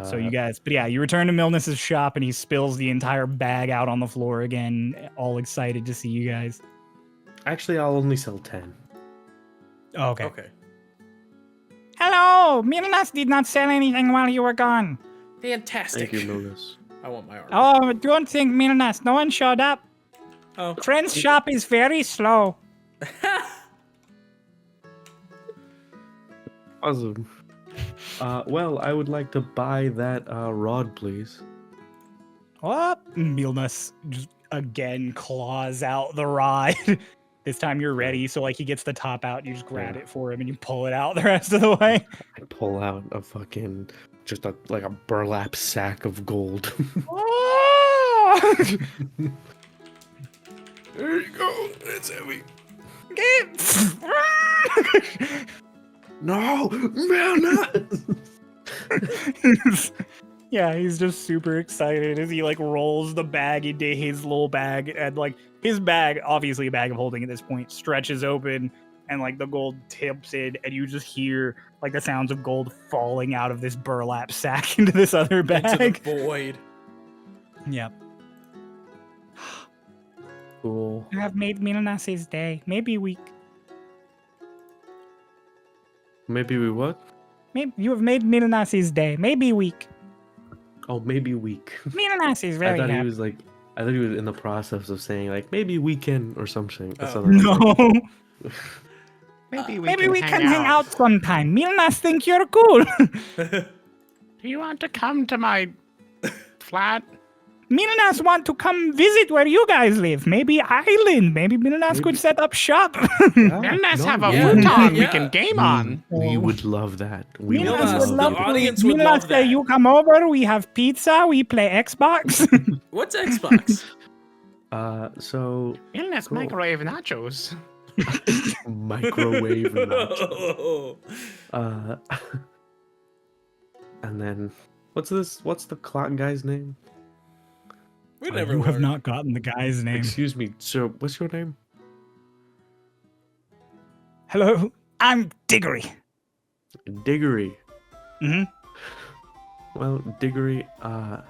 So you guys, but yeah, you return to Milnes's shop, and he spills the entire bag out on the floor again, all excited to see you guys. Actually, I'll only sell 10. Oh, okay. Okay. Hello, Milnes did not sell anything while you were gone. Fantastic. Thank you, Milnes. I want my art. Oh, don't think Milnes. No one showed up. Oh. Friend's shop is very slow. Awesome. Well, I would like to buy that rod, please. What? Milnus just again claws out the rod. This time you're ready, so like he gets the top out, you just grab Yeah. it for him and you pull it out the rest of the way. I pull out a fucking like a burlap sack of gold. There you go. It's heavy. No, man. Yeah, he's just super excited as he like rolls the bag into his little bag, and like his bag, obviously a bag of holding at this point, stretches open and like the gold tips in, and you just hear like the sounds of gold falling out of this burlap sack into this other Into bag. the void. Yep. Cool. You have made Milanas's day. Maybe week. Maybe we what? Maybe you have made Milanas's day. Maybe week. Oh, maybe week. Milanas is I very thought he happy. was like, I thought he was in the process of saying like maybe weekend or something. That's Oh. what I was like. No. Maybe we can hang out sometime. Milanas think you're cool. Do you want to come to my flat? Milanas want to come visit where you guys live. Maybe island. Maybe Milanas could set up shop. Let's have a yeah, futon we yeah. can game on. We would love that. We would Milanas Milanas, would the love audience would Milanas love say, that. you come over, we have pizza, we play Xbox. What's Xbox? So Let's Cool. microwave nachos. microwave nachos. Oh. And then what's this? What's the clock guy's name? We never you have learned. not gotten the guy's name. Excuse me, sir. What's your name? Hello, I'm Diggory. Diggory. Mm-hmm. Well, Diggory, I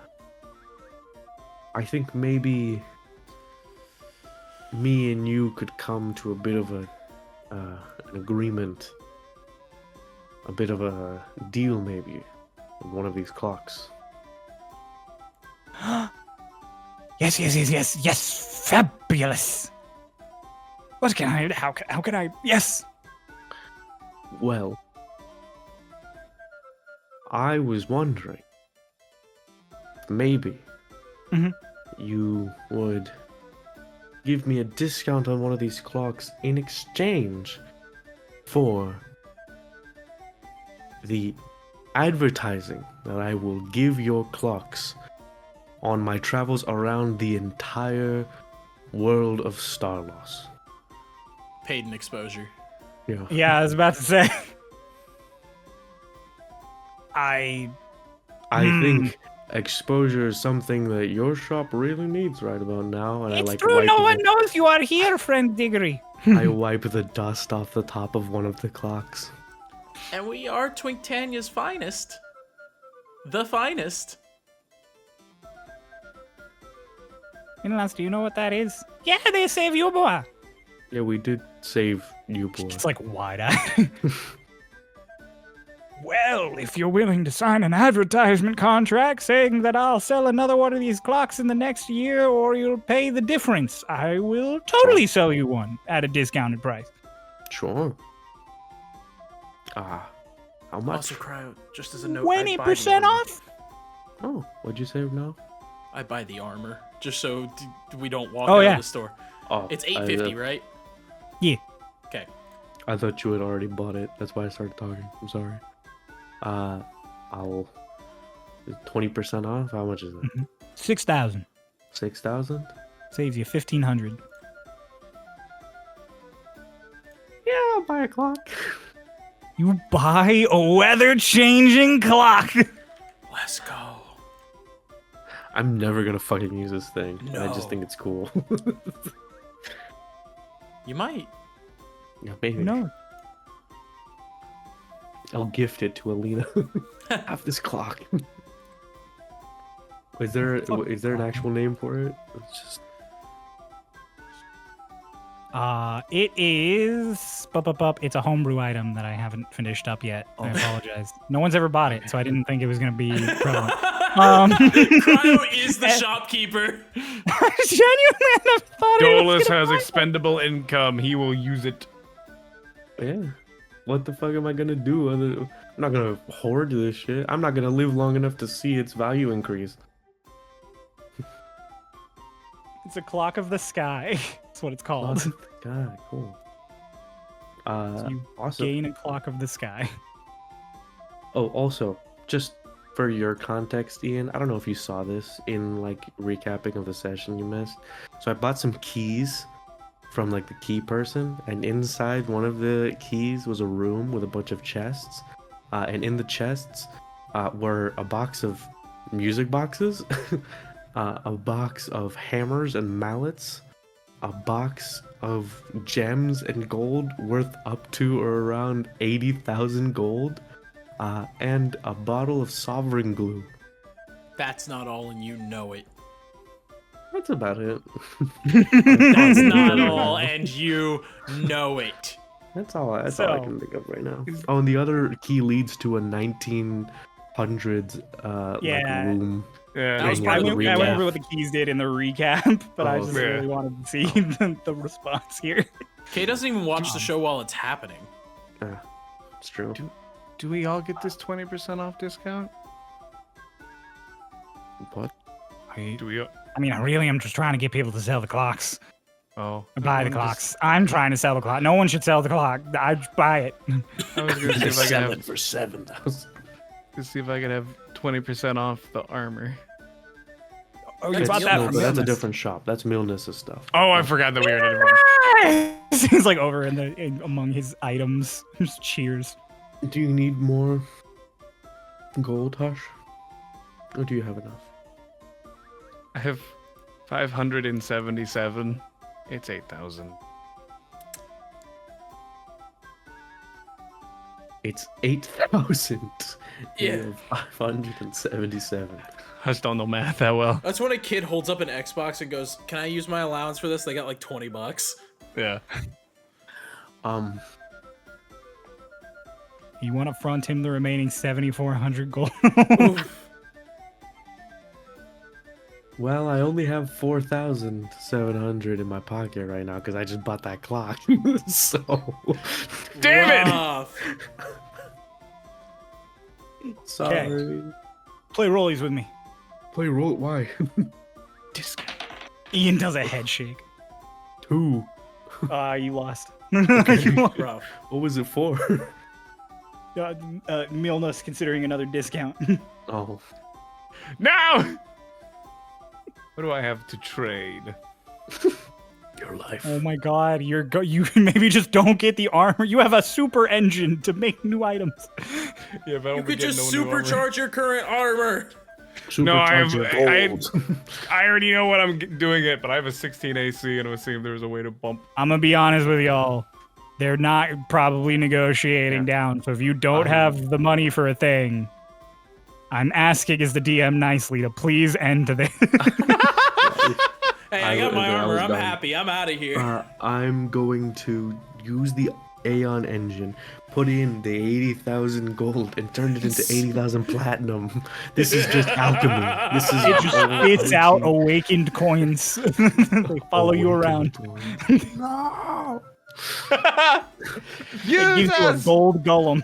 think maybe me and you could come to a bit of an agreement, a bit of a deal maybe, on one of these clocks. Yes. Fabulous. What can I? How can I? Yes. Well, I was wondering, maybe Mhm. you would give me a discount on one of these clocks in exchange for the advertising that I will give your clocks on my travels around the entire world of Starlost. Paid in exposure. Yeah. Yeah, I was about to say. I I think exposure is something that your shop really needs right about now, and I it's like true. wipe No one the- knows you are here, friend Diggory. I wipe the dust off the top of one of the clocks. And we are Twinktania's finest. The finest. Milanas, do you know what that is? Yeah, they save Eubuea. Yeah, we did save Eubuea. It's like wide-eyed. Well, if you're willing to sign an advertisement contract saying that I'll sell another one of these clocks in the next year or you'll pay the difference, I will totally sell you one at a discounted price. Sure. How much? Also, Cryo, just as a note, I'd buy the 20% armor. off? Oh, what'd you say now? I buy the armor just so we don't walk Oh, out yeah. of the store. Oh, It's $8.50, right? Yeah. Okay. I thought you had already bought it. That's why I started talking. I'm sorry. I'll 20% off. How much is it? 6,000. 6,000? Saves you 1,500. Yeah, I'll buy a clock. You buy a weather-changing clock. Let's go. I'm never gonna fucking use this thing. I just No. think it's cool. You might. Yeah, maybe. No. I'll gift it to Alina. Have this clock. Is there an actual name for it? It's just It is. It's a homebrew item that I haven't finished up yet. I apologize. No one's ever bought it, so I didn't think it was gonna be prevalent. Cryo is the shopkeeper. Genuinely, I never thought it was Dolus gonna has buy expendable income. He will use it. yeah. what the fuck am I gonna do? I'm not gonna hoard this shit. I'm not gonna live long enough to see its value increase. It's a clock of the sky. That's what it's called. God, cool. So you Awesome. gain a clock of the sky. Oh, also, just for your context, Ian, I don't know if you saw this in like recapping of the session you missed. So I bought some keys from like the key person, and inside one of the keys was a room with a bunch of chests, and in the chests were a box of music boxes, a box of hammers and mallets, a box of gems and gold worth up to or around 80,000 gold, and a bottle of sovereign glue. That's not all, and you know it. That's about it. That's not all, and you know it. That's all I can think of right now. Oh, and the other key leads to a 1900s Yeah. like room. Yeah. That was Yeah, part of the I went recap. over what the keys did in the recap, but I Oh, just yeah. really wanted to see the response here. Kay doesn't even watch the show while it's happening. It's true. Do we all get this 20% off discount? What? Do we? I mean, I really am just trying to get people to sell the clocks. Oh, Buy the I'm clocks. I'm trying to sell the clock. No one should sell the clock. I buy it. I was gonna see if I could Sell have it for 7,000. to see if I could have 20% off the armor. Oh, you That's bought Milner, that No, from but that's a Milner. different shop. That's Milnus' stuff. Oh, I forgot that we were in a different. He's like over among his items. Just cheers. Do you need more gold, Hush? Or do you have enough? I have 577. It's 8,000. It's 8,000. Yeah. You have 577. I just don't know math that well. That's when a kid holds up an Xbox and goes, "Can I use my allowance for this?" They got like $20. Yeah. You want to front him the remaining 7,400 gold? Well, I only have 4,700 in my pocket right now because I just bought that clock. So, Damn it! Rough. sorry. Play rollies with me. Play roll. Why? Discount. Ian does a head shake. 2. You lost. You lost. Rough. What was it for? Milnus considering another discount. Oh, No! What do I have to trade? your life. Oh my god, you maybe just don't get the armor. You have a super engine to make new items. Yeah, but You could just supercharge your current armor. No, I have- Supercharger gold. I already know what I'm doing it, but I have a 16 AC and I was seeing if there was a way to bump. I'm gonna be honest with y'all. They're not probably negotiating down. So if you don't have the money for a thing, I'm asking as the DM nicely to please end this. Hey, I got my I was armor. I'm done. happy. I'm out of here. I'm going to use the Aeon engine, put in the 80,000 gold, and turn it into 80,000 platinum. This is just alchemy. This is It just spits out awakened coins. They follow you around. No. It gives you a gold golem.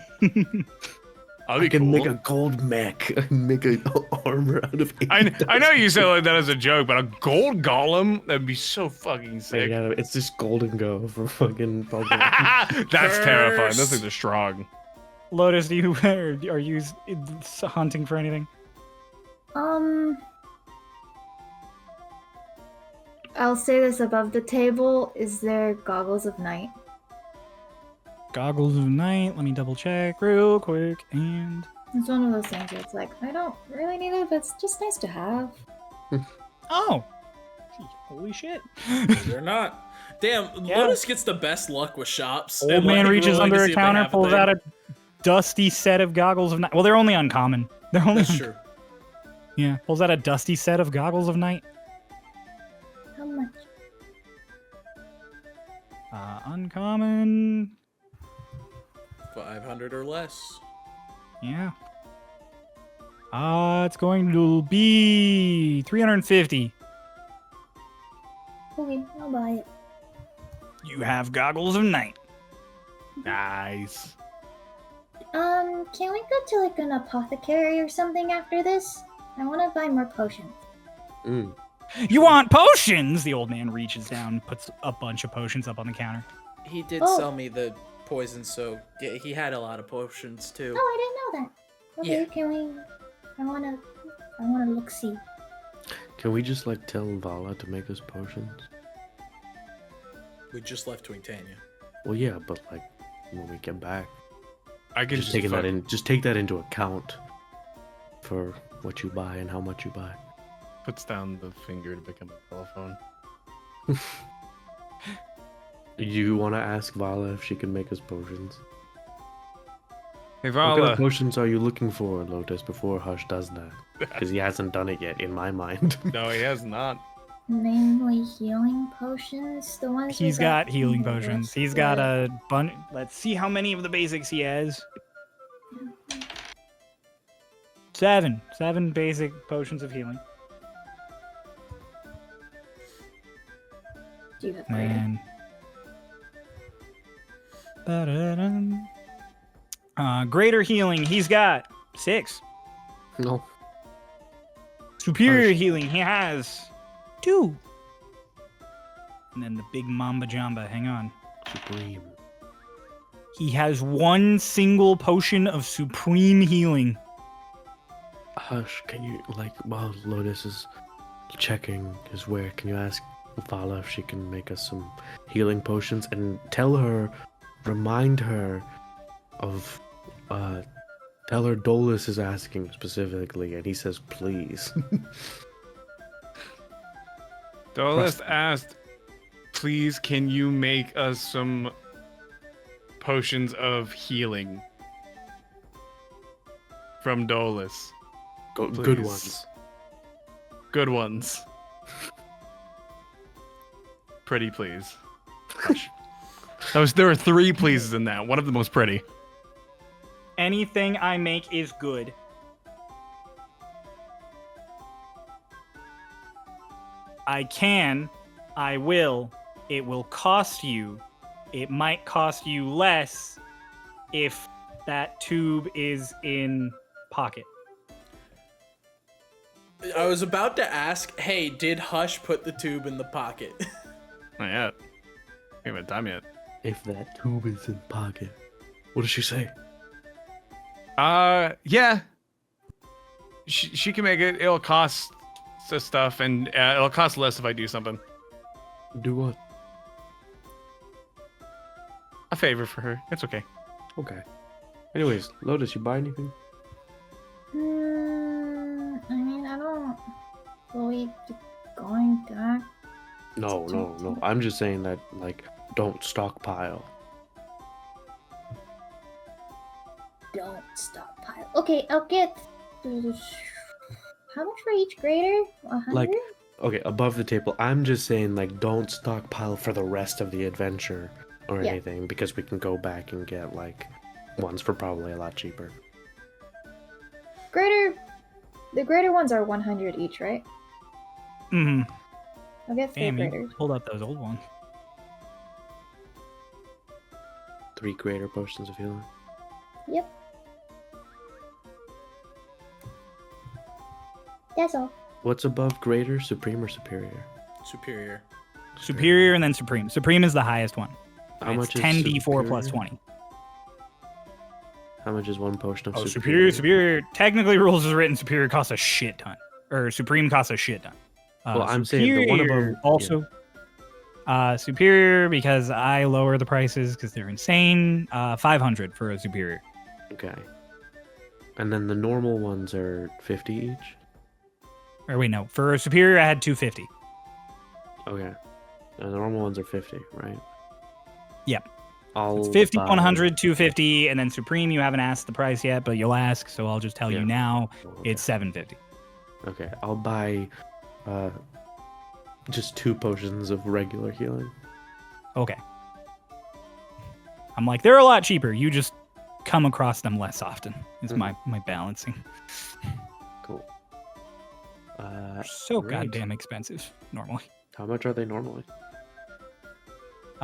I'll I be can cool. make a gold mech. I can make an armor out of. I know you said like that as a joke, but a gold golem, that'd be so fucking sick. Yeah, it's just golden go for fucking Pokemon. That's terrifying. Curse. Those things are strong. Lotus, are you hunting for anything? I'll say this above the table. Is there goggles of night? Goggles of night. Let me double check real quick. And It's one of those things where it's like, I don't really need it, but it's just nice to have. oh, holy shit! They're not. Damn, Yeah. Lotus gets the best luck with shops. Old and, man like, reaches willing to under see a if they counter, have pulls thing. out a dusty set of goggles of night. Well, they're only uncommon. They're only That's true. Yeah, pulls out a dusty set of goggles of night. How much? Uncommon. 500 or less. Yeah. It's going to be 350. Okay, I'll buy it. You have goggles of night. Nice. Can we go to like an apothecary or something after this? I want to buy more potions. Mm. You want potions? The old man reaches down, puts a bunch of potions up on the counter. He did Oh. sell me the poison, so yeah, he had a lot of potions too. Oh, I didn't know that. Okay, Yeah. can we? I wanna look see. Can we just like tell Vala to make us potions? We just left Twingtania. Well, yeah, but like when we get back, I can just taking that in. Just take that into account for what you buy and how much you buy. Puts down the finger to become a telephone. You want to ask Vala if she can make us potions? Hey What kind Vala, of potions are you looking for, Lotus, before Hush does that? Because he hasn't done it yet, in my mind. no, he has not. Mainly healing potions. The ones we He's got healing from the potions. rest He's got were- a bunch. Let's see how many of the basics he has. 7 basic potions of healing. Do you have greater? Man. Ba-da-dum. Greater healing, he's got 6. No. Superior Harsh. healing, he has 2. And then the big Mamba Jamba, hang on. Supreme. He has 1 single potion of supreme healing. Hush, can you, like, while Lotus is checking his wear, can you ask Vala if she can make us some healing potions and tell her, remind her of, tell her Dolus is asking specifically, and he says please. Dolus asked, please, can you make us some potions of healing? From Dolus. Good Please. ones. Good ones. Pretty please. Hush. There were 3 pleases in that. One of them was pretty. Anything I make is good. I can, I will, it will cost you. It might cost you less if that tube is in pocket. I was about to ask, hey, did Hush put the tube in the pocket? Not yet. We haven't had time yet. If that tube is in pocket. What does she say? Yeah. She can make it. It'll cost stuff, and it'll cost less if I do something. Do what? A favor for her. It's okay. Okay. Anyways, Lotus, you buy anything? I mean, I don't really be going back. No. I'm just saying that, like, don't stockpile. Don't stockpile. Okay, I'll get. How much for each grader? 100? Like, okay, above the table, I'm just saying, like, don't stockpile for the rest of the adventure or Yeah. anything, because we can go back and get, like, ones for probably a lot cheaper. The greater ones are 100 each, right? Mm-hmm. I'll get 3 Damn, you graders. pulled up those old ones. 3 greater potions of healing. Yep. That's all. What's above greater, supreme, or superior? Superior. Superior and then supreme. Supreme is the highest one. How It's much is 10d4 plus superior? 20. How much is one potion of Oh, superior? superior. Technically, rules is written superior costs a shit ton. Or supreme costs a shit ton. Well, I'm saying the one superior above- also. Superior because I lower the prices because they're insane. 500 for a superior. Okay. And then the normal ones are 50 each? Or wait, no. For a superior, I had 250. Okay. And the normal ones are 50, right? Yep. I'll It's 50, buy- 100, 250, and then supreme. You haven't asked the price yet, but you'll ask, so I'll just tell Yeah. you now. Okay. It's 750. Okay, I'll buy just 2 potions of regular healing. Okay. I'm like, they're a lot cheaper. You just come across them less often. Is my balancing. Cool. So great. goddamn expensive normally. How much are they normally?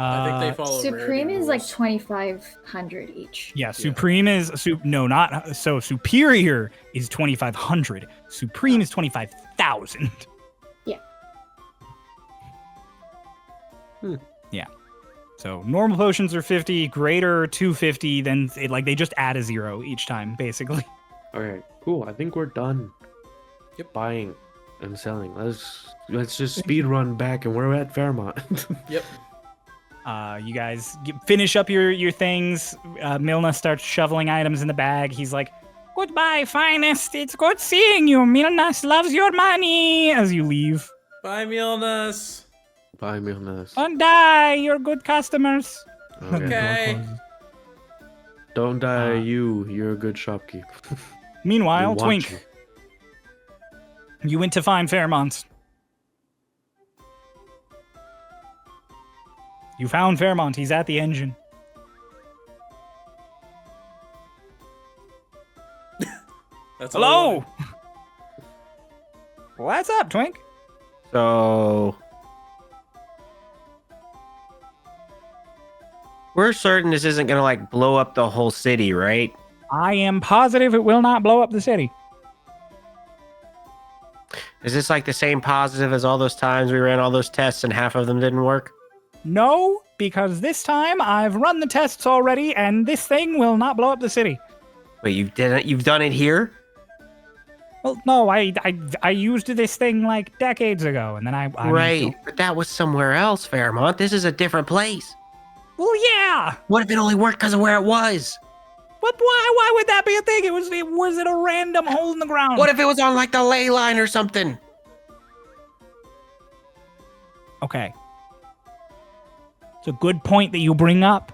I think they follow Supreme rarity is like rules. 2,500 each. Yeah, Supreme is no, not so. Superior is 2,500. Supreme is 25,000. Yeah. Yeah. So normal potions are 50, greater 250. Then they just add a 0 each time, basically. Okay, cool. I think we're done. Yep. Buying and selling. Let's just speed run back, and we're at Fairmont. Yep. You guys finish up your things. Milna starts shoveling items in the bag. He's like, "Goodbye, finest. It's good seeing you. Milnas loves your money." As you leave, Bye, Milnas. Buy me on this. don't die. You're good customers. Okay. Don't die, Uh, you're a good shopkeep. Meanwhile, We want Twink, you went to find Fairmont. You found Fairmont. He's at the engine. That's all I Hello. wanted. What's up, Twink? So we're certain this isn't gonna like blow up the whole city, right? I am positive it will not blow up the city. Is this like the same positive as all those times we ran all those tests and half of them didn't work? No, because this time I've run the tests already, and this thing will not blow up the city. Wait, you didn't? You've done it here? Well, no, I used this thing like decades ago, and then I Right, but that was somewhere else, Fairmont. This is a different place. Well, yeah. What if it only worked because of where it was? But why would that be a thing? It was at a random hole in the ground. What if it was on like the ley line or something? Okay. It's a good point that you bring up.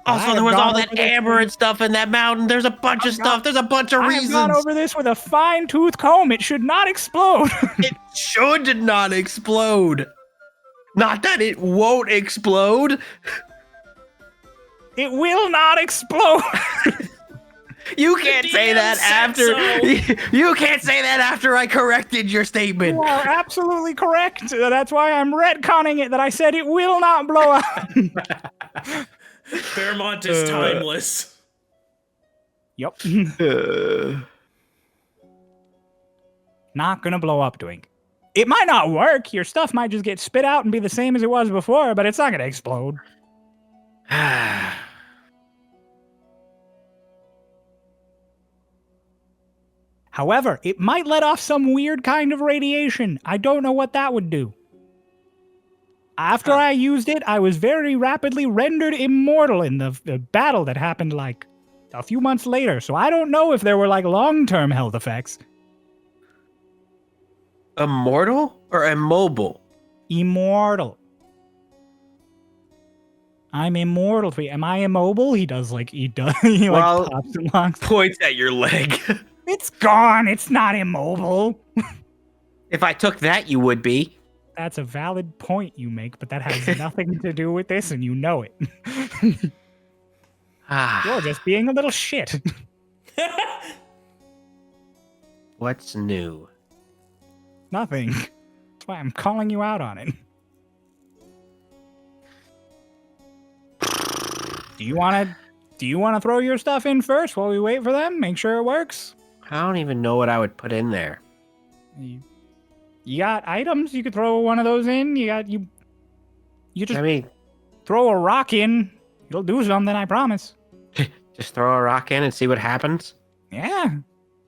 Also, there was all that amber and stuff in that mountain. There's a bunch of stuff. There's a bunch of I have reasons. gone over this with a fine-tooth comb. It should not explode. It should not explode. Not that it won't explode. It will not explode. You can't say that after. You can't say that after I corrected your statement. You are absolutely correct. That's why I'm retconning it that I said it will not blow up. Fairmont is timeless. Yep. Not gonna blow up, Twink. It might not work. Your stuff might just get spit out and be the same as it was before, but it's not gonna explode. However, it might let off some weird kind of radiation. I don't know what that would do. After I used it, I was very rapidly rendered immortal in the battle that happened like a few months later. So I don't know if there were like long-term health effects. Immortal or immobile? Immortal. I'm immortal. Am I immobile? He Well, pops and locks. Points at your leg. It's gone. It's not immobile. If I took that, you would be. That's a valid point you make, but that has nothing to do with this, and you know it. You're just being a little shit. What's new? Nothing. That's why I'm calling you out on it. Do you want to throw your stuff in first while we wait for them? Make sure it works. I don't even know what I would put in there. You got items. You could throw one of those in. You just I mean, throw a rock in. It'll do something. I promise. just throw a rock in and see what happens. Yeah.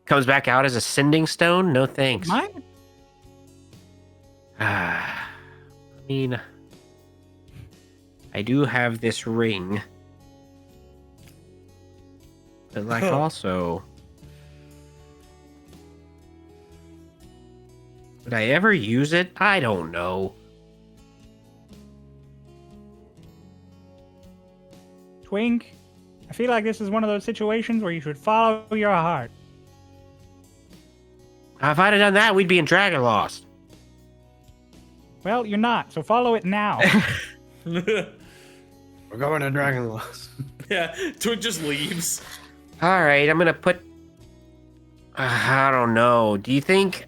Comes back out as a sending stone? No thanks. Mine. I mean, I do have this ring. But like also, would I ever use it? I don't know. Twink, I feel like this is one of those situations where you should follow your heart. If I'd have done that, we'd be in Dragon Lost. Well, you're not, so follow it now. We're going to Dragon Lost. Yeah, Twig just leaves. All right, I'm gonna put. I don't know. Do you think?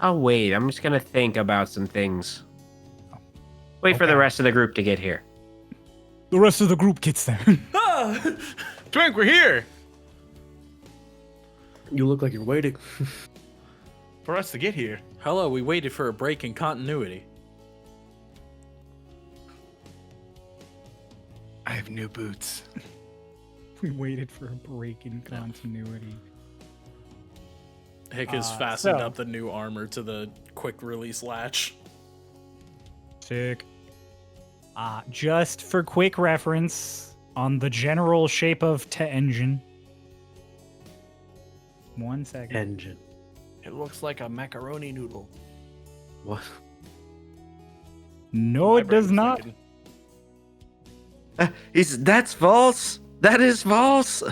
I'll wait. I'm just gonna think about some things. Wait for the Okay. rest of the group to get here. The rest of the group gets there. Ah! Twink, we're here. You look like you're waiting. For us to get here. Hello, we waited for a break in continuity. I have new boots. We waited for a break in continuity. Hick has fastened so- up the new armor to the quick release latch. Sick. Just for quick reference, on the general shape of the engine. 1 second. Engine. It looks like a macaroni noodle. What? No, My it does brain's not. thinking. That's false. That is false.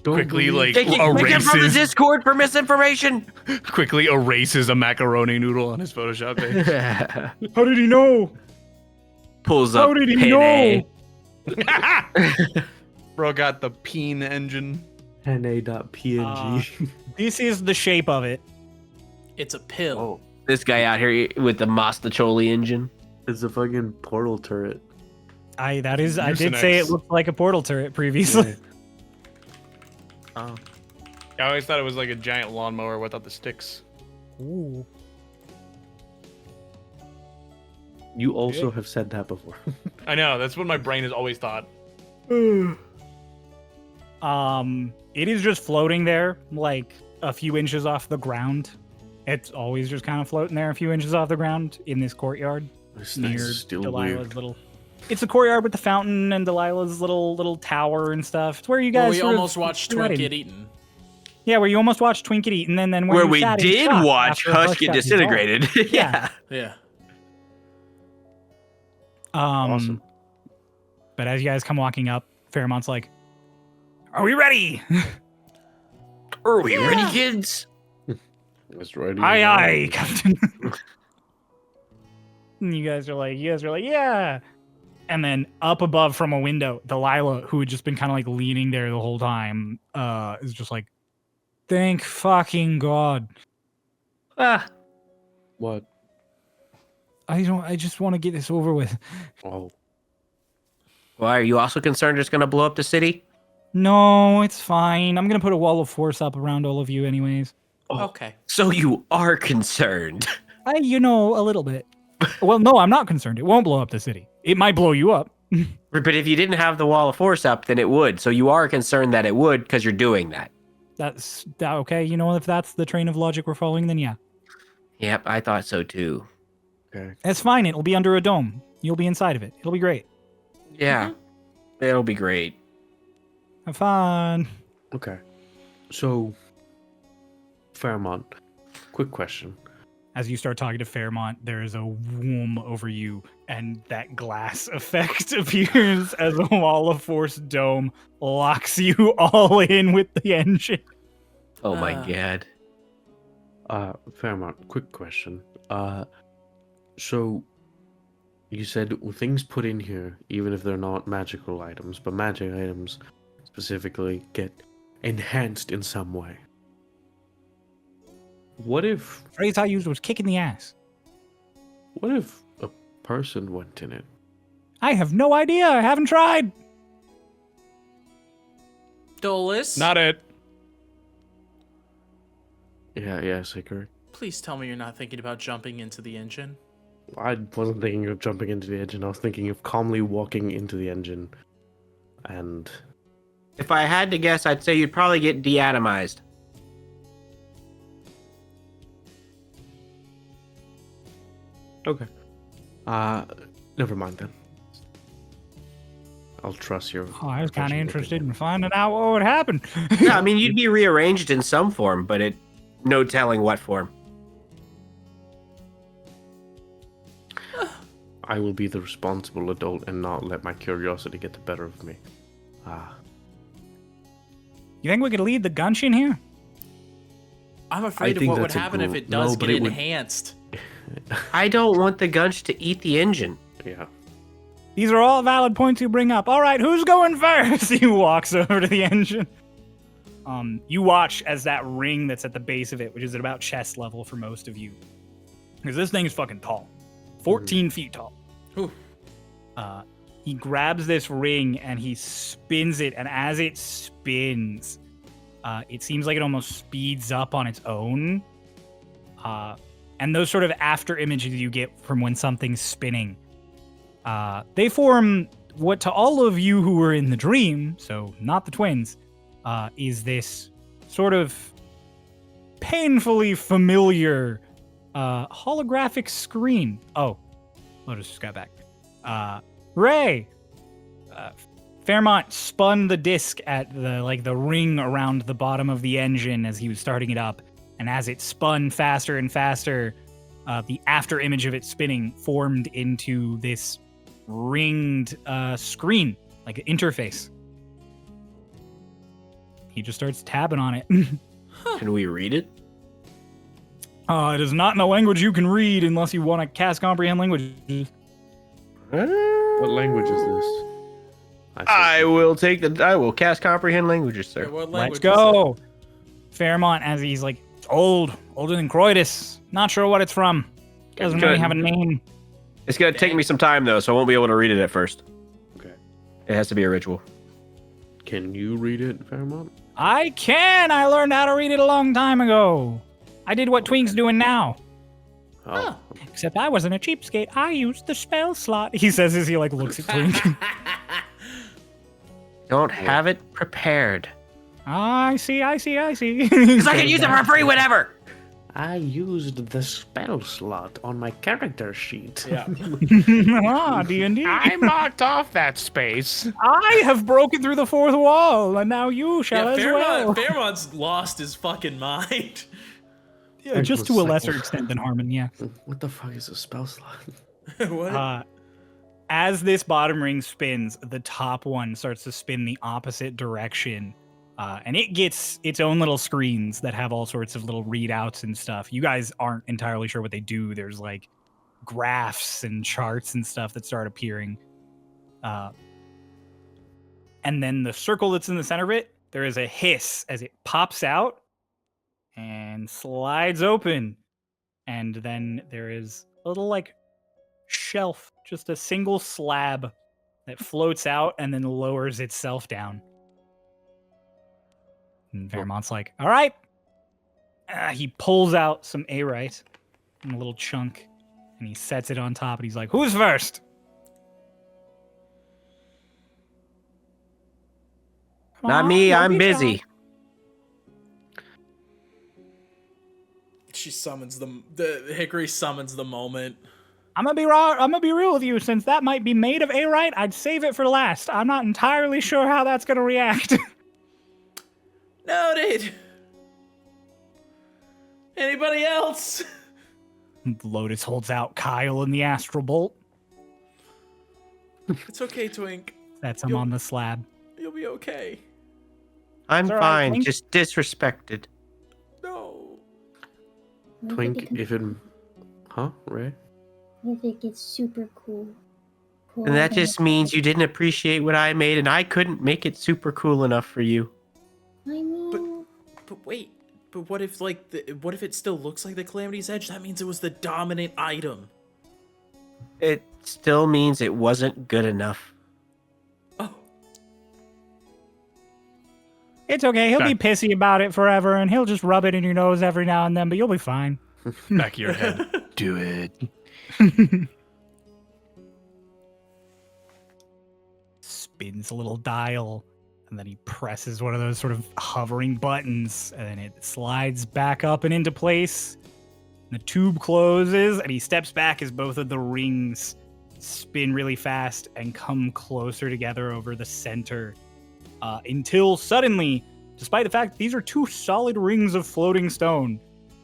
Quickly, like, Take it from the erases, Discord for misinformation. quickly erases a macaroni noodle on his Photoshop page. How did he know? Pulls How up. did he penne. know? Bro got the peen engine. NA.png. This is the shape of it. It's a pill. Oh, this guy out here with the Mastacholi engine. It's a fucking portal turret. I did say it Mucinex. looked like a portal turret previously. Oh. I always thought it was like a giant lawnmower without the sticks. Ooh. You also have said that before. I know, that's what my brain has always thought. It is just floating there, like a few inches off the ground. It's always just kind of floating there, a few inches off the ground in this courtyard This near thing's still Delilah's weird. little. It's a courtyard with the fountain and Delilah's little tower and stuff. It's where you guys. Well, we sort of almost watched sat Twink in. get eaten. Yeah, where you almost watched Twink get eaten, and then Where you we sat in did shock watch after Hush get got dissolved. disintegrated. Yeah. Yeah. Awesome. But as you guys come walking up, Fairmont's like, "Are we ready?" Are we ready, kids? That's right. Aye, aye, Captain. And you guys are like, yeah. And then up above from a window, Delilah, who had just been kind of like leaning there the whole time, is just like, thank fucking God. Ah, What? I just want to get this over with. Oh. why are you also concerned it's gonna blow up the city? No, it's fine. I'm gonna put a wall of force up around all of you anyways. Okay. So you are concerned. A little bit. Well, no, I'm not concerned. It won't blow up the city. It might blow you up. But if you didn't have the wall of force up, then it would. So you are concerned that it would because you're doing that. That's okay. If that's the train of logic we're following, then yeah. Yep, I thought so too. Okay. It's fine. It'll be under a dome. You'll be inside of it. It'll be great. Yeah, it'll be great. Have fun. Okay. So, Fairmont, quick question. As you start talking to Fairmont, there is a womb over you, and that glass effect appears as a wall of force dome locks you all in with the engine. Oh my Ah. god. Fairmont, quick question. So, you said things put in here, even if they're not magical items, but magic items specifically get enhanced in some way. What if Phrase I used was kick in the ass. a person went in it? I have no idea. I haven't tried. Dolus, Not it. Yeah, Sakura. please tell me you're not thinking about jumping into the engine. I wasn't thinking of jumping into the engine. I was thinking of calmly walking into the engine, and If I had to guess, I'd say you'd probably get deatomized. okay. Never mind then. I'll trust your. Oh, I was kind of professional interested opinion. in finding out what would happen. Yeah, I mean, you'd be rearranged in some form, but no telling what form. I will be the responsible adult and not let my curiosity get the better of me. You think we could lead the Gunshin here? I'm afraid of think what would that's a happen if gr- it does no, get but it would- enhanced. I don't want the Gunch to eat the engine. Yeah. These are all valid points you bring up. All right, who's going first? He walks over to the engine. You watch as that ring that's at the base of it, which is at about chest level for most of you, because this thing is fucking tall, 14 feet tall. Ooh. He grabs this ring and he spins it, and as it spins, it seems like it almost speeds up on its own. And those sort of after images you get from when something's spinning, they form what to all of you who were in the dream, so not the twins, is this sort of painfully familiar holographic screen. Oh, Lotus just got back. Ray! Fairmont spun the disc at the ring around the bottom of the engine as he was starting it up, and as it spun faster and faster, the after image of it spinning formed into this ringed screen, like an interface. He just starts tabbing on it. Can we read it? It is not in a language you can read unless you want to cast comprehend languages. What language is this? I will cast comprehend languages, sir. Wait, what Let's language go. Fairmont, as he's like, it's older than Croydus. Not sure what it's from. Doesn't really have a name. It's gonna take me some time though, so I won't be able to read it at first. Okay. It has to be a ritual. Can you read it, Fairmont? I can. I learned how to read it a long time ago. I did what Twink's doing now. Oh. Except I wasn't a cheapskate. I used the spell slot. He says as he looks at Twink. Don't have it prepared. I see. Because I can use it for free whenever. I used the spell slot on my character sheet. Yeah. D&D. I marked off that space. I have broken through the fourth wall, and now you shall as well. Fairmont's lost his fucking mind. Yeah, just to a lesser extent than Harmon, yeah. What the fuck is a spell slot? What? As this bottom ring spins, the top one starts to spin the opposite direction. And it gets its own little screens that have all sorts of little readouts and stuff. You guys aren't entirely sure what they do. There's like graphs and charts and stuff that start appearing. And then the circle that's in the center of it, there is a hiss as it pops out and slides open. And then there is a little like shelf, just a single slab that floats out and then lowers itself down. And Fairmont's like, all right. He pulls out some Arite in a little chunk and he sets it on top and he's like, who's first? Come Not on, me, don't I'm be busy. shy. She summons the Hickory summons the moment. I'm gonna be real with you. Since that might be made of Arite, I'd save it for last. I'm not entirely sure how that's gonna react. Noted. Anybody else? Lotus holds out Kyle in the astral bolt. It's okay, Twink. That's him on the slab. You'll be okay. I'm It's all right, fine, Twink. just disrespected. No. Twink, if it... Huh? Ray? If it gets super cool. And that just means you didn't appreciate what I made, and I couldn't make it super cool enough for you. I mean, But wait. But what if what if it still looks like the Calamity's Edge? That means it was the dominant item. It still means it wasn't good enough. Oh. It's okay. He'll Okay. be pissy about it forever, and he'll just rub it in your nose every now and then, but you'll be fine. Back of your head. Do it. Spins a little dial, and then he presses one of those sort of hovering buttons, and then it slides back up and into place. The tube closes, and he steps back as both of the rings spin really fast and come closer together over the center, until suddenly, despite the fact these are two solid rings of floating stone,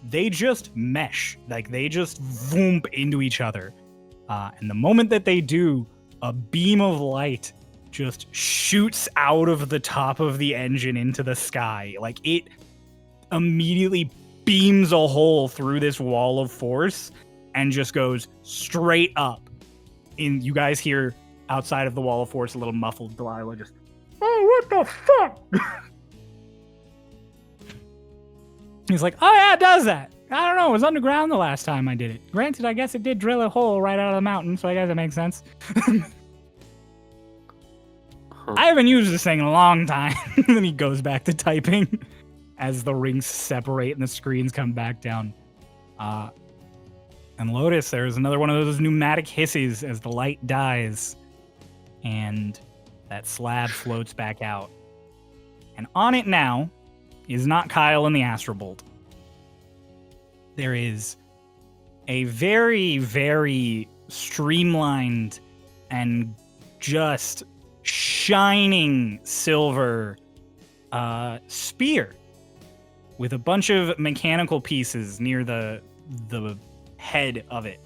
they just mesh. Like, they just voomp into each other. And the moment that they do, a beam of light just shoots out of the top of the engine into the sky. Like, it immediately beams a hole through this wall of force and just goes straight up. And you guys hear outside of the wall of force a little muffled Delilah just, oh, what the fuck? He's like, oh yeah, it does that. I don't know, it was underground the last time I did it. Granted, I guess it did drill a hole right out of the mountain, so I guess it makes sense. I haven't used this thing in a long time. Then he goes back to typing as the rings separate and the screens come back down. And Lotus, there's another one of those pneumatic hisses as the light dies. And that slab floats back out. And on it now is not Kyle and the Astral Bolt. There is a very, very streamlined and just shining silver spear with a bunch of mechanical pieces near the head of it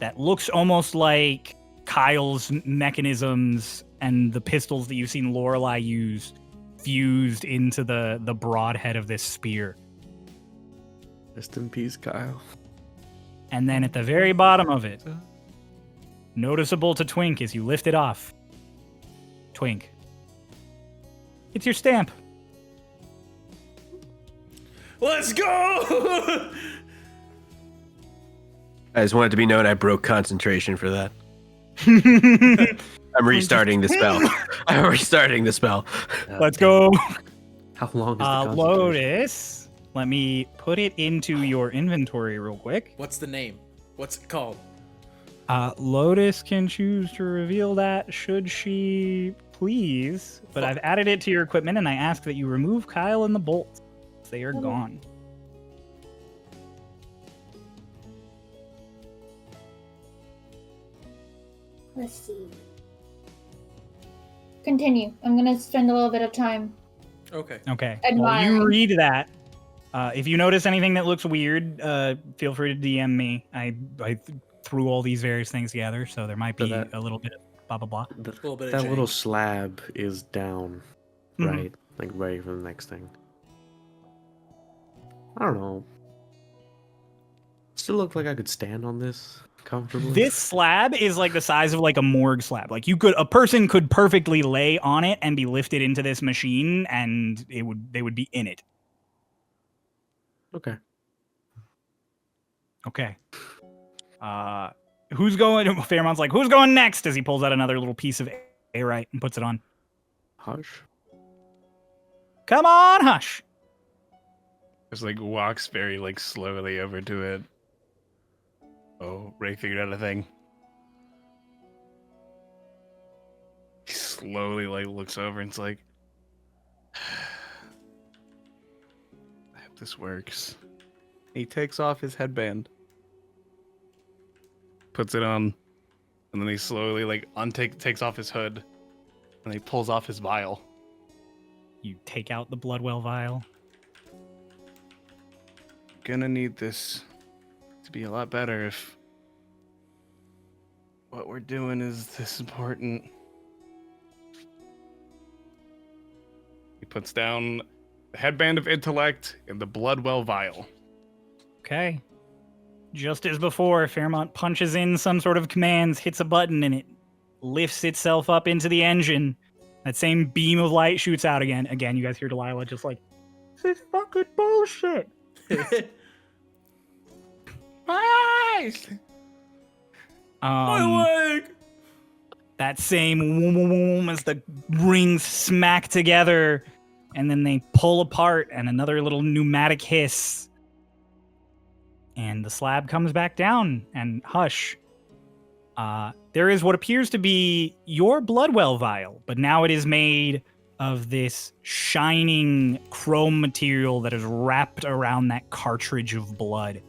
that looks almost like Kyle's mechanisms and the pistols that you've seen Lorelei use fused into the broad head of this spear. Rest in peace, Kyle. And then at the very bottom of it, noticeable to Twink as you lift it off. Twink. It's your stamp. Let's go! I just want it to be known I broke concentration for that. I'm restarting the spell. I'm restarting the spell. Let's go. How long is the concentration? Lotus. Let me put it into your inventory real quick. What's the name? What's it called? Lotus can choose to reveal that should she please, but I've added it to your equipment and I ask that you remove Kyle and the bolts. They are gone. Let's see. Continue. I'm gonna spend a little bit of time. Okay. Okay. Well, you Admiring. read that. If you notice anything that looks weird, feel free to DM me. I threw all these various things together, so there might be a little bit of blah blah blah. Little bit of That change. little slab is down, Mhm. right? Like ready for the next thing. I don't know. Still look like I could stand on this comfortably. This slab is like the size of like a morgue slab. Like a person could perfectly lay on it and be lifted into this machine, and they would be in it. Okay. Okay. Who's going? Fairmont's like, who's going next? As he pulls out another little piece of airite and puts it on. Hush. Come on, Hush. Just like walks very like slowly over to it. Oh, Ray figured out a thing. He slowly like looks over and it's like, I hope this works. He takes off his headband, puts it on, and then he slowly like takes off his hood, and he pulls off his vial. You take out the Bloodwell vial. Gonna need this to be a lot better if what we're doing is this important. He puts down the headband of intellect and the Bloodwell vial. Okay. Just as before, Fairmont punches in some sort of commands, hits a button, and it lifts itself up into the engine. That same beam of light shoots out again. Again, you guys hear Delilah just like, this is fucking bullshit. My eyes! My leg! That same woom as the rings smack together, and then they pull apart, and another little pneumatic hiss. And the slab comes back down, and Hush. There is what appears to be your Bloodwell vial, but now it is made of this shining chrome material that is wrapped around that cartridge of blood.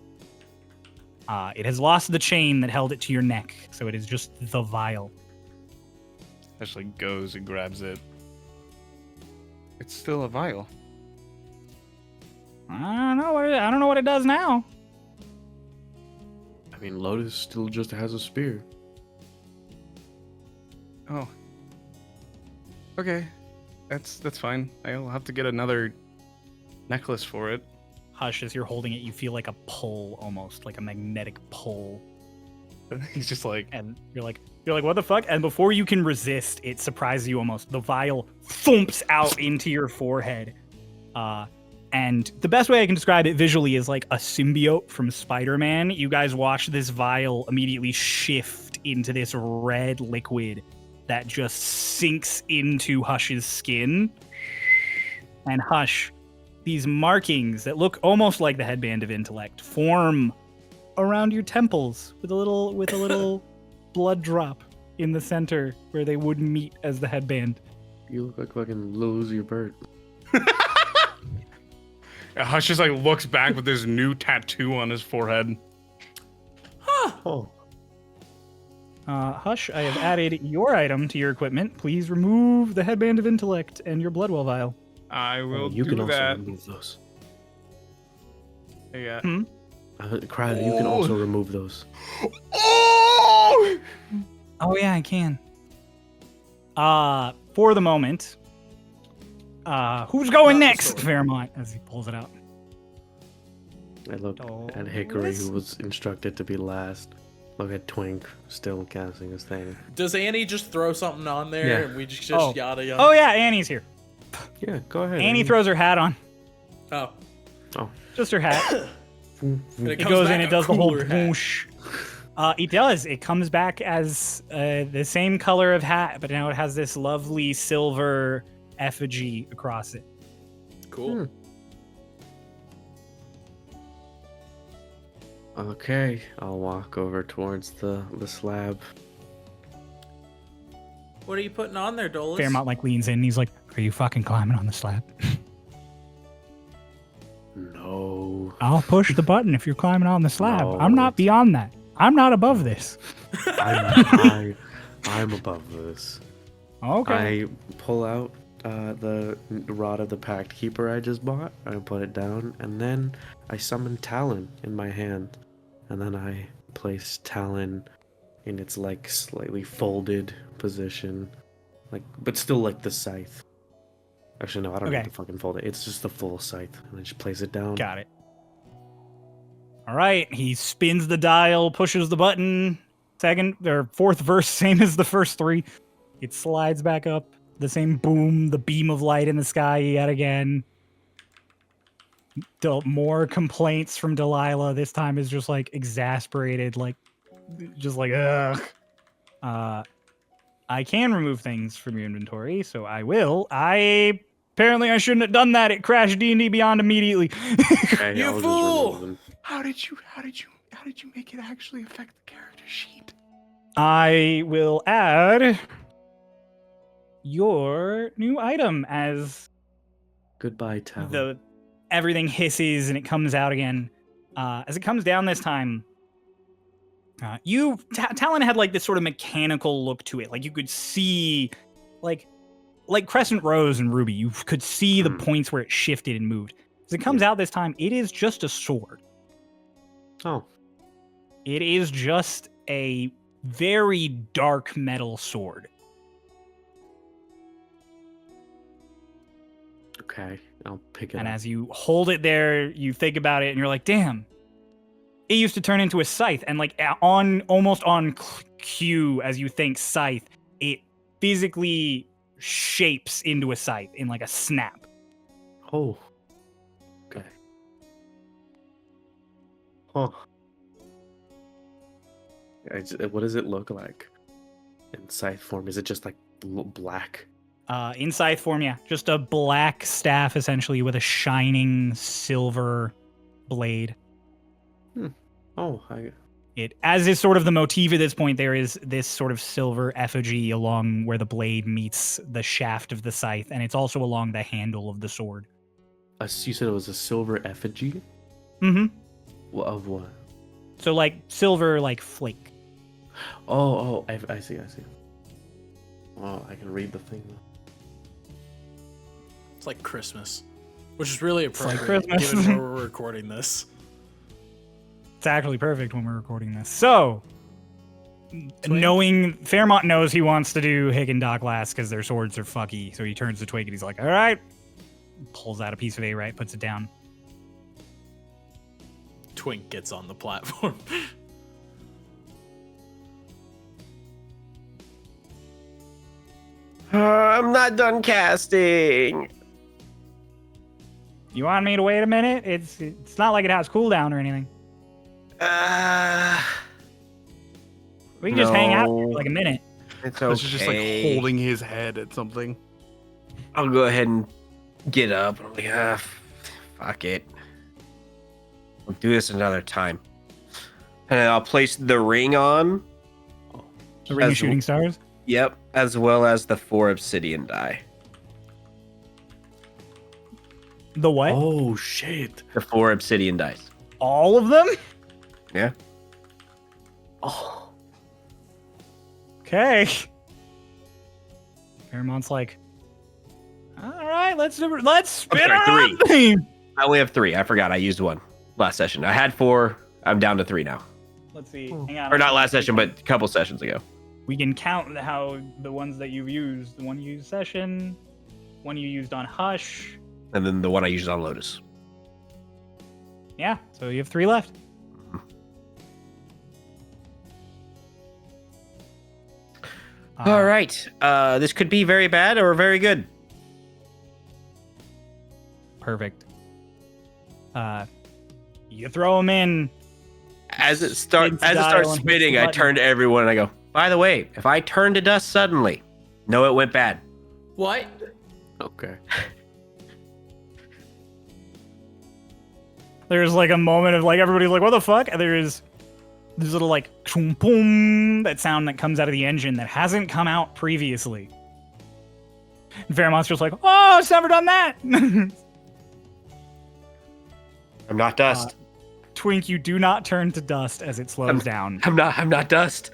It has lost the chain that held it to your neck, so it is just the vial. Actually goes and grabs it. It's still a vial. I don't know what it does now. I mean, Lotus still just has a spear. Oh. Okay. That's fine. I'll have to get another necklace for it. Hush, as you're holding it, you feel like a pull, almost like a magnetic pull. He's just like, And you're like, what the fuck? And before you can resist, it surprises you almost. The vial thumps out into your forehead. And the best way I can describe it visually is like a symbiote from Spider-Man. You guys watch this vial immediately shift into this red liquid that just sinks into Hush's skin. And Hush, these markings that look almost like the headband of intellect form around your temples with a little blood drop in the center where they would meet as the headband. You look like fucking Lil Uzi Vert. Hush just like looks back with this new tattoo on his forehead. Oh. Hush, I have added your item to your equipment. Please remove the headband of intellect and your Bloodwell vial. I will You do can also that. remove those. Yeah. Crowd, you can also remove those. Oh! Oh yeah, I can. For the moment, who's going Not the next? sword. Fairmont, as he pulls it out. I look Oh, at Hickory, this- who was instructed to be last. Look at Twink, still casting his thing. Does Annie just throw something on there Yeah. and we just Oh. yada yada? Oh yeah, Annie's here. Yeah, go ahead. Annie throws her hat on. Oh. Just her hat. And It comes goes back in, a it does the whole cooler hat. whoosh. It does. It comes back as the same color of hat, but now it has this lovely silver effigy across it. Cool. Okay, I'll walk over towards the slab. What are you putting on there, Dolus? Fairmont like leans in and he's like, "Are you fucking climbing on the slab?" No. I'll push the button if you're climbing on the slab. No. I'm not beyond that. I'm not above this. I'm above this. Okay. I pull out the Rod of the Pact Keeper I just bought. I put it down, and then I summon Talon in my hand. And then I place Talon in its like slightly folded position, like, but still like the scythe. Actually, no, I don't Okay. have to fucking fold it. It's just the full scythe, and I just place it down. Got it. All right. He spins the dial, pushes the button. Second or fourth verse, same as the first three. It slides back up. The same boom, the beam of light in the sky yet again. More complaints from Delilah. This time is just like exasperated, like just like ugh. I can remove things from your inventory, so I will. Apparently I shouldn't have done that. It crashed D&D Beyond immediately. Okay, You I'll just fool! remove them. How did you make it actually affect the character sheet? I will add your new item as Goodbye, Talon. everything hisses and it comes out again. As it comes down this time, Talon had like this sort of mechanical look to it. Like you could see, like Crescent Rose and Ruby, you could see the points where it shifted and moved. As it comes out this time, it is just a sword. Oh, It is just a very dark metal sword. okay. I'll pick it And up. as you hold it there, you think about it and you're like, damn, it used to turn into a scythe. And like almost on cue, as you think scythe, it physically shapes into a scythe in like a snap. Oh. Okay. Huh. What does it look like in scythe form? Is it just like black? In scythe form, yeah. Just a black staff essentially with a shining silver blade. Oh, It, as is sort of the motif at this point, there is this sort of silver effigy along where the blade meets the shaft of the scythe, and it's also along the handle of the sword. you said it was a silver effigy? Mm-hmm. Of what? So like silver, like flake. Oh, I see. Oh, I can read the thing now. It's like Christmas, which is really like appropriate Christmas. given where we're recording this. It's actually perfect when we're recording this. So, Twink? knowing Fairmont knows he wants to do Hick and Doc last because their swords are fucky, so he turns to Twig and he's like, "All right," pulls out a piece of A-Right, puts it down. Twink gets on the platform. I'm not done casting. You want me to wait a minute? It's not like it has cooldown or anything. We can just hang out here for like a minute. It's Hush is just like okay. holding his head at something. I'll go ahead and get up. I'm like, fuck it. We'll do this another time. And I'll place the ring on. The ring of As- shooting stars. Yep, as well as the 4 obsidian die. The what? Oh shit! The 4 obsidian dice. All of them? Yeah. Oh, Okay. Fairmont's like, all right, let's spin sorry, around 3. theme. I only have 3. I forgot I used 1 last session. I had 4. I'm down to 3 now. Let's see. Hang on. Or not last session, but a couple sessions ago. We can count how the ones that you've used. The one you used session, one you used on Hush. And then the one I used on Lotus. Yeah, so you have 3 left. All right. This could be very bad or very good. Perfect. You throw them in. As it Spins starts dial and hits spinning, the I button. turn to everyone and I go, by the way, if I turn to dust suddenly, know it went bad. What? okay. There's like a moment of like everybody's like, what the fuck? And there's this little like choom boom, that sound that comes out of the engine that hasn't come out previously. And Fairmont's just like, oh, it's never done that. I'm not dust. Twink, you do not turn to dust as it slows down. I'm not dust.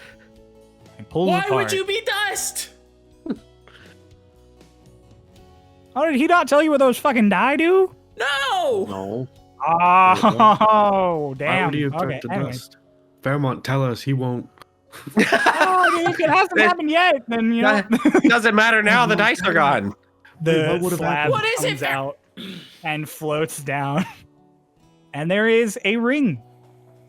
And pulls Why apart. would you be dust? Oh, did he not tell you what those fucking die do? No. No. Oh, Why damn. would he have turned Okay, to anyways. dust? Fairmont, tell us he won't. Oh, dude, if it hasn't happened yet, then you know. Doesn't matter now. The dice are gone. The What would've slab happened? What is it, comes Fer- out and floats down. And there is a ring.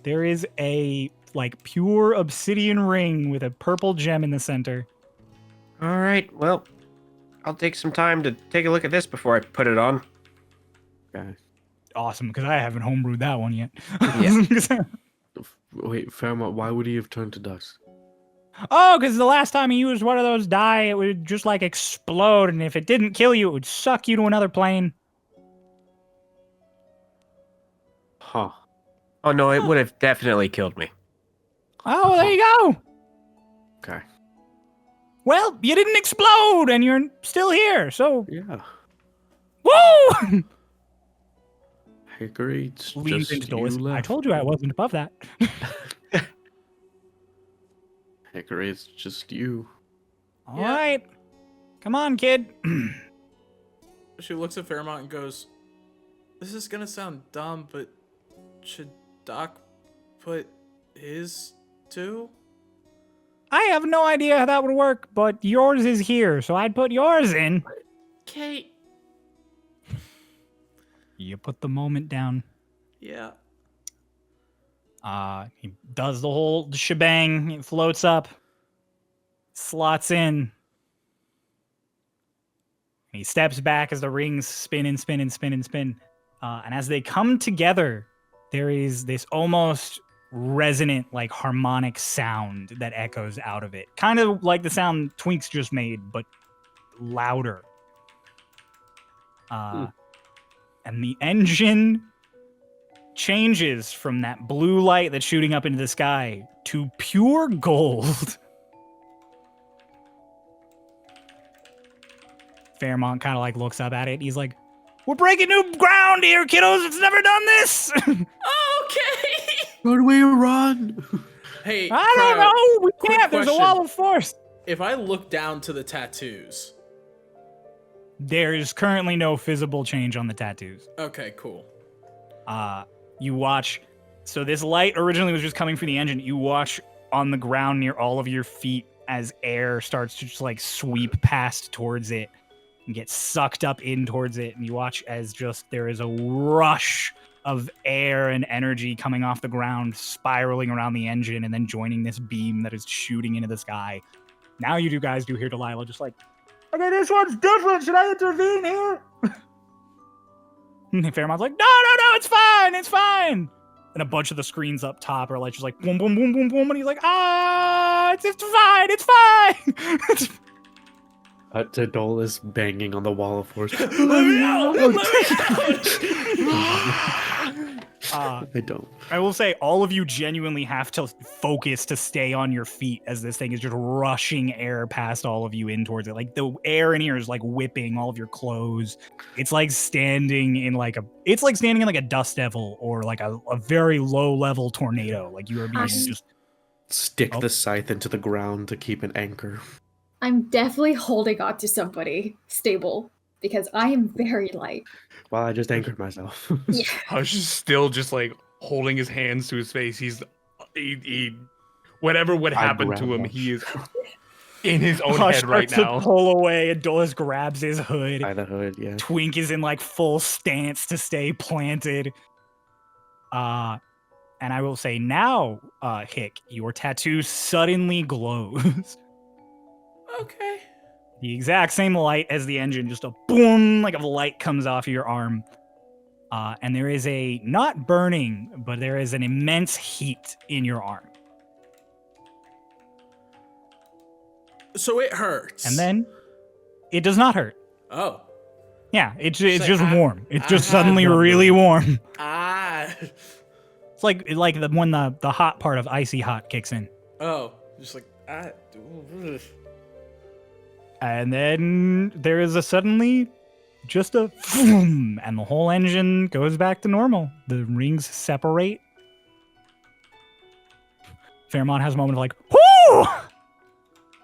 There is a like pure obsidian ring with a purple gem in the center. All right. Well, I'll take some time to take a look at this before I put it on. Okay. Awesome, because I haven't homebrewed that one yet. Wait, Fairmont, why would he have turned to dust? Oh, because the last time he used one of those die, it would just like explode, and if it didn't kill you, it would suck you to another plane. Huh. Oh no, it would have definitely killed me. Oh, well, there you go. Okay. Well, you didn't explode, and you're still here, so Yeah. woo! Hickory, it's Leans just into you doors. I left. told you I wasn't above that. Hickory, it's just you. All right, come on, kid. She looks at Fairmont and goes, "This is gonna sound dumb, but should Doc put his too?" I have no idea how that would work, but yours is here, so I'd put yours in. Kate. You put the moment down. Yeah. He does the whole shebang. It floats up, slots in. He steps back as the rings spin and spin and spin and spin. And as they come together, there is this almost resonant, like harmonic sound that echoes out of it. Kind of like the sound Twinks just made, but louder. And the engine changes from that blue light that's shooting up into the sky to pure gold. Fairmont kind of like looks up at it. He's like, "We're breaking new ground here, kiddos. It's never done this." Okay. Where do we run? Hey, I don't Cryo, know. We quick can't. There's a question. wall of force. If I look down to the tattoos. There is currently no visible change on the tattoos. Okay, cool. You watch. So this light originally was just coming from the engine. You watch on the ground near all of your feet as air starts to just like sweep past towards it and get sucked up in towards it. And you watch as just there is a rush of air and energy coming off the ground, spiraling around the engine, and then joining this beam that is shooting into the sky. Now you guys do hear Delilah just like, "Okay, this one's different. Should I intervene here?" And Fairmont's like, no, it's fine, it's fine. And a bunch of the screens up top are like just like boom, boom, boom, boom, boom, and he's like, it's fine. Tadol is banging on the wall of force. Let me out! Let me out! I don't. I will say, all of you genuinely have to focus to stay on your feet as this thing is just rushing air past all of you in towards it. Like the air in here is like whipping all of your clothes. It's like standing in like a dust devil or like a very low level tornado. Like you are being just Stick the scythe into the ground to keep an anchor. I'm definitely holding on to somebody stable because I am very light. Well, I just anchored myself. Yeah. Hush is still just like holding his hands to his face. He whatever would happen to him, he is in his own Hush head right starts to now. pull away. Adolis grabs his hood. By the hood, yeah. Twink is in like full stance to stay planted. And I will say now, Hick, your tattoo suddenly glows. Okay. The exact same light as the engine, just a boom, like a light comes off your arm. And there is a, not burning, but there is an immense heat in your arm. So it hurts. And then it does not hurt. Oh. Yeah, it's like, just warm. It's just aha. suddenly really warm. Ah. It's like when the hot part of icy hot kicks in. Oh. Just like And then there is a suddenly just a boom, and the whole engine goes back to normal. The rings separate. Fairmont has a moment of like, whoo!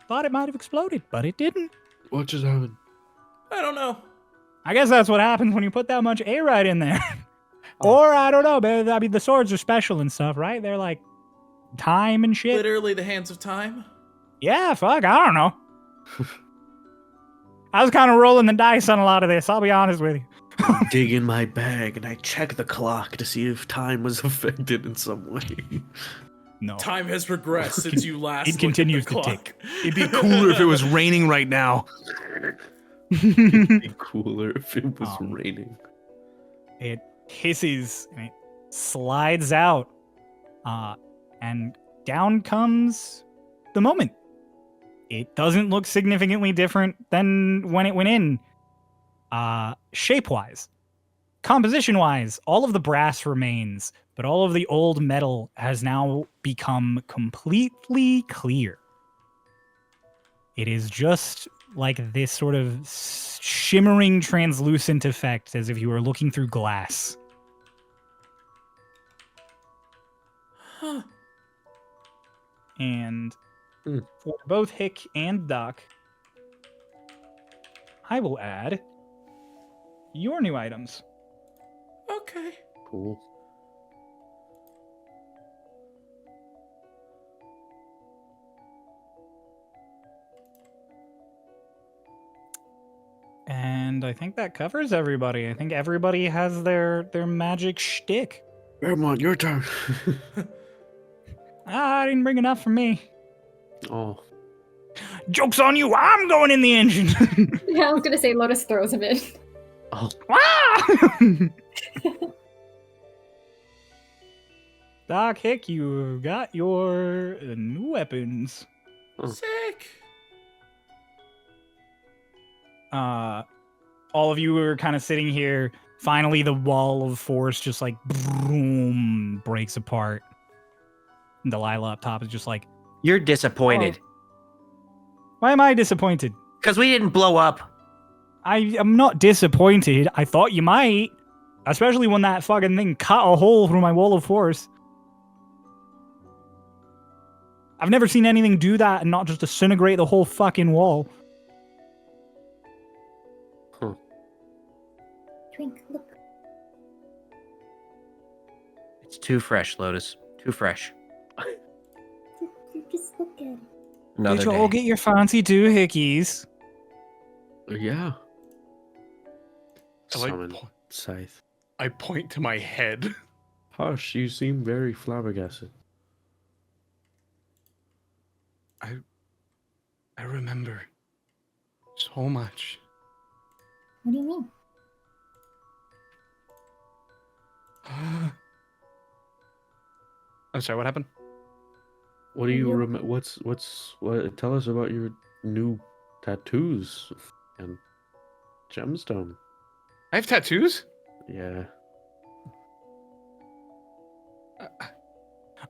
Thought it might have exploded, but it didn't. What just happened? I don't know. I guess that's what happens when you put that much A right in there. Or, I don't know, man. I mean, the swords are special and stuff, right? They're like time and shit. Literally the hands of time. Yeah, fuck, I don't know. I was kind of rolling the dice on a lot of this, I'll be honest with you. I dig in my bag and I check the clock to see if time was affected in some way. No. Time has progressed since you last. It continues looked to at the tick. It'd be cooler if it was raining right now. It'd be cooler if it was Um, raining. It hisses and it slides out. And down comes the moment. It doesn't look significantly different than when it went in. Shape-wise. Composition-wise, all of the brass remains, but all of the old metal has now become completely clear. It is just like this sort of shimmering, translucent effect as if you were looking through glass. Huh. And Hmm. for both Hick and Doc, I will add your new items. Okay. Cool. And I think that covers everybody. I think everybody has their magic shtick. Vermont, your turn. I didn't bring enough for me. Oh. Joke's on you, I'm going in the engine. Yeah, I was gonna say Lotus throws him in. Oh. Ah! Doc Hick, you got your new weapons. Sick. All of you are kind of sitting here. Finally, the wall of force just like boom breaks apart. And Delilah up top is just like, You're disappointed why am I disappointed? because we didn't blow up. I am not disappointed. I thought you might. Especially when that fucking thing cut a hole through my wall of force. I've never seen anything do that and not just disintegrate the whole fucking wall. Twink, look. It's too fresh, Lotus. Too fresh. Just look at it. Another Did you all day. get your fancy two hickeys? Yeah. I like Summon po- scythe. I point to my head. Hush, you seem very flabbergasted. I remember so much. What do you mean? I'm sorry, what happened? What do you You- remember? What? Tell us about your new tattoos and gemstone. I have tattoos? Yeah.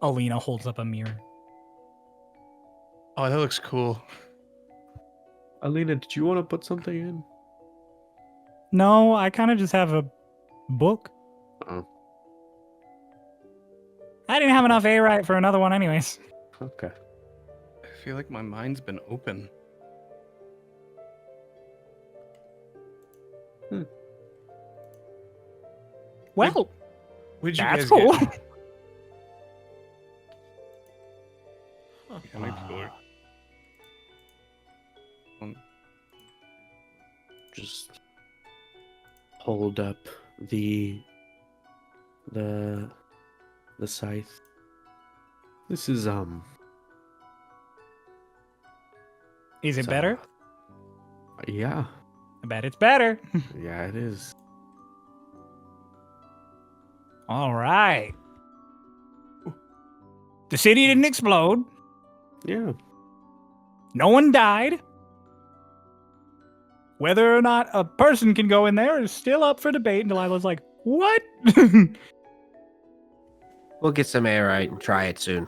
Alina holds up a mirror. Oh, that looks cool. Alina, did you want to put something in? No, I kind of just have a book. Oh, I didn't have enough A right for another one, anyways. okay. I feel like my mind's been open. Well, What'd you that's guys cool. get? Yeah, might be cooler. Just hold up the scythe. This is Is it so- better? Yeah. I bet it's better. Yeah, it is. All right. The city didn't explode. Yeah. No one died. Whether or not a person can go in there is still up for debate. And Delilah's like, what? We'll get some air right and try it soon.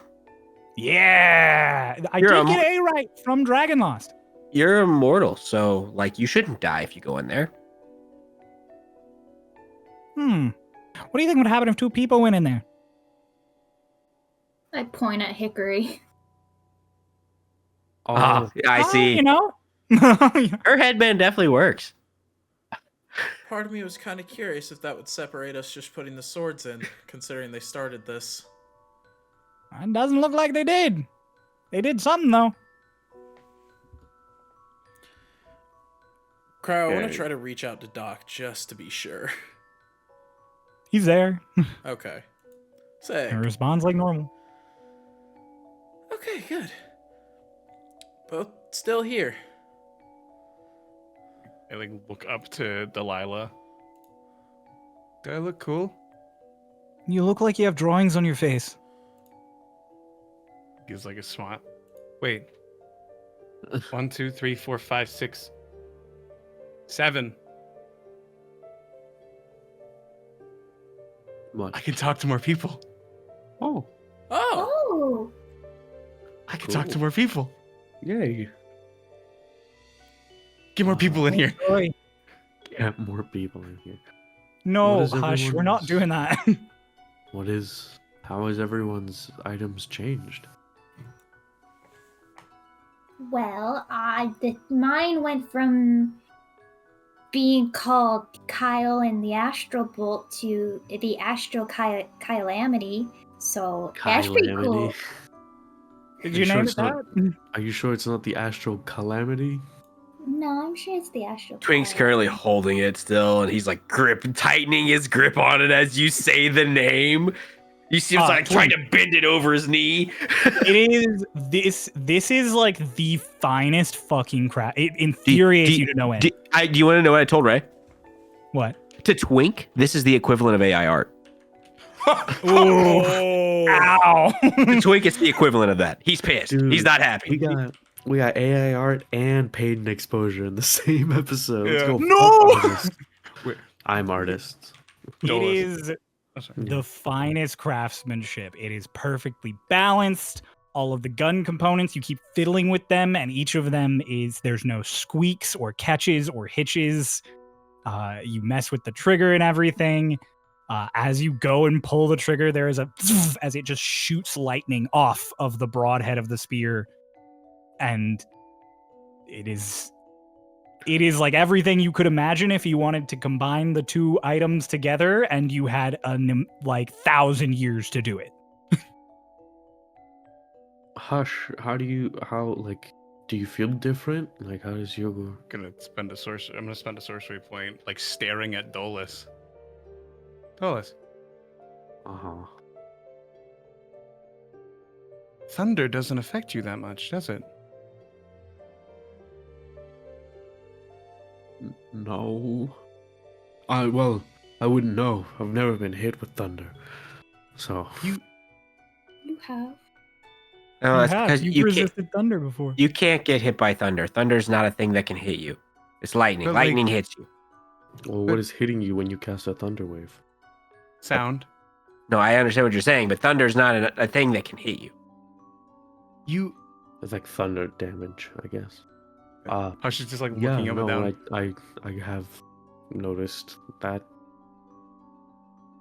Yeah. I You're did a get A right from Dragon Lost. You're immortal, so like you shouldn't die if you go in there. What do you think would happen if two people went in there? I point at Hickory. Oh, I see. You know? Her headband definitely works. Part of me was kind of curious if that would separate us just putting the swords in, considering they started this. It doesn't look like they did. They did something, though. Crow, I want Yeah. to try to reach out to Doc just to be sure. He's there. Okay. Say. He responds like normal. Okay, good. Both still here. I like look up to Delilah. Do I look cool? You look like you have drawings on your face. Gives like a smile. Wait. 1, 2, 3, 4, 5, 6, 7. what? I can talk to more people. Oh, Oh! Oh, I can talk to Cool. more people. yay. Get more people in here. Boy. Get more people in here. No, What is hush. We're not everyone's- doing that. How has everyone's items changed? well, mine went from being called Kyle and the Astral Bolt to the Astral Calamity. So that's pretty cool. Did Are you sure name it's it not- that? Are you sure it's not the Astral Calamity? No, I'm sure it's the Astral. Twink's Calamity. currently holding it still, and he's like tightening his grip on it as you say the name. You see him like trying to bend it over his knee. It is this is like the finest fucking crap. It infuriates you to no end. Do you want to know what I told Ray? What? To Twink, this is the equivalent of AI art. Ooh. Ow. To Twink, it's the equivalent of that. He's pissed. Dude, He's not happy. We got AI art and paid in exposure in the same episode. Let's Yeah. go. No! fuck artists. Wait. I'm artists. It is Oh, sorry. the finest craftsmanship. It is perfectly balanced. All of the gun components, you keep fiddling with them, and each of them there's no squeaks or catches or hitches. You mess with the trigger and everything. As you go and pull the trigger, there is a as it just shoots lightning off of the broadhead of the spear, and it is like everything you could imagine if you wanted to combine the two items together, and you had like 1,000 years to do it. Hush, do you feel different? Like, how does your... I'm gonna spend a sorcery point, like staring at Dolus. Dolus, Uh-huh. thunder doesn't affect you that much, does it? No. Well, I wouldn't know. I've never been hit with thunder. So You have. No, You that's have. because You've you can't. resisted thunder before. You can't get hit by thunder. Thunder's not a thing that can hit you. It's lightning. But, like- Lightning hits you. well, what is hitting you when you cast a thunder wave? Sound. No, I understand what you're saying, but thunder's not a thing that can hit you. You. It's like thunder damage, I guess. Hush is just like Yeah, looking up and no, down. I have noticed that.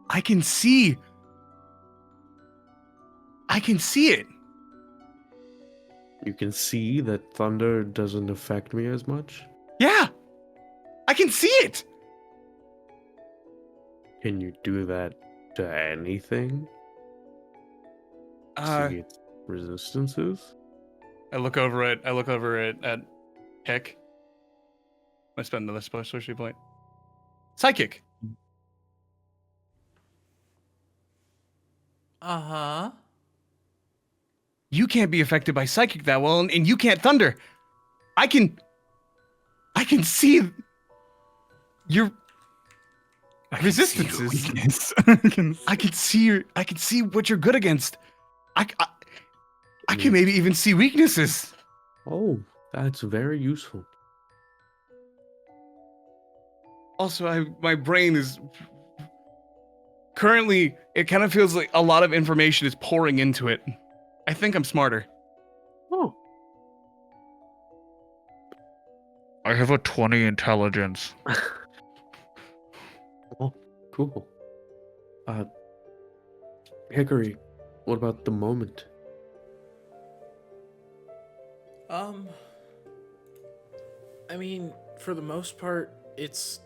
I can see. I can see it. You can see that thunder doesn't affect me as much. Yeah. I can see it. Can you do that to anything? See its resistances? I look over at Hick. I spend another social point. Psychic. Uh-huh. You can't be affected by psychic that well, and you can't thunder. I can see your resistances. I can see what you're good against. I can maybe even see weaknesses. Oh, that's very useful. Also, my brain is currently, it kind of feels like a lot of information is pouring into it. I think I'm smarter. Oh. I have a 20 intelligence. Oh, cool. Hickory, what about the moment? I mean, for the most part, it's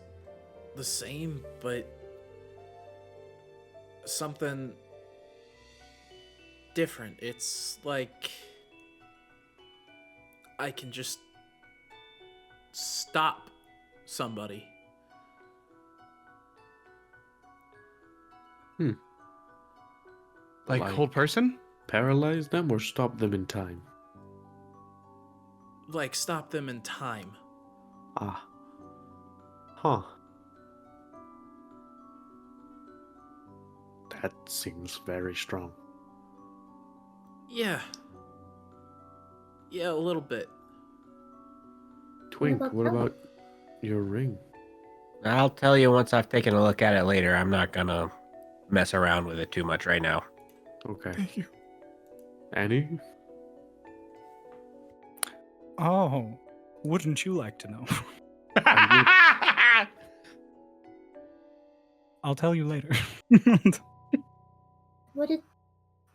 the same, but something different. It's like I can just stop somebody. Like cold person? Paralyze them or stop them in time? Like stop them in time. Ah. Huh. That seems very strong. Yeah. Yeah, a little bit. Twink, about what Ella? about your ring? I'll tell you once I've taken a look at it later. I'm not gonna mess around with it too much right now. Okay. Thank you. Annie? Oh, wouldn't you like to know? I'll tell you later. What did?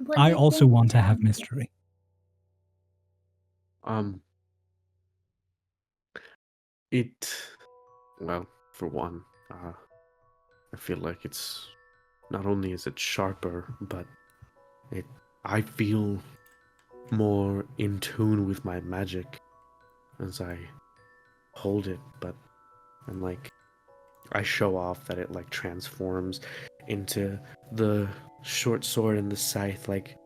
What I did also they want to have tell you? mystery. It, well, for one, I feel like it's, not only is it sharper, but I feel more in tune with my magic as I hold it, but I'm like, I show off that it like transforms into the short sword and the scythe. Like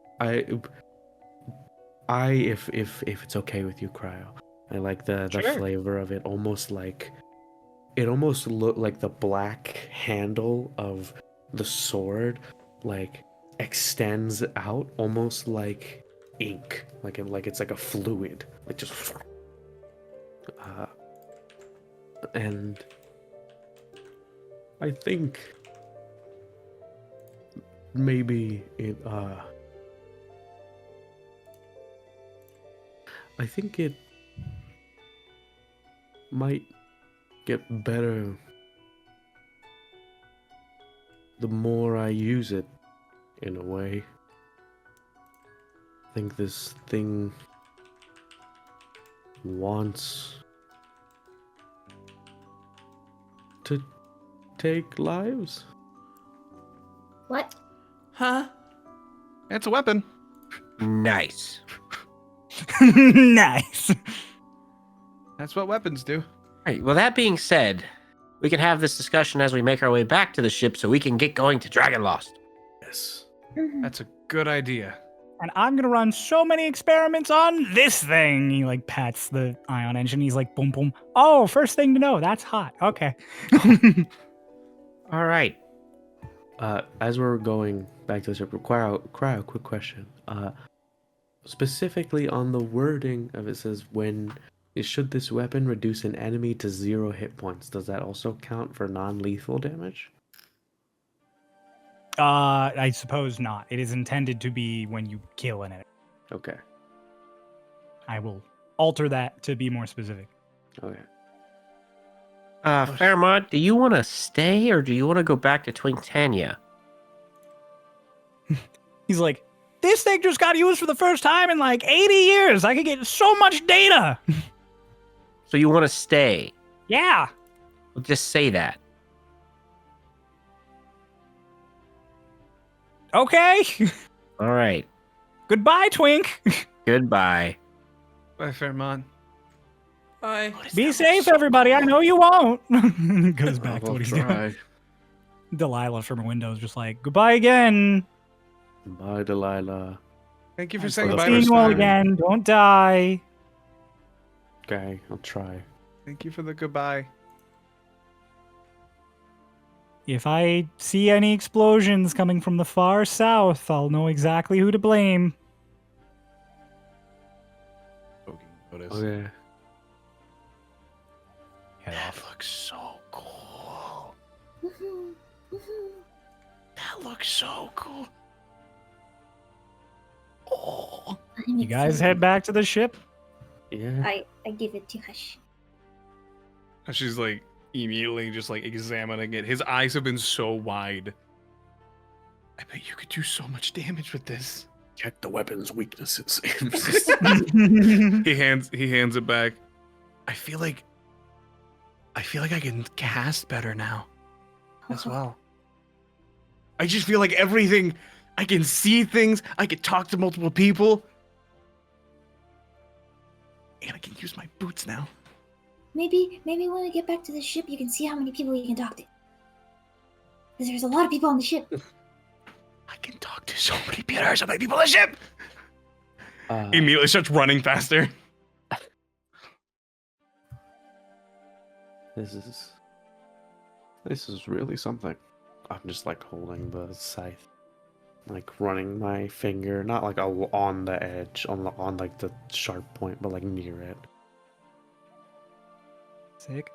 if it's okay with you, Cryo, I like the Sure. flavor of it. Almost like it almost look like the black handle of the sword, like extends out almost like ink, like it's like a fluid, like just. And I think maybe it I think it might get better the more I use it, in a way. I think this thing wants to take lives. What? Huh? It's a weapon. Nice. Nice. That's what weapons do. All right. Well, that being said, we can have this discussion as we make our way back to the ship so we can get going to Dragon Lost. Yes. Mhm. That's a good idea. And I'm gonna run so many experiments on this thing. He like pats the ion engine. He's like, boom, boom. Oh, first thing to know, that's hot. Okay. All right. As we're going back to the ship, Cryo, quick question. Specifically on the wording of it says should this weapon reduce an enemy to 0 hit points? Does that also count for non-lethal damage? I suppose not. It is intended to be when you kill an enemy. Okay. I will alter that to be more specific. Okay. Fairmont, do you want to stay or do you want to go back to Twinktania? He's like, this thing just got used for the first time in like 80 years. I could get so much data. So you want to stay? Yeah. Well, just say that. Okay. All right. Goodbye, Twink. Goodbye. Bye, Fairmont. Bye. Be safe, everybody. I know you won't. Goes back to I'll what he's try. doing. Delilah from her window is just like, goodbye again. Bye, Delilah. Thank you for Thanks saying for the goodbye. See first you all time. again. Don't die. Okay, I'll try. Thank you for the goodbye. If I see any explosions coming from the far south, I'll know exactly who to blame. Okay. That looks so cool. That looks so cool. Oh. I'm You guys excited. head back to the ship. Yeah. I give it to Hush. She's like immediately just like examining it. His eyes have been so wide. I bet you could do so much damage with this. Check the weapon's weaknesses. He hands it back. I feel like I can cast better now as well. I just feel like everything, I can see things, I can talk to multiple people. And I can use my boots now. Maybe when we get back to the ship, you can see how many people you can talk to. Because there's a lot of people on the ship. I can talk to so many people. There's so many people on the ship. He immediately starts running faster. This is really something. I'm just like holding the scythe, like running my finger, not like on the edge, on like the sharp point, but like near it. Sick.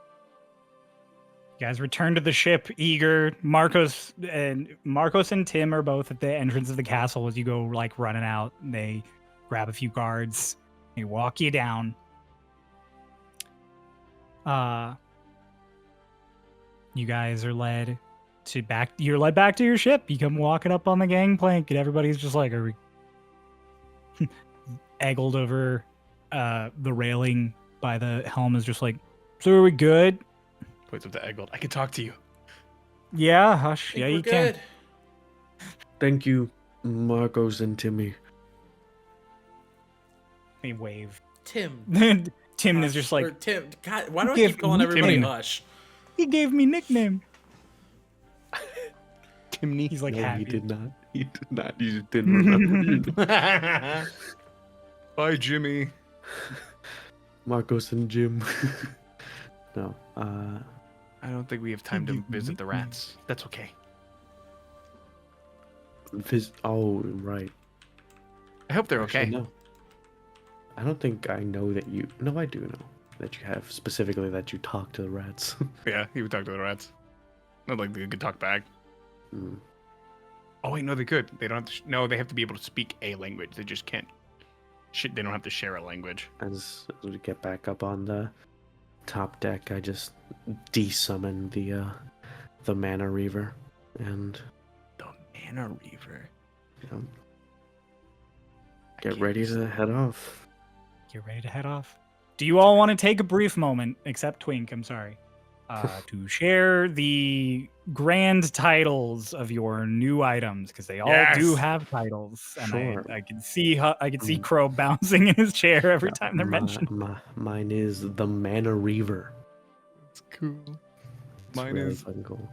You guys return to the ship, eager. Marcos and Tim are both at the entrance of the castle as you go like running out. They grab a few guards. They walk you down. You guys are led back to your ship. You come walking up on the gangplank, and everybody's just like, are we eggled over the railing by the helm is just like, so are we good? Points up to Eggold. I can talk to you. Yeah, Hush. Think Yeah, we're you can. good. Thank you, Marcos and Timmy. They wave. Tim. Tim is Hush, just like, or Tim. God, why do I Give keep calling me everybody Tim. Hush? he gave me nickname. Timney. He's like No, happy. you did not. You did not. You just didn't remember. Bye, Jimmy. Marcos and Jim. No. I don't think we have time to visit the rats. That's okay. Oh, right. I hope they're Actually, okay. no. I don't think I know that you. No, I do know that you have specifically that you talk to the rats. Yeah, he would talk to the rats. Not like they could talk back. Hmm. Oh wait, no, they could. They don't have to. No, they have to be able to speak a language. They just can't. Shit, they don't have to share a language. As we get back up on the top deck, I just de-summon the Mana Reaver, and The Mana Reaver. get ready to head off. You're ready to head off. Do you all want to take a brief moment, except Twink, I'm sorry, to share the grand titles of your new items? Because they all do Yes. have titles, and Sure. I can see Crow bouncing in his chair every time they're mentioned. Mine is the Mana Reaver. It's cool. It's Mine really is fucking cool.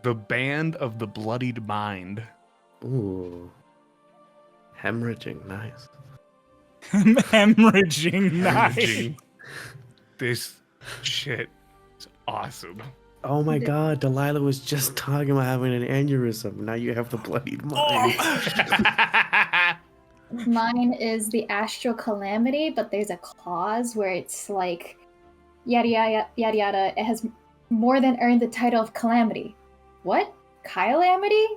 the Band of the Bloodied Mind. Ooh, hemorrhaging, nice. Hemorrhaging, nice. Hemorrhaging. This shit is awesome. Oh my god, Delilah was just talking about having an aneurysm. Now you have the bloodied mind. Mine is the astral calamity, but there's a clause where it's like, yada yada yada yada. It has more than earned the title of calamity. What? Kyle-amity?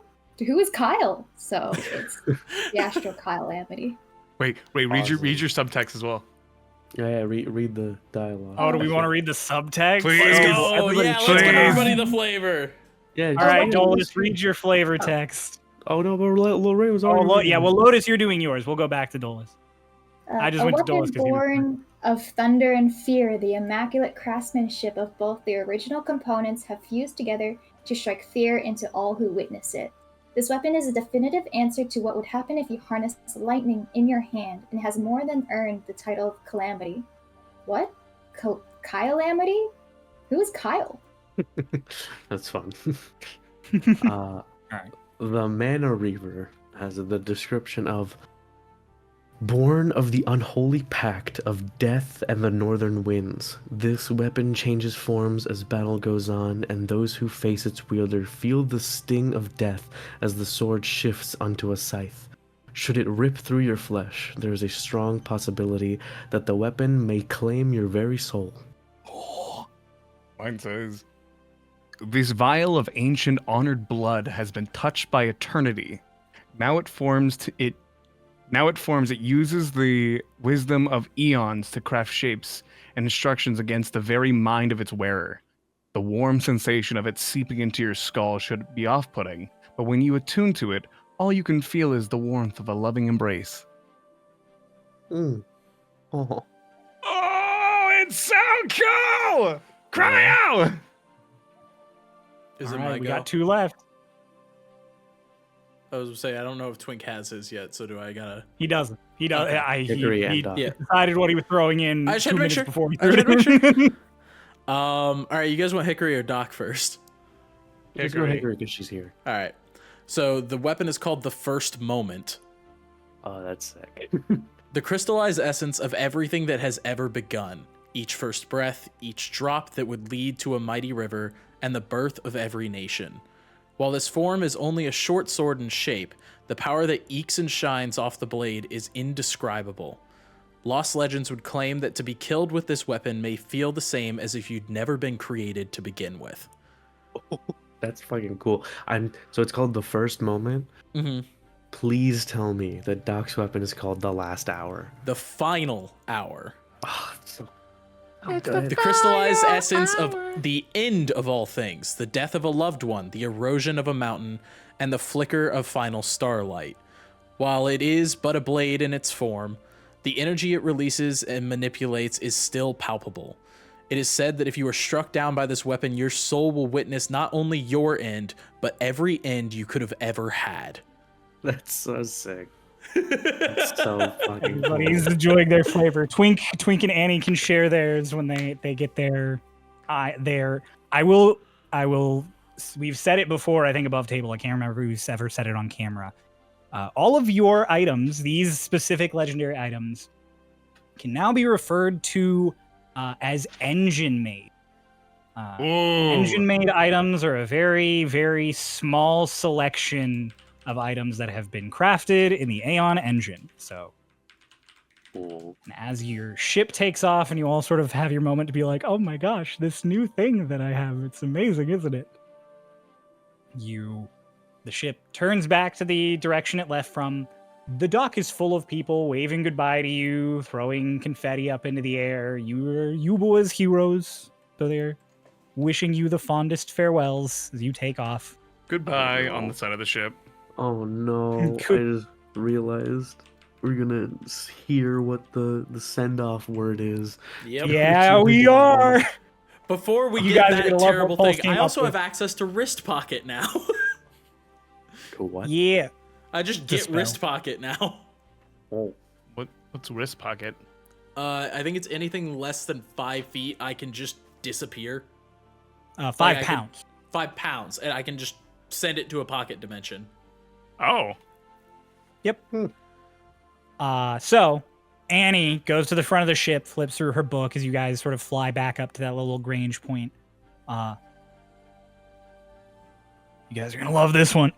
Who is Kyle? So it's the astral calamity. Wait, read your subtext as well. Yeah, read the dialogue. Oh, do we want to read the subtext? Please. Let's Please. go. Everybody Yeah, let's give please. everybody the flavor. Yeah. All right, just- Dolus, read your flavor text. Oh no, but Lorraine was Oh, already. yeah. Well, Lotus, you're doing yours. We'll go back to Dolus. I just a went to weapon Dolus 'cause he was born of thunder and fear, the immaculate craftsmanship of both the original components have fused together to strike fear into all who witness it. This weapon is a definitive answer to what would happen if you harnessed lightning in your hand, and has more than earned the title of calamity. What? Kyle-amity? Who is Kyle? That's fun. Alright. The Mana Reaver has the description of born of the unholy pact of death and the northern winds. This weapon changes forms as battle goes on, and those who face its wielder feel the sting of death as the sword shifts onto a scythe. Should it rip through your flesh, there is a strong possibility that the weapon may claim your very soul. Mine says, this vial of ancient honored blood has been touched by eternity. Now it uses the wisdom of eons to craft shapes and instructions against the very mind of its wearer. The warm sensation of it seeping into your skull should be off-putting, but when you attune to it, all you can feel is the warmth of a loving embrace. Oh. Oh, it's so cool! Cry out! Is All it right, my we go? got 2 left. I was gonna say I don't know if Twink has his yet, so do I gotta? He doesn't. He does. Okay. Hickory He and Doc. Yeah. decided what he was throwing in I just had 2 to make minutes sure. before he I just threw had to it make in. All right, you guys want Hickory or Doc first? Just go Hickory because she's here. All right. So the weapon is called the First Moment. Oh, that's sick. The crystallized essence of everything that has ever begun. Each first breath, each drop that would lead to a mighty river, and the birth of every nation. While this form is only a short sword in shape, the power that ekes and shines off the blade is indescribable. Lost legends would claim that to be killed with this weapon may feel the same as if you'd never been created to begin with. That's fucking cool. So it's called the First Moment. Mm-hmm. Please tell me that Doc's weapon is called the Last Hour. The final hour. Oh, it's so The crystallized essence of the end of all things, the death of a loved one, the erosion of a mountain, and the flicker of final starlight. While it is but a blade in its form, the energy it releases and manipulates is still palpable. It is said that if you are struck down by this weapon, your soul will witness not only your end, but every end you could have ever had. That's so sick. That's so fucking cool. Everybody's enjoying their flavor. Twink and Annie can share theirs when they get their. I will. We've said it before. I think above table. I can't remember who's ever said it on camera. All of your items, these specific legendary items, can now be referred to as engine made. Engine made items are a very, very small selection of items that have been crafted in the Aeon engine. So Cool. and as your ship takes off and you all sort of have your moment to be like, oh my gosh, this new thing that I have, it's amazing, isn't it? The ship turns back to the direction it left from. The dock is full of people waving goodbye to you, throwing confetti up into the air. You're Eubuea's heroes, so they're wishing you the fondest farewells as you take off. Goodbye Oh, on no. the side of the ship. Oh no! I Good. just realized we're gonna hear what the send off word is. Yep. Yeah, we are. Before we You get guys are that gonna love what terrible Paul's thing, came I up also with. have access to Wrist Pocket now. Cool, what? Yeah. I just It's a get spell. Wrist Pocket now. Oh, What's wrist pocket? I think it's anything less than 5 feet. I can just disappear. 5 Like, I could- pounds. 5 pounds, and I can just send it to a pocket dimension. Oh, So Annie goes to the front of the ship, flips through her book as you guys sort of fly back up to that little Lagrange point. You guys are gonna love this one.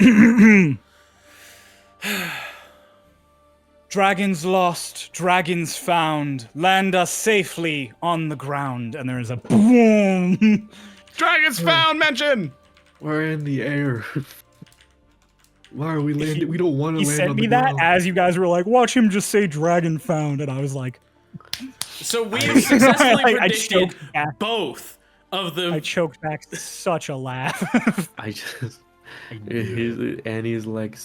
Dragons lost, dragons found. Land us safely on the ground. And there's a boom. Dragons found mention. We're in the air. Why are we landing? We don't want to He land sent on me the that ground. as you guys were like, watch him just say dragon found. And I was like, So we have successfully I predicted choked back. both of the. I choked back such a laugh. I just. He's like,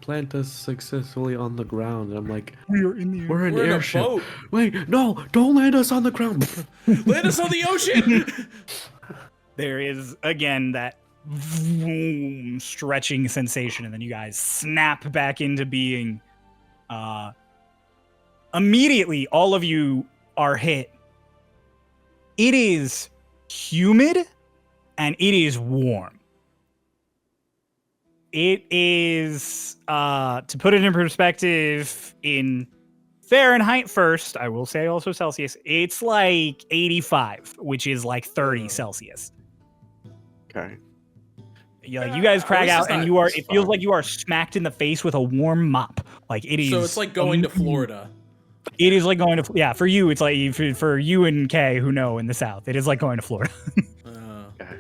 plant us successfully on the ground. And I'm like, We are in the air. we're in We're in a airship. boat. Wait, no, don't land us on the ground. Land us on the ocean. There is again that vroom, stretching sensation, and then you guys snap back into being. Immediately, all of you are hit. It is humid and it is warm. It is, to put it in perspective, in Fahrenheit first, I will say also Celsius, it's like 85, which is like 30 Celsius. Okay. You guys at crack least out it's and not- you are, it's it feels fine. like you are smacked in the face with a warm mop. Like it is. So it's like going to Florida. It is like going to, yeah, for you, it's like, for you and Kay who know in the South, it is like going to Florida. Okay.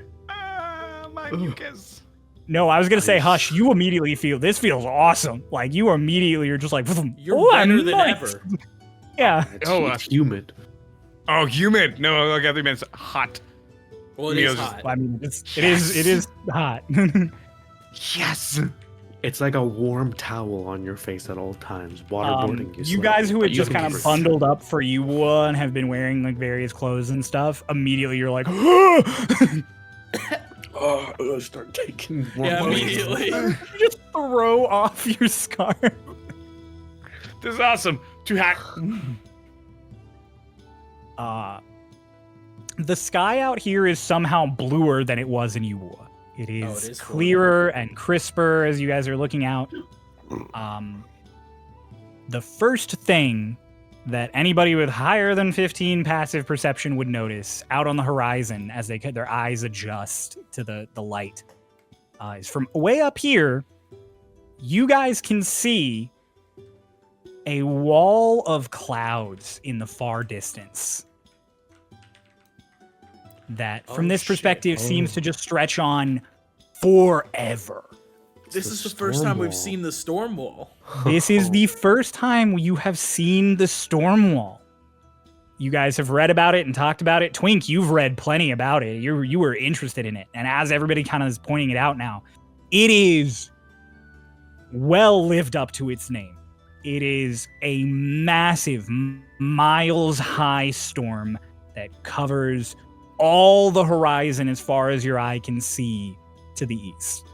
My mucus. No, I was going to say, Nice. Hush, you immediately feel, this feels awesome. Like you immediately are just like, You're oh, better I'm than nice." ever. Yeah. It's humid. Oh, humid. No, I got 3 minutes. Hot. Well, it Neil's is just- hot. I mean, it is hot. Yes. It's like a warm towel on your face at all times. Waterboarding You guys who had just kind of breathe. bundled up for Eubuea and have been wearing like various clothes and stuff, immediately you're like, Start taking. Yeah, immediately. you just throw off your scarf. This is awesome. Too hot. The sky out here is somehow bluer than it was in Eubuea. It is, it is clearer and crisper as you guys are looking out. The first thing that anybody with higher than 15 passive perception would notice out on the horizon as their eyes adjust to the light is from way up here, you guys can see a wall of clouds in the far distance that from Oh, this shit. perspective seems to just stretch on forever. This the is the first storm time we've wall. seen the storm wall. This is the first time you have seen the storm wall. You guys have read about it and talked about it. Twink, you've read plenty about it. You were interested in it. And as everybody kind of is pointing it out now, it is well lived up to its name. It is a massive, miles high storm that covers all the horizon as far as your eye can see to the east.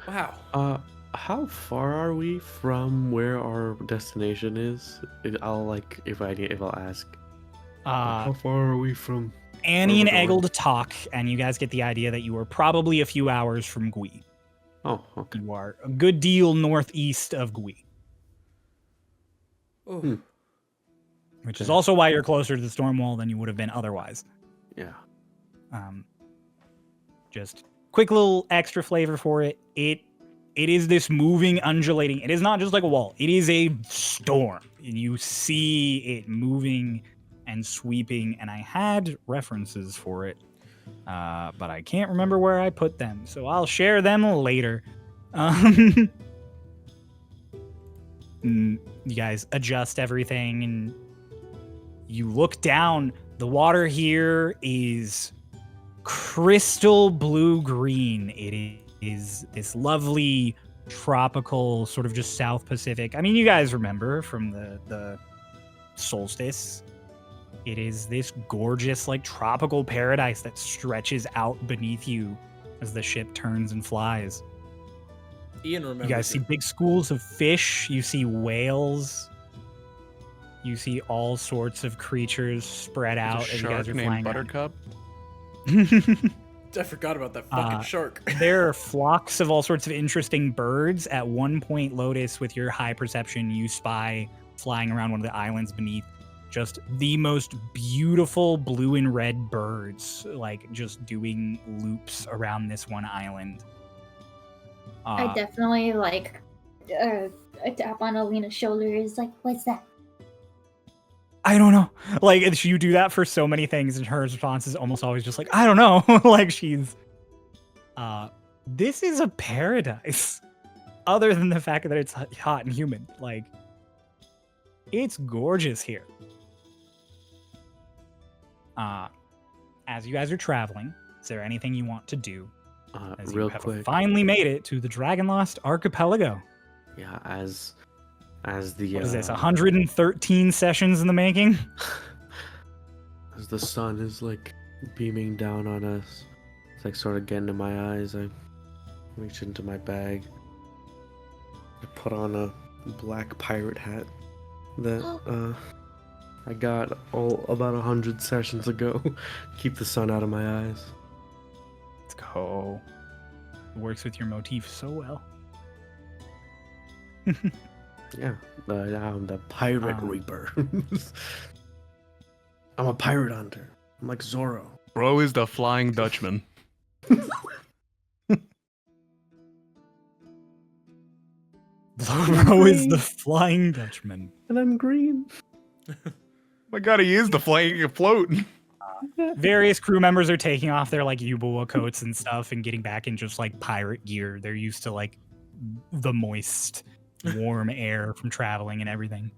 Wow. How far are we from where our destination is? I'll ask. How far are we from? Annie and Where we're going? Eggle talk, and you guys get the idea that you are probably a few hours from Gui. Oh, okay. You are a good deal northeast of Gui, Ooh. which is also why you're closer to the storm wall than you would have been otherwise. Yeah. Just quick little extra flavor for it. It is this moving, undulating. It is not just like a wall. It is a storm. And you see it moving and sweeping. And I had references for it, but I can't remember where I put them. So I'll share them later. You guys adjust everything and you look down. The water here is crystal blue green. It is this lovely tropical sort of just South Pacific. I mean, you guys remember from the solstice. It is this gorgeous like tropical paradise that stretches out beneath you as the ship turns and flies. Ian remembers. You guys see big schools of fish. You see whales. You see all sorts of creatures spread out There's a as you guys shark are named flying Buttercup. around. I forgot about that fucking shark. There are flocks of all sorts of interesting birds. At one point, Lotus, with your high perception, you spy flying around one of the islands beneath just the most beautiful blue and red birds, like just doing loops around this one island. I definitely like a tap on Alina's shoulder is like, what's that? I don't know. Like, you do that for so many things, and her response is almost always just like, I don't know. Like, she's... this is a paradise. Other than the fact that it's hot and humid. Like, it's gorgeous here. As you guys are traveling, is there anything you want to do? As Real you have quick. finally made it to the Dragonlost Archipelago. Yeah, as the What is this, 113 sessions in the making? as the sun is like beaming down on us, it's like sort of getting in my eyes. I reach into my bag. I put on a black pirate hat that I got about 100 sessions ago. Keep the sun out of my eyes. Let's go. It works with your motif so well. Yeah, I'm the pirate reaper. I'm a pirate hunter. I'm like Zorro. Bro is the Flying Dutchman. Bro is the Flying Dutchman. And I'm green. My god, he is the flying float. Various crew members are taking off their like Eubuea coats and stuff and getting back in just like pirate gear. They're used to like the moist, warm air from traveling and everything.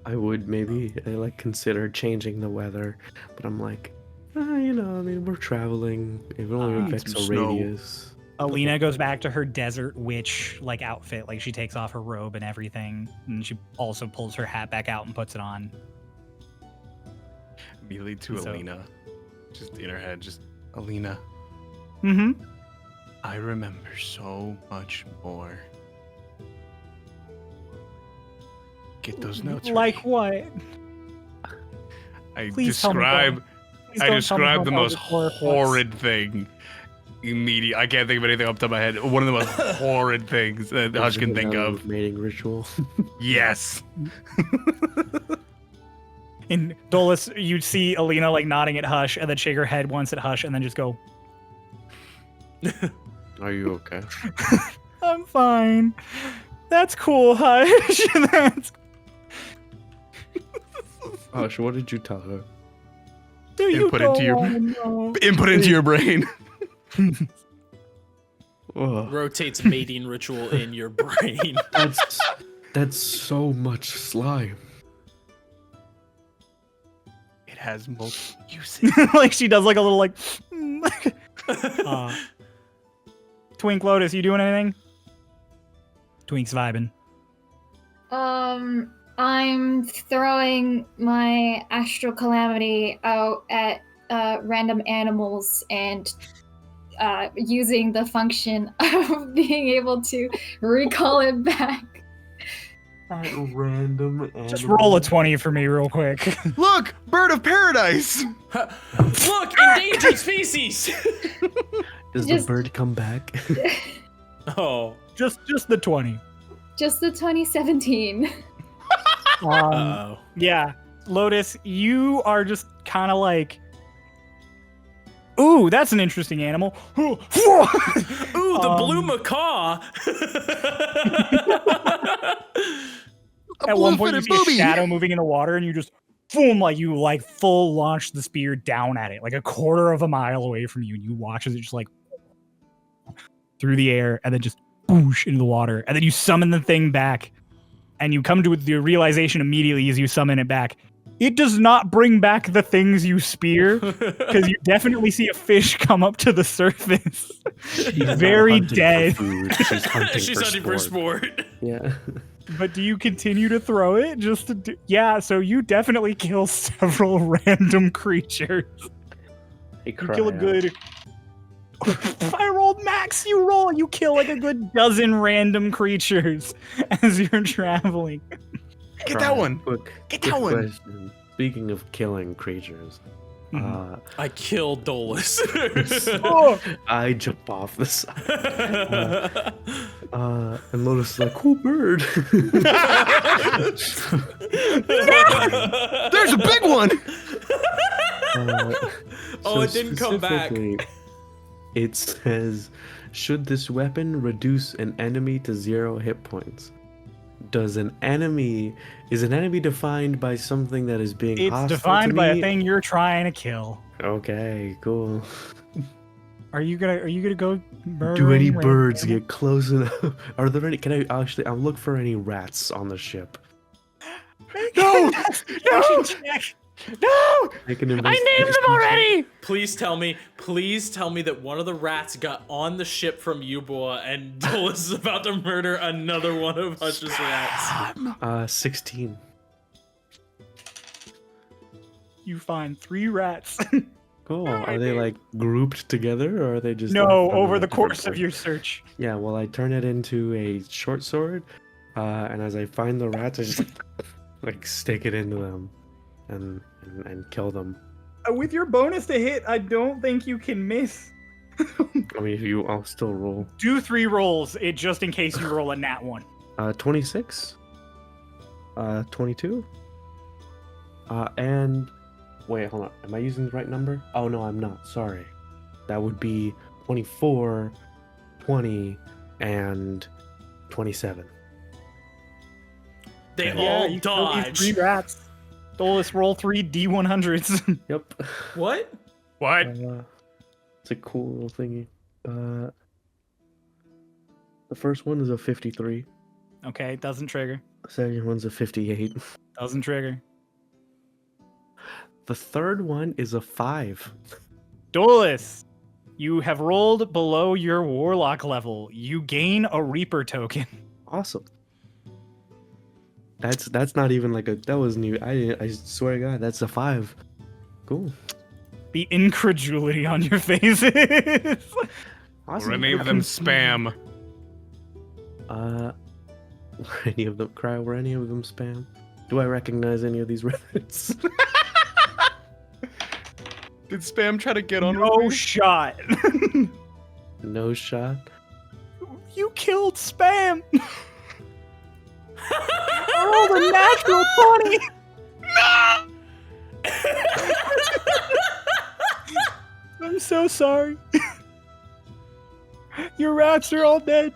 I would maybe like consider changing the weather, but I'm like, you know, I mean, we're traveling. It only affects some a snow. radius. Alina goes back to her desert witch like outfit. Like she takes off her robe and everything, and she also pulls her hat back out and puts it on. Immediately to So- Alina. Just in her head, just Alina. Mm-hmm. I remember so much more. Get those notes Like ready. what? I Please tell me describe more. Please I don't tell me described how the bad most this horror horrid thing. Immediately, I can't think of anything up to my head. One of the most horrid things that Hush can think of. Mating ritual. Yes. In Dolus, you see Alina like nodding at Hush, and then shake her head once at Hush, and then just go, Are you okay? "I'm fine. That's cool, Hush." That's... Hush, what did you tell her? Do you Input into your- wanna know? Input into your brain. Ugh, Rotates mating ritual in your brain. that's so much slime. It has multiple uses. Like she does like a little like. Twink Lotus, you doing anything? Twink's vibing. I'm throwing my astral calamity out at random animals and using the function of being able to recall it back. Random. Just roll a 20 for me real quick. Look, bird of paradise. Look, endangered species. Does Just- the bird come back? Oh. just the 20. Just the 2017. Uh-oh. Yeah, Lotus, you are just kind of like, ooh, that's an interesting animal. Ooh, the blue Um, macaw. At one point, you blue-footed see a booby. shadow moving in the water, and you just, boom, like you like full launch the spear down at it, like a quarter of a mile away from you, and you watch as it just like through the air, and then just boosh into the water, and then you summon the thing back, and you come to the realization immediately as you summon it back. It does not bring back the things you spear, because you definitely see a fish come up to the surface. She's not Very hunting for dead. food, She's hunting, She's for, hunting for sport. sport. Yeah. But do you continue to throw it just to do? Yeah, so you definitely kill several random creatures. Hey, You kill a cry out. good. I rolled max. You kill like a good dozen random creatures as you're traveling. Get Cry that out. one. Quick Get that one. question. Speaking of killing creatures, I killed Dolus. Oh, I jump off the side. And Lotus is like, cool bird. There's a big one. Oh, it didn't come back. specifically, It says, should this weapon reduce an enemy to 0 hit points? Is an enemy defined by something that is being It's hostile to defined by a me? thing you're trying to kill. Okay, cool. Are you gonna go murder? Do any birds get close enough? Are there any? Can I actually? I'll look for any rats on the ship. No! No! No! Make an I named investigation them already! Please tell me that one of the rats got on the ship from Eubuea and Dolus is about to murder another one of Hush's rats. 16. You find 3 rats. Cool. Are they like grouped together, or are they just? No, like, over from the different course of places? your search. Yeah. Well, I turn it into a short sword, and as I find the rats, I just like stick it into them, and kill them. With your bonus to hit, I don't think you can miss. I mean, I'll still roll. Do 3 rolls, just in case you roll a nat 1. 26. 22. And wait, hold on. Am I using the right number? Oh no, I'm not. Sorry. That would be 24, 20, and 27. They Yeah, all you killed these dodge. 3 rats. Dolus, roll 3 D100s. Yep. What? What? It's a cool little thingy. The first one is a 53. Okay, doesn't trigger. The second one's a 58. Doesn't trigger. The third one is a 5. Dolus, you have rolled below your warlock level. You gain a Reaper token. Awesome. That's not even like that was new. I swear to God, that's a 5. Cool. The incredulity on your faces. Awesome. Or any of them spam. Were any of them were any of them spam? Do I recognize any of these rabbits? Did spam try to get on No with me? shot. No shot. You killed Spam. Rolled a natural 20. No! I'm so sorry. Your rats are all dead.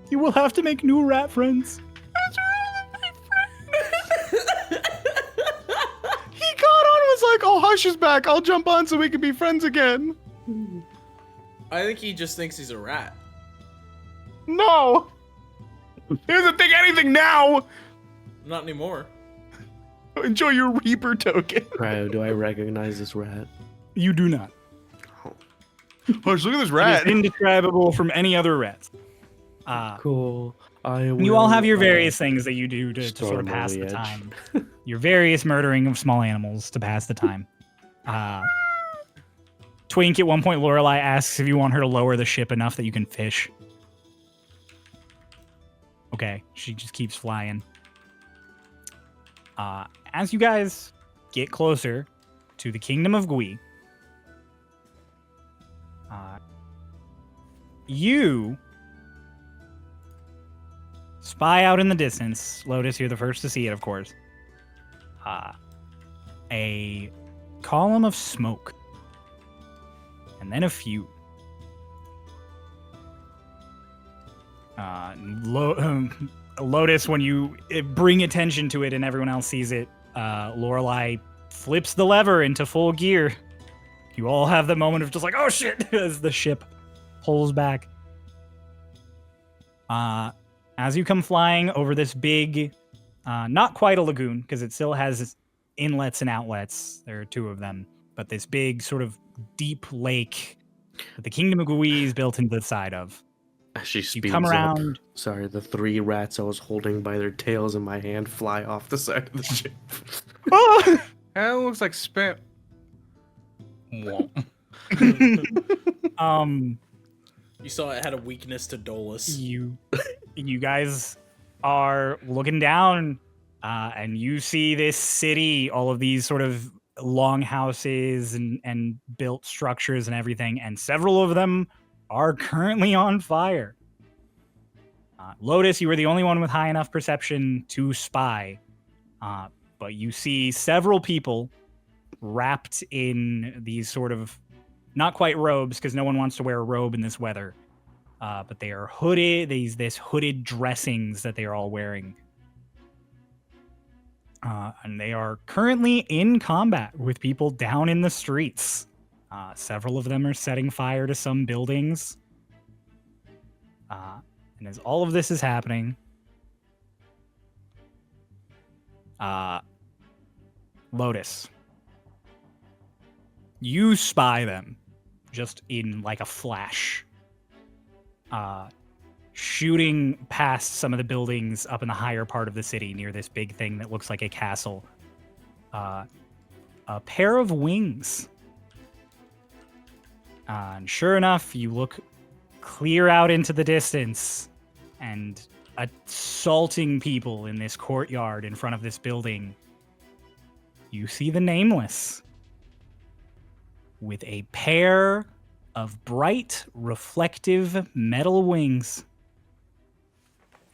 You will have to make new rat friends. He got on and was like, oh, Hush is back. I'll jump on so we can be friends again. I think he just thinks he's a rat. No. He doesn't think anything now. Not anymore. Enjoy your Reaper token. Cryo, do I recognize this rat? You do not. Hush, look at this It rat. is indescribable from any other rats. Cool. You all have your various things that you do to sort of storm pass over the the edge. time. Your various murdering of small animals to pass the time. Twink, at one point, Lorelei asks if you want her to lower the ship enough that you can fish. Okay, she just keeps flying. As you guys get closer to the kingdom of Gui, you spy out in the distance. Lotus, you're the first to see it, of course. A column of smoke. And then a few. Lotus, when you bring attention to it and everyone else sees it, Lorelei flips the lever into full gear. You all have the moment of just like, oh shit, as the ship pulls back. As you come flying over this big, not quite a lagoon, because it still has inlets and outlets. There are 2 of them. But this big sort of deep lake that the Kingdom of Gui is built into the side of. As she speeds come up. around. Sorry, the 3 rats I was holding by their tails in my hand fly off the side of the ship. That looks like spam. You saw it had a weakness to Dolus. You guys are looking down, and you see this city, all of these sort of long houses and built structures and everything, and several of them are currently on fire. Lotus, you were the only one with high enough perception to spy But you see several people wrapped in these sort of, not quite robes, because no one wants to wear a robe in this weather. But they are hooded, this hooded dressings that they are all wearing. And they are currently in combat with people down in the streets. Several of them are setting fire to some buildings. And as all of this is happening, Lotus, you spy them just in like a flash. Shooting past some of the buildings up in the higher part of the city near this big thing that looks like a castle. A pair of wings. And sure enough, you look clear out into the distance, and assaulting people in this courtyard in front of this building. You see the Nameless with a pair of bright, reflective metal wings.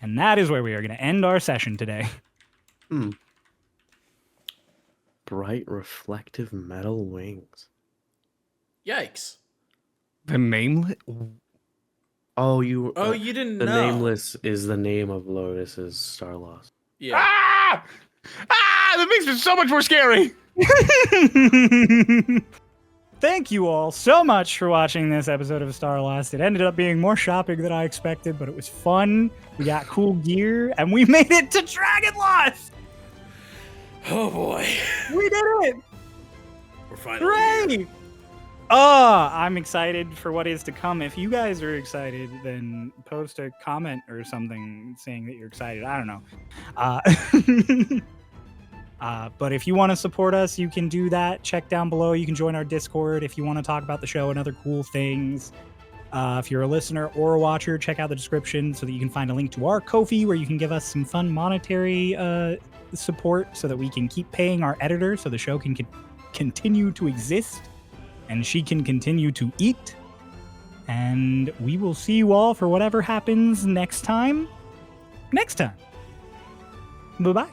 And that is where we are going to end our session today. Bright, reflective metal wings. Yikes. The Nameless? Oh, you didn't the know. Nameless is the name of Lotus's Starlost. Yeah. Ah! That makes it so much more scary. Thank you all so much for watching this episode of Starlost. It ended up being more shopping than I expected, but it was fun. We got cool gear, and we made it to Dragonlost! Oh boy. We did it! We're finally here. Hooray! Oh, I'm excited for what is to come. If you guys are excited, then post a comment or something saying that you're excited. I don't know. But if you want to support us, you can do that. Check down below. You can join our Discord if you want to talk about the show and other cool things. If you're a listener or a watcher, check out the description so that you can find a link to our Ko-fi where you can give us some fun monetary support so that we can keep paying our editor so the show can continue to exist and she can continue to eat. And we will see you all for whatever happens next time. Bye-bye.